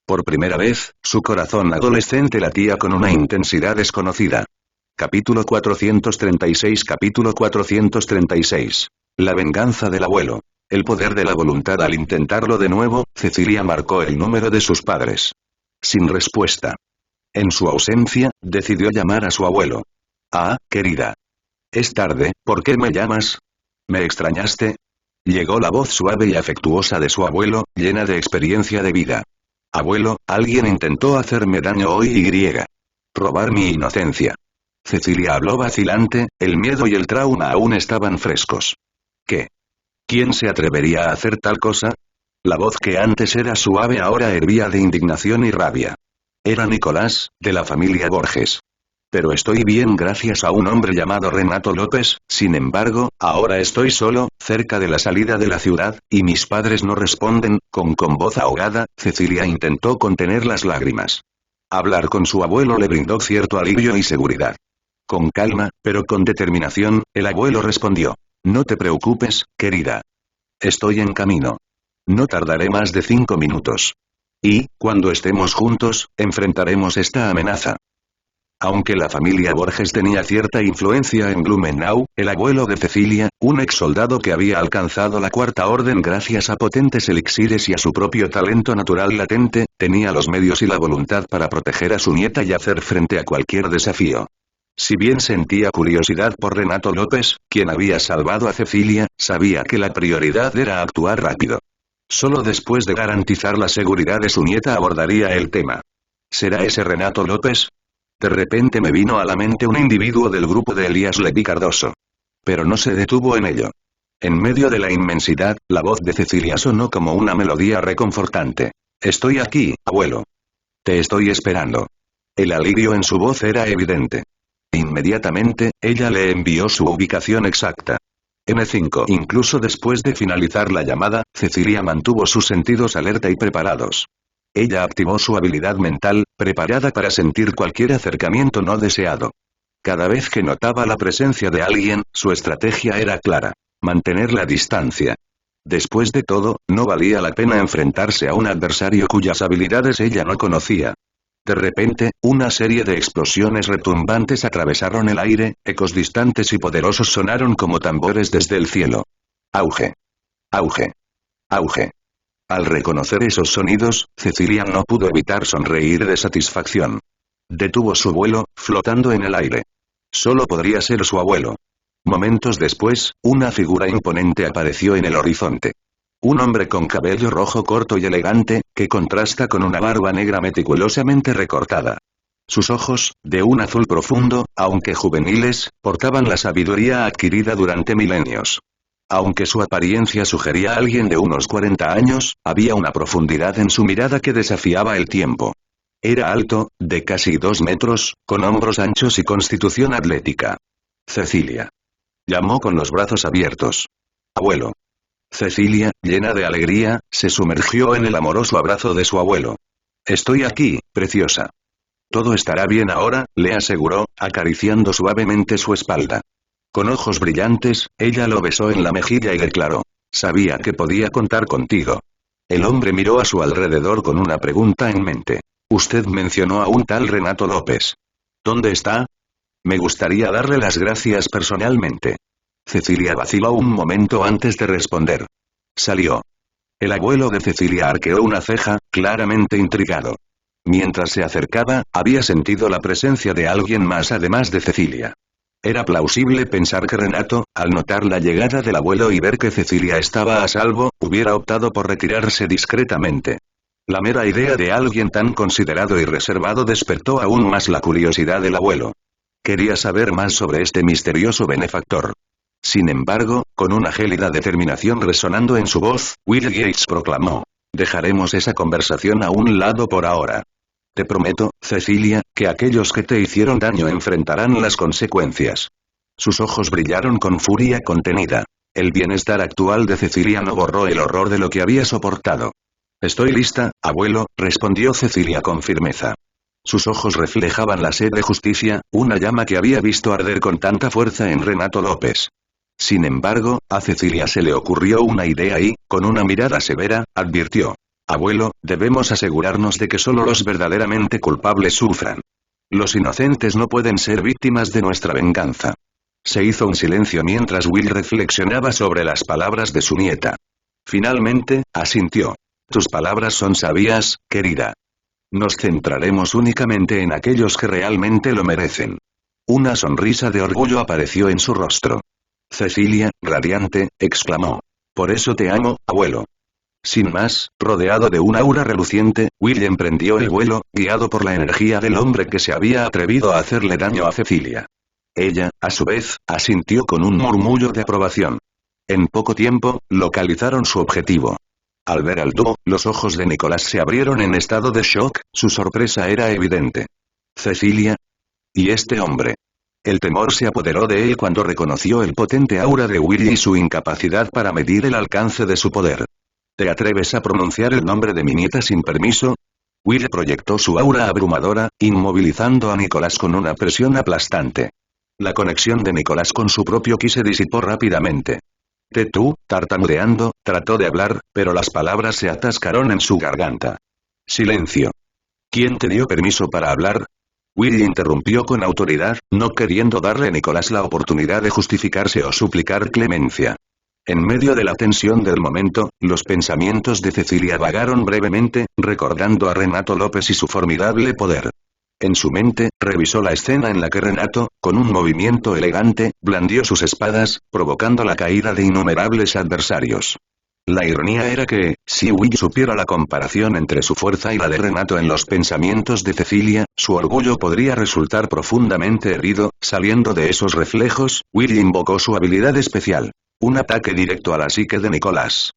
Por primera vez, su corazón adolescente latía con una intensidad desconocida. Capítulo 436. Capítulo 436. La venganza del abuelo. El poder de la voluntad. Al intentarlo de nuevo, Cecilia marcó el número de sus padres. Sin respuesta. En su ausencia, decidió llamar a su abuelo. Ah, querida. Es tarde, ¿por qué me llamas? ¿Me extrañaste? Llegó la voz suave y afectuosa de su abuelo, llena de experiencia de vida. Abuelo, alguien intentó hacerme daño hoy y robar mi inocencia. Cecilia habló vacilante, el miedo y el trauma aún estaban frescos. ¿Qué? ¿Quién se atrevería a hacer tal cosa? La voz que antes era suave ahora hervía de indignación y rabia. Era Nicolás, de la familia Borges. Pero estoy bien gracias a un hombre llamado Renato López, sin embargo, ahora estoy solo, cerca de la salida de la ciudad, y mis padres no responden, con voz ahogada, Cecilia intentó contener las lágrimas. Hablar con su abuelo le brindó cierto alivio y seguridad. Con calma, pero con determinación, el abuelo respondió. No te preocupes, querida. Estoy en camino. No tardaré más de 5 minutos. Y, cuando estemos juntos, enfrentaremos esta amenaza. Aunque la familia Borges tenía cierta influencia en Blumenau, el abuelo de Cecilia, un ex soldado que había alcanzado la cuarta orden gracias a potentes elixires y a su propio talento natural latente, tenía los medios y la voluntad para proteger a su nieta y hacer frente a cualquier desafío. Si bien sentía curiosidad por Renato López, quien había salvado a Cecilia, sabía que la prioridad era actuar rápido. Solo después de garantizar la seguridad de su nieta abordaría el tema. ¿Será ese Renato López? De repente me vino a la mente un individuo del grupo de Elías Levi Cardoso. Pero no se detuvo en ello. En medio de la inmensidad, la voz de Cecilia sonó como una melodía reconfortante. Estoy aquí, abuelo. Te estoy esperando. El alivio en su voz era evidente. Inmediatamente, ella le envió su ubicación exacta. N5. Incluso después de finalizar la llamada, Cecilia mantuvo sus sentidos alerta y preparados. Ella activó su habilidad mental, preparada para sentir cualquier acercamiento no deseado. Cada vez que notaba la presencia de alguien, su estrategia era clara. Mantener la distancia. Después de todo, no valía la pena enfrentarse a un adversario cuyas habilidades ella no conocía. De repente, una serie de explosiones retumbantes atravesaron el aire, ecos distantes y poderosos sonaron como tambores desde el cielo. Auge. Auge. Auge. Al reconocer esos sonidos, Cecilia no pudo evitar sonreír de satisfacción. Detuvo su vuelo, flotando en el aire. Solo podría ser su abuelo. Momentos después, una figura imponente apareció en el horizonte. Un hombre con cabello rojo corto y elegante, que contrasta con una barba negra meticulosamente recortada. Sus ojos, de un azul profundo, aunque juveniles, portaban la sabiduría adquirida durante milenios. Aunque su apariencia sugería a alguien de unos 40 años, había una profundidad en su mirada que desafiaba el tiempo. Era alto, de casi 2 metros, con hombros anchos y constitución atlética. Cecilia. Llamó con los brazos abiertos. Abuelo. Cecilia, llena de alegría, se sumergió en el amoroso abrazo de su abuelo. Estoy aquí, preciosa. Todo estará bien ahora, le aseguró, acariciando suavemente su espalda. Con ojos brillantes, ella lo besó en la mejilla y declaró. Sabía que podía contar contigo. El hombre miró a su alrededor con una pregunta en mente. Usted mencionó a un tal Renato López. ¿Dónde está? Me gustaría darle las gracias personalmente. Cecilia vaciló un momento antes de responder. Salió. El abuelo de Cecilia arqueó una ceja, claramente intrigado. Mientras se acercaba, había sentido la presencia de alguien más además de Cecilia. Era plausible pensar que Renato, al notar la llegada del abuelo y ver que Cecilia estaba a salvo, hubiera optado por retirarse discretamente. La mera idea de alguien tan considerado y reservado despertó aún más la curiosidad del abuelo. Quería saber más sobre este misterioso benefactor. Sin embargo, con una gélida determinación resonando en su voz, Will Yates proclamó. Dejaremos esa conversación a un lado por ahora. Te prometo, Cecilia, que aquellos que te hicieron daño enfrentarán las consecuencias. Sus ojos brillaron con furia contenida. El bienestar actual de Cecilia no borró el horror de lo que había soportado. Estoy lista, abuelo, respondió Cecilia con firmeza. Sus ojos reflejaban la sed de justicia, una llama que había visto arder con tanta fuerza en Renato López. Sin embargo, a Cecilia se le ocurrió una idea y, con una mirada severa, advirtió. Abuelo, debemos asegurarnos de que solo los verdaderamente culpables sufran. Los inocentes no pueden ser víctimas de nuestra venganza. Se hizo un silencio mientras Will reflexionaba sobre las palabras de su nieta. Finalmente, asintió. Tus palabras son sabias, querida. Nos centraremos únicamente en aquellos que realmente lo merecen. Una sonrisa de orgullo apareció en su rostro. Cecilia, radiante, exclamó. Por eso te amo, abuelo. Sin más, rodeado de un aura reluciente, Will emprendió el vuelo, guiado por la energía del hombre que se había atrevido a hacerle daño a Cecilia. Ella, a su vez, asintió con un murmullo de aprobación. En poco tiempo, localizaron su objetivo. Al ver al dúo, los ojos de Nicolás se abrieron en estado de shock, su sorpresa era evidente. Cecilia. ¿Y este hombre? El temor se apoderó de él cuando reconoció el potente aura de Will y su incapacidad para medir el alcance de su poder. ¿Te atreves a pronunciar el nombre de mi nieta sin permiso? Will proyectó su aura abrumadora, inmovilizando a Nicolás con una presión aplastante. La conexión de Nicolás con su propio ki se disipó rápidamente. Tú, tartamudeando, trató de hablar, pero las palabras se atascaron en su garganta. Silencio. ¿Quién te dio permiso para hablar? Will interrumpió con autoridad, no queriendo darle a Nicolás la oportunidad de justificarse o suplicar clemencia. En medio de la tensión del momento, los pensamientos de Cecilia vagaron brevemente, recordando a Renato López y su formidable poder. En su mente, revisó la escena en la que Renato, con un movimiento elegante, blandió sus espadas, provocando la caída de innumerables adversarios. La ironía era que, si Will supiera la comparación entre su fuerza y la de Renato en los pensamientos de Cecilia, su orgullo podría resultar profundamente herido. Saliendo de esos reflejos, Will invocó su habilidad especial. Un ataque directo a la psique de Nicolás.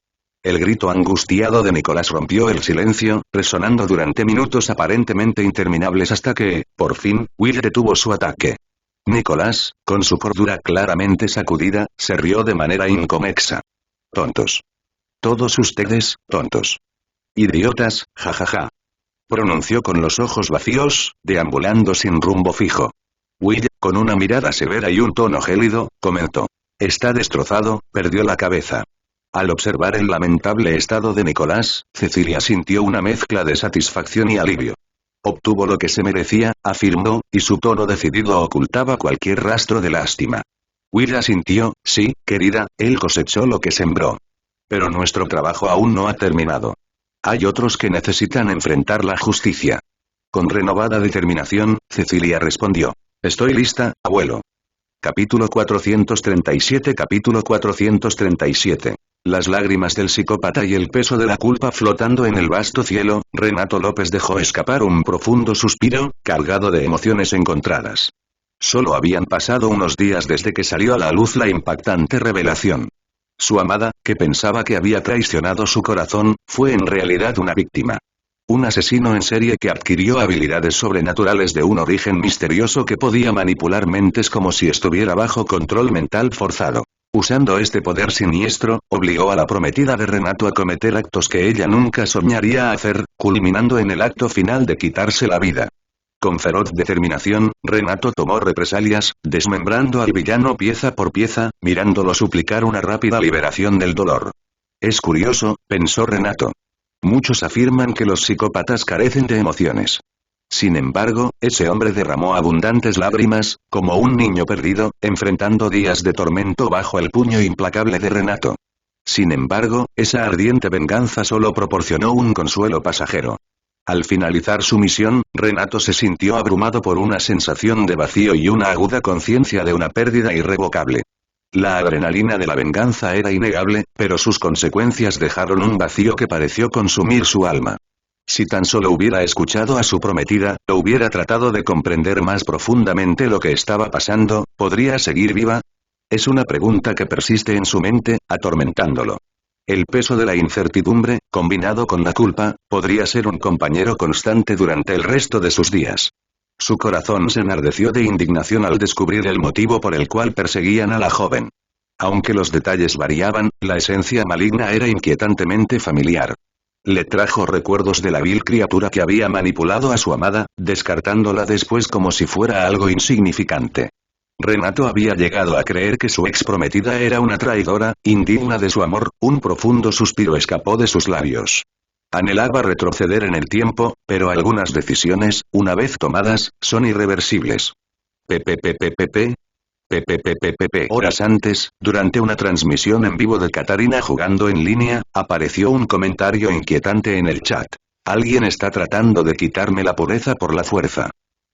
El grito angustiado de Nicolás rompió el silencio, resonando durante minutos aparentemente interminables hasta que, por fin, Will detuvo su ataque. Nicolás, con su cordura claramente sacudida, se rió de manera inconexa. Tontos. Todos ustedes, tontos. Idiotas, jajaja. Pronunció con los ojos vacíos, deambulando sin rumbo fijo. Will, con una mirada severa y un tono gélido, comentó. Está destrozado, perdió la cabeza. Al observar el lamentable estado de Nicolás, Cecilia sintió una mezcla de satisfacción y alivio. Obtuvo lo que se merecía, afirmó, y su tono decidido ocultaba cualquier rastro de lástima. Will asintió, sí, querida, él cosechó lo que sembró. Pero nuestro trabajo aún no ha terminado. Hay otros que necesitan enfrentar la justicia. Con renovada determinación, Cecilia respondió. Estoy lista, abuelo. Capítulo 437. Capítulo 437. Las lágrimas del psicópata y el peso de la culpa flotando en el vasto cielo, Renato López dejó escapar un profundo suspiro, cargado de emociones encontradas. Solo habían pasado unos días desde que salió a la luz la impactante revelación. Su amada, que pensaba que había traicionado su corazón, fue en realidad una víctima. Un asesino en serie que adquirió habilidades sobrenaturales de un origen misterioso que podía manipular mentes como si estuviera bajo control mental forzado. Usando este poder siniestro, obligó a la prometida de Renato a cometer actos que ella nunca soñaría hacer, culminando en el acto final de quitarse la vida. Con feroz determinación, Renato tomó represalias, desmembrando al villano pieza por pieza, mirándolo suplicar una rápida liberación del dolor. Es curioso, pensó Renato. Muchos afirman que los psicópatas carecen de emociones. Sin embargo, ese hombre derramó abundantes lágrimas, como un niño perdido, enfrentando días de tormento bajo el puño implacable de Renato. Sin embargo, esa ardiente venganza solo proporcionó un consuelo pasajero. Al finalizar su misión, Renato se sintió abrumado por una sensación de vacío y una aguda conciencia de una pérdida irrevocable. La adrenalina de la venganza era innegable, pero sus consecuencias dejaron un vacío que pareció consumir su alma. Si tan solo hubiera escuchado a su prometida, o hubiera tratado de comprender más profundamente lo que estaba pasando, ¿podría seguir viva? Es una pregunta que persiste en su mente, atormentándolo. El peso de la incertidumbre, combinado con la culpa, podría ser un compañero constante durante el resto de sus días. Su corazón se enardeció de indignación al descubrir el motivo por el cual perseguían a la joven. Aunque los detalles variaban, la esencia maligna era inquietantemente familiar. Le trajo recuerdos de la vil criatura que había manipulado a su amada, descartándola después como si fuera algo insignificante. Renato había llegado a creer que su ex prometida era una traidora, indigna de su amor. Un profundo suspiro escapó de sus labios. Anhelaba retroceder en el tiempo, pero algunas decisiones, una vez tomadas, son irreversibles. Horas antes, durante una transmisión en vivo de Katarina jugando en línea, apareció un comentario inquietante en el chat. Alguien está tratando de quitarme la pureza por la fuerza.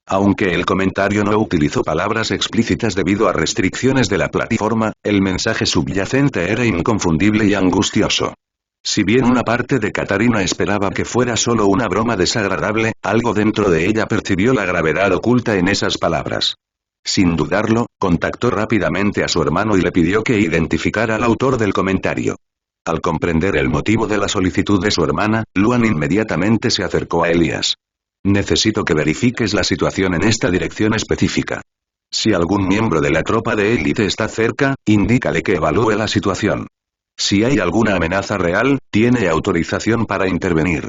Aunque el comentario no utilizó palabras explícitas debido a restricciones de la plataforma, el mensaje subyacente era inconfundible y angustioso. Si bien una parte de Katarina esperaba que fuera solo una broma desagradable, algo dentro de ella percibió la gravedad oculta en esas palabras. Sin dudarlo, contactó rápidamente a su hermano y le pidió que identificara al autor del comentario. Al comprender el motivo de la solicitud de su hermana, Luan inmediatamente se acercó a Elías. Necesito que verifiques la situación en esta dirección específica. Si algún miembro de la tropa de élite está cerca, indícale que evalúe la situación. Si hay alguna amenaza real, tiene autorización para intervenir.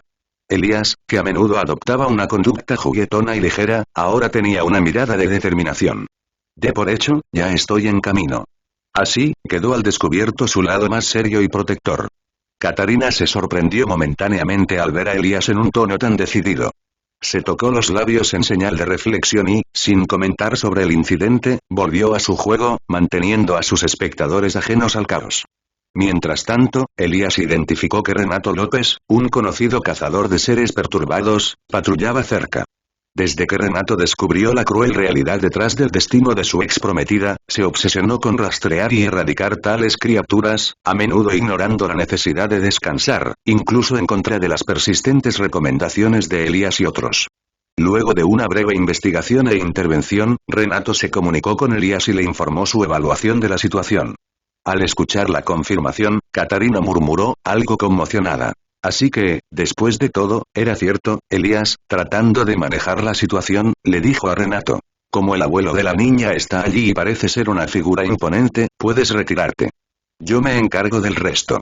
Elías, que a menudo adoptaba una conducta juguetona y ligera, ahora tenía una mirada de determinación. De por hecho, ya estoy en camino. Así, quedó al descubierto su lado más serio y protector. Katarina se sorprendió momentáneamente al ver a Elías en un tono tan decidido. Se tocó los labios en señal de reflexión y, sin comentar sobre el incidente, volvió a su juego, manteniendo a sus espectadores ajenos al caos. Mientras tanto, Elías identificó que Renato López, un conocido cazador de seres perturbados, patrullaba cerca. Desde que Renato descubrió la cruel realidad detrás del destino de su ex prometida, se obsesionó con rastrear y erradicar tales criaturas, a menudo ignorando la necesidad de descansar, incluso en contra de las persistentes recomendaciones de Elías y otros. Luego de una breve investigación e intervención, Renato se comunicó con Elías y le informó su evaluación de la situación. Al escuchar la confirmación, Katarina murmuró, algo conmocionada. Así que, después de todo, era cierto. Elías, tratando de manejar la situación, le dijo a Renato. Como el abuelo de la niña está allí y parece ser una figura imponente, puedes retirarte. Yo me encargo del resto.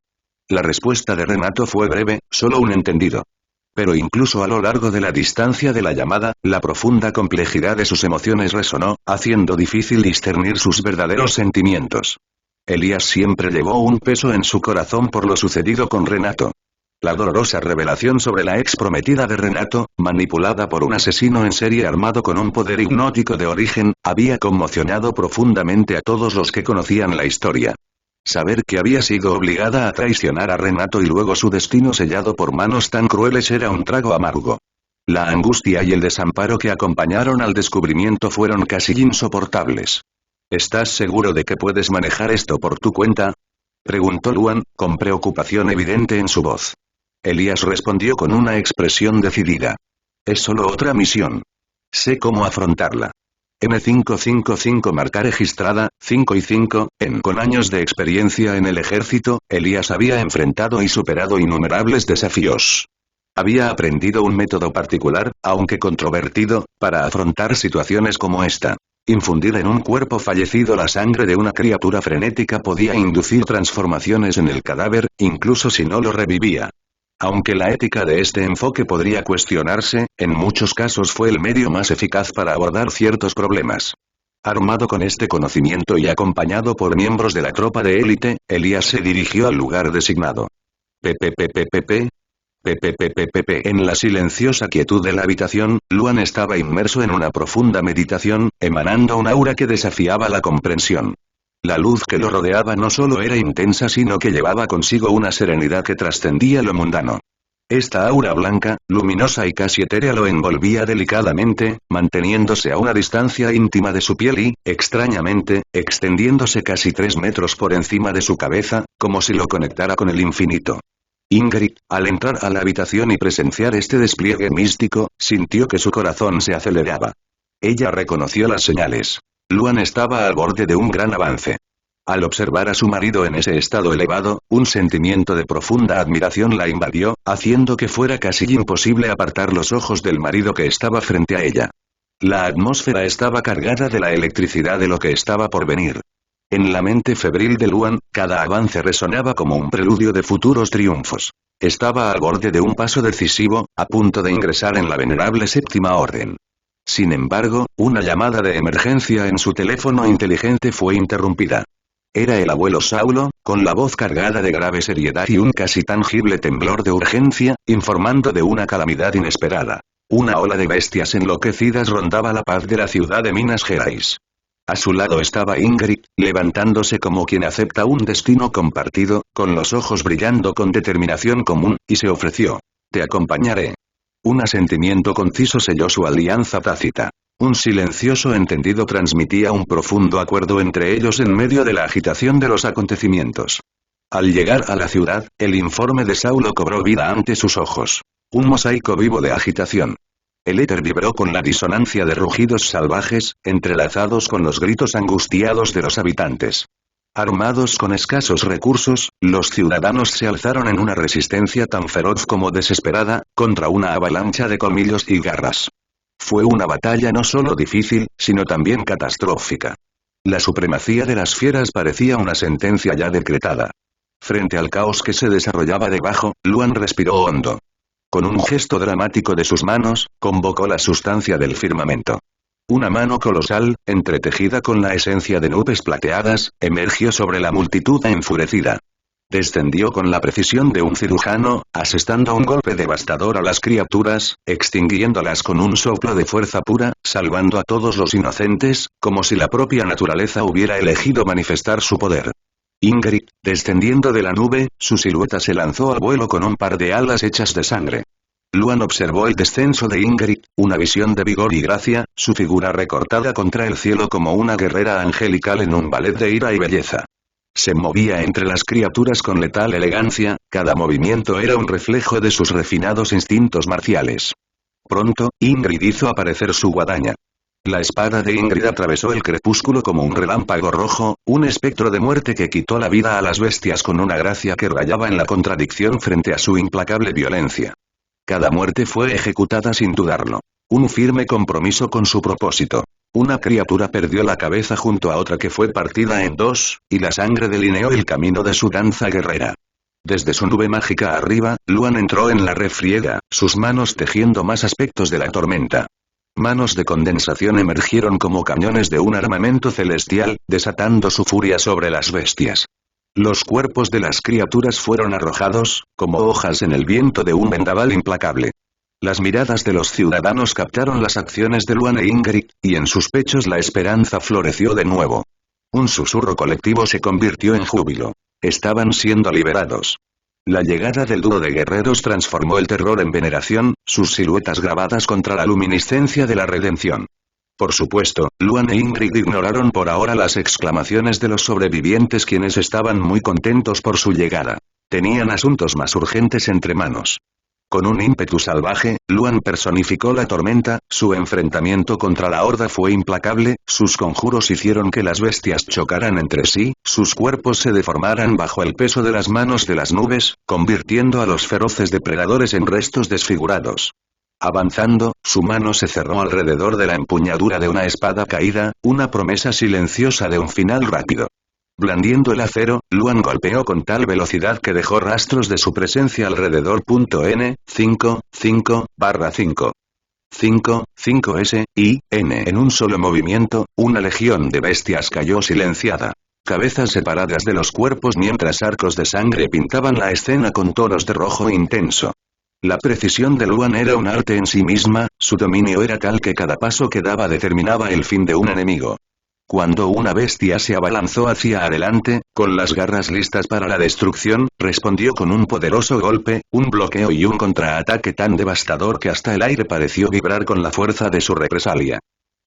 La respuesta de Renato fue breve, solo un entendido. Pero incluso a lo largo de la distancia de la llamada, la profunda complejidad de sus emociones resonó, haciendo difícil discernir sus verdaderos sentimientos. Elías siempre llevó un peso en su corazón por lo sucedido con Renato. La dolorosa revelación sobre la ex prometida de Renato, manipulada por un asesino en serie armado con un poder hipnótico de origen, había conmocionado profundamente a todos los que conocían la historia. Saber que había sido obligada a traicionar a Renato y luego su destino sellado por manos tan crueles era un trago amargo. La angustia y el desamparo que acompañaron al descubrimiento fueron casi insoportables. ¿Estás seguro de que puedes manejar esto por tu cuenta?, preguntó Luan, con preocupación evidente en su voz. Elías respondió con una expresión decidida. Es solo otra misión. Sé cómo afrontarla. N555 marca registrada, 5 y 5, con años de experiencia en el ejército, Elías había enfrentado y superado innumerables desafíos. Había aprendido un método particular, aunque controvertido, para afrontar situaciones como esta. Infundir en un cuerpo fallecido la sangre de una criatura frenética podía inducir transformaciones en el cadáver, incluso si no lo revivía. Aunque la ética de este enfoque podría cuestionarse, en muchos casos fue el medio más eficaz para abordar ciertos problemas. Armado con este conocimiento y acompañado por miembros de la tropa de élite, Elías se dirigió al lugar designado. PPPPPP. En la silenciosa quietud de la habitación, Luan estaba inmerso en una profunda meditación, emanando un aura que desafiaba la comprensión. La luz que lo rodeaba no solo era intensa sino que llevaba consigo una serenidad que trascendía lo mundano. Esta aura blanca, luminosa y casi etérea lo envolvía delicadamente, manteniéndose a una distancia íntima de su piel y, extrañamente, extendiéndose casi 3 metros por encima de su cabeza, como si lo conectara con el infinito. Ingrid, al entrar a la habitación y presenciar este despliegue místico, sintió que su corazón se aceleraba. Ella reconoció las señales. Luan estaba al borde de un gran avance. Al observar a su marido en ese estado elevado, un sentimiento de profunda admiración la invadió, haciendo que fuera casi imposible apartar los ojos del marido que estaba frente a ella. La atmósfera estaba cargada de la electricidad de lo que estaba por venir. En la mente febril de Luan, cada avance resonaba como un preludio de futuros triunfos. Estaba al borde de un paso decisivo, a punto de ingresar en la venerable séptima orden. Sin embargo, una llamada de emergencia en su teléfono inteligente fue interrumpida. Era el abuelo Saulo, con la voz cargada de grave seriedad y un casi tangible temblor de urgencia, informando de una calamidad inesperada. Una ola de bestias enloquecidas rondaba la paz de la ciudad de Minas Gerais. A su lado estaba Ingrid, levantándose como quien acepta un destino compartido, con los ojos brillando con determinación común, y se ofreció. «Te acompañaré». Un asentimiento conciso selló su alianza tácita. Un silencioso entendido transmitía un profundo acuerdo entre ellos en medio de la agitación de los acontecimientos. Al llegar a la ciudad, el informe de Saulo cobró vida ante sus ojos. Un mosaico vivo de agitación. El éter vibró con la disonancia de rugidos salvajes, entrelazados con los gritos angustiados de los habitantes. Armados con escasos recursos, los ciudadanos se alzaron en una resistencia tan feroz como desesperada, contra una avalancha de colmillos y garras. Fue una batalla no solo difícil, sino también catastrófica. La supremacía de las fieras parecía una sentencia ya decretada. Frente al caos que se desarrollaba debajo, Luan respiró hondo. Con un gesto dramático de sus manos, convocó la sustancia del firmamento. Una mano colosal, entretejida con la esencia de nubes plateadas, emergió sobre la multitud enfurecida. Descendió con la precisión de un cirujano, asestando un golpe devastador a las criaturas, extinguiéndolas con un soplo de fuerza pura, salvando a todos los inocentes, como si la propia naturaleza hubiera elegido manifestar su poder. Ingrid, descendiendo de la nube, su silueta se lanzó al vuelo con un par de alas hechas de sangre. Luan observó el descenso de Ingrid, una visión de vigor y gracia, su figura recortada contra el cielo como una guerrera angelical en un ballet de ira y belleza. Se movía entre las criaturas con letal elegancia, cada movimiento era un reflejo de sus refinados instintos marciales. Pronto, Ingrid hizo aparecer su guadaña. La espada de Ingrid atravesó el crepúsculo como un relámpago rojo, un espectro de muerte que quitó la vida a las bestias con una gracia que rayaba en la contradicción frente a su implacable violencia. Cada muerte fue ejecutada sin dudarlo. Un firme compromiso con su propósito. Una criatura perdió la cabeza junto a otra que fue partida en dos, y la sangre delineó el camino de su danza guerrera. Desde su nube mágica arriba, Luan entró en la refriega, sus manos tejiendo más aspectos de la tormenta. Manos de condensación emergieron como cañones de un armamento celestial, desatando su furia sobre las bestias. Los cuerpos de las criaturas fueron arrojados, como hojas en el viento de un vendaval implacable. Las miradas de los ciudadanos captaron las acciones de Luan e Ingrid, y en sus pechos la esperanza floreció de nuevo. Un susurro colectivo se convirtió en júbilo. Estaban siendo liberados. La llegada del dúo de guerreros transformó el terror en veneración, sus siluetas grabadas contra la luminiscencia de la redención. Por supuesto, Luan e Ingrid ignoraron por ahora las exclamaciones de los sobrevivientes quienes estaban muy contentos por su llegada. Tenían asuntos más urgentes entre manos. Con un ímpetu salvaje, Luan personificó la tormenta, su enfrentamiento contra la horda fue implacable, sus conjuros hicieron que las bestias chocaran entre sí, sus cuerpos se deformaran bajo el peso de las manos de las nubes, convirtiendo a los feroces depredadores en restos desfigurados. Avanzando, su mano se cerró alrededor de la empuñadura de una espada caída, una promesa silenciosa de un final rápido. Blandiendo el acero, Luan golpeó con tal velocidad que dejó rastros de su presencia alrededor. N, 5, 5, barra 5. 5, 5S, y, N. En un solo movimiento, una legión de bestias cayó silenciada. Cabezas separadas de los cuerpos mientras arcos de sangre pintaban la escena con tonos de rojo intenso. La precisión de Luan era un arte en sí misma, su dominio era tal que cada paso que daba determinaba el fin de un enemigo. Cuando una bestia se abalanzó hacia adelante, con las garras listas para la destrucción, respondió con un poderoso golpe, un bloqueo y un contraataque tan devastador que hasta el aire pareció vibrar con la fuerza de su represalia.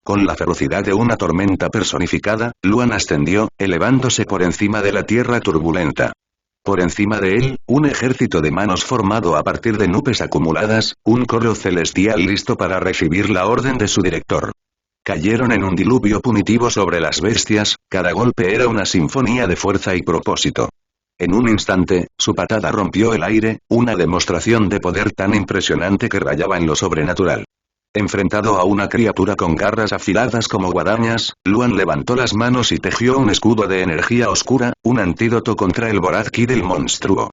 Con la ferocidad de una tormenta personificada, Luan ascendió, elevándose por encima de la tierra turbulenta. Por encima de él, un ejército de manos formado a partir de nubes acumuladas, un coro celestial listo para recibir la orden de su director. Cayeron en un diluvio punitivo sobre las bestias, cada golpe era una sinfonía de fuerza y propósito. En un instante, su patada rompió el aire, una demostración de poder tan impresionante que rayaba en lo sobrenatural. Enfrentado a una criatura con garras afiladas como guadañas, Luan levantó las manos y tejió un escudo de energía oscura, un antídoto contra el voraz ki del monstruo.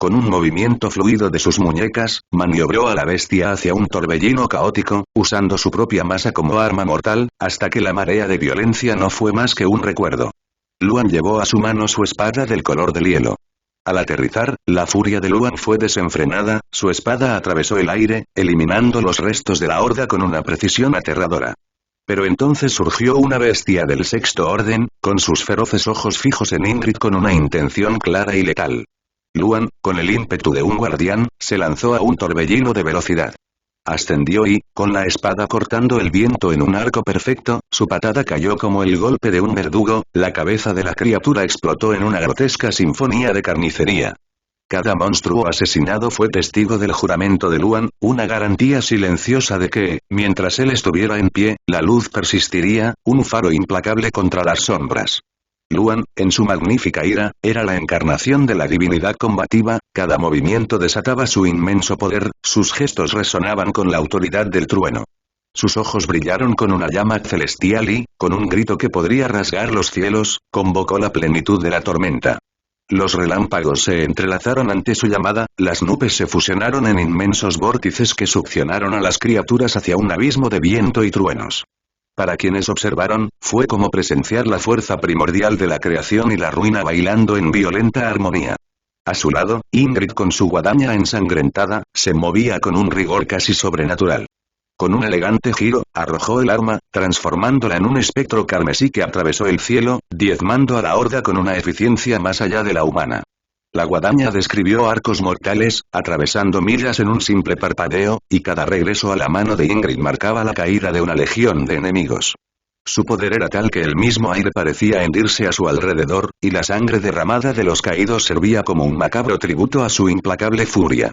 Con un movimiento fluido de sus muñecas, maniobró a la bestia hacia un torbellino caótico, usando su propia masa como arma mortal, hasta que la marea de violencia no fue más que un recuerdo. Luan llevó a su mano su espada del color del hielo. Al aterrizar, la furia de Luan fue desenfrenada, su espada atravesó el aire, eliminando los restos de la horda con una precisión aterradora. Pero entonces surgió una bestia del sexto orden, con sus feroces ojos fijos en Ingrid con una intención clara y letal. Luan, con el ímpetu de un guardián, se lanzó a un torbellino de velocidad. Ascendió y, con la espada cortando el viento en un arco perfecto, su patada cayó como el golpe de un verdugo, la cabeza de la criatura explotó en una grotesca sinfonía de carnicería. Cada monstruo asesinado fue testigo del juramento de Luan, una garantía silenciosa de que, mientras él estuviera en pie, la luz persistiría, un faro implacable contra las sombras. Luan, en su magnífica ira, era la encarnación de la divinidad combativa, cada movimiento desataba su inmenso poder, sus gestos resonaban con la autoridad del trueno. Sus ojos brillaron con una llama celestial y, con un grito que podría rasgar los cielos, convocó la plenitud de la tormenta. Los relámpagos se entrelazaron ante su llamada, las nubes se fusionaron en inmensos vórtices que succionaron a las criaturas hacia un abismo de viento y truenos. Para quienes observaron, fue como presenciar la fuerza primordial de la creación y la ruina bailando en violenta armonía. A su lado, Ingrid con su guadaña ensangrentada, se movía con un rigor casi sobrenatural. Con un elegante giro, arrojó el arma, transformándola en un espectro carmesí que atravesó el cielo, diezmando a la horda con una eficiencia más allá de la humana. La guadaña describió arcos mortales, atravesando millas en un simple parpadeo, y cada regreso a la mano de Ingrid marcaba la caída de una legión de enemigos. Su poder era tal que el mismo aire parecía hendirse a su alrededor, y la sangre derramada de los caídos servía como un macabro tributo a su implacable furia.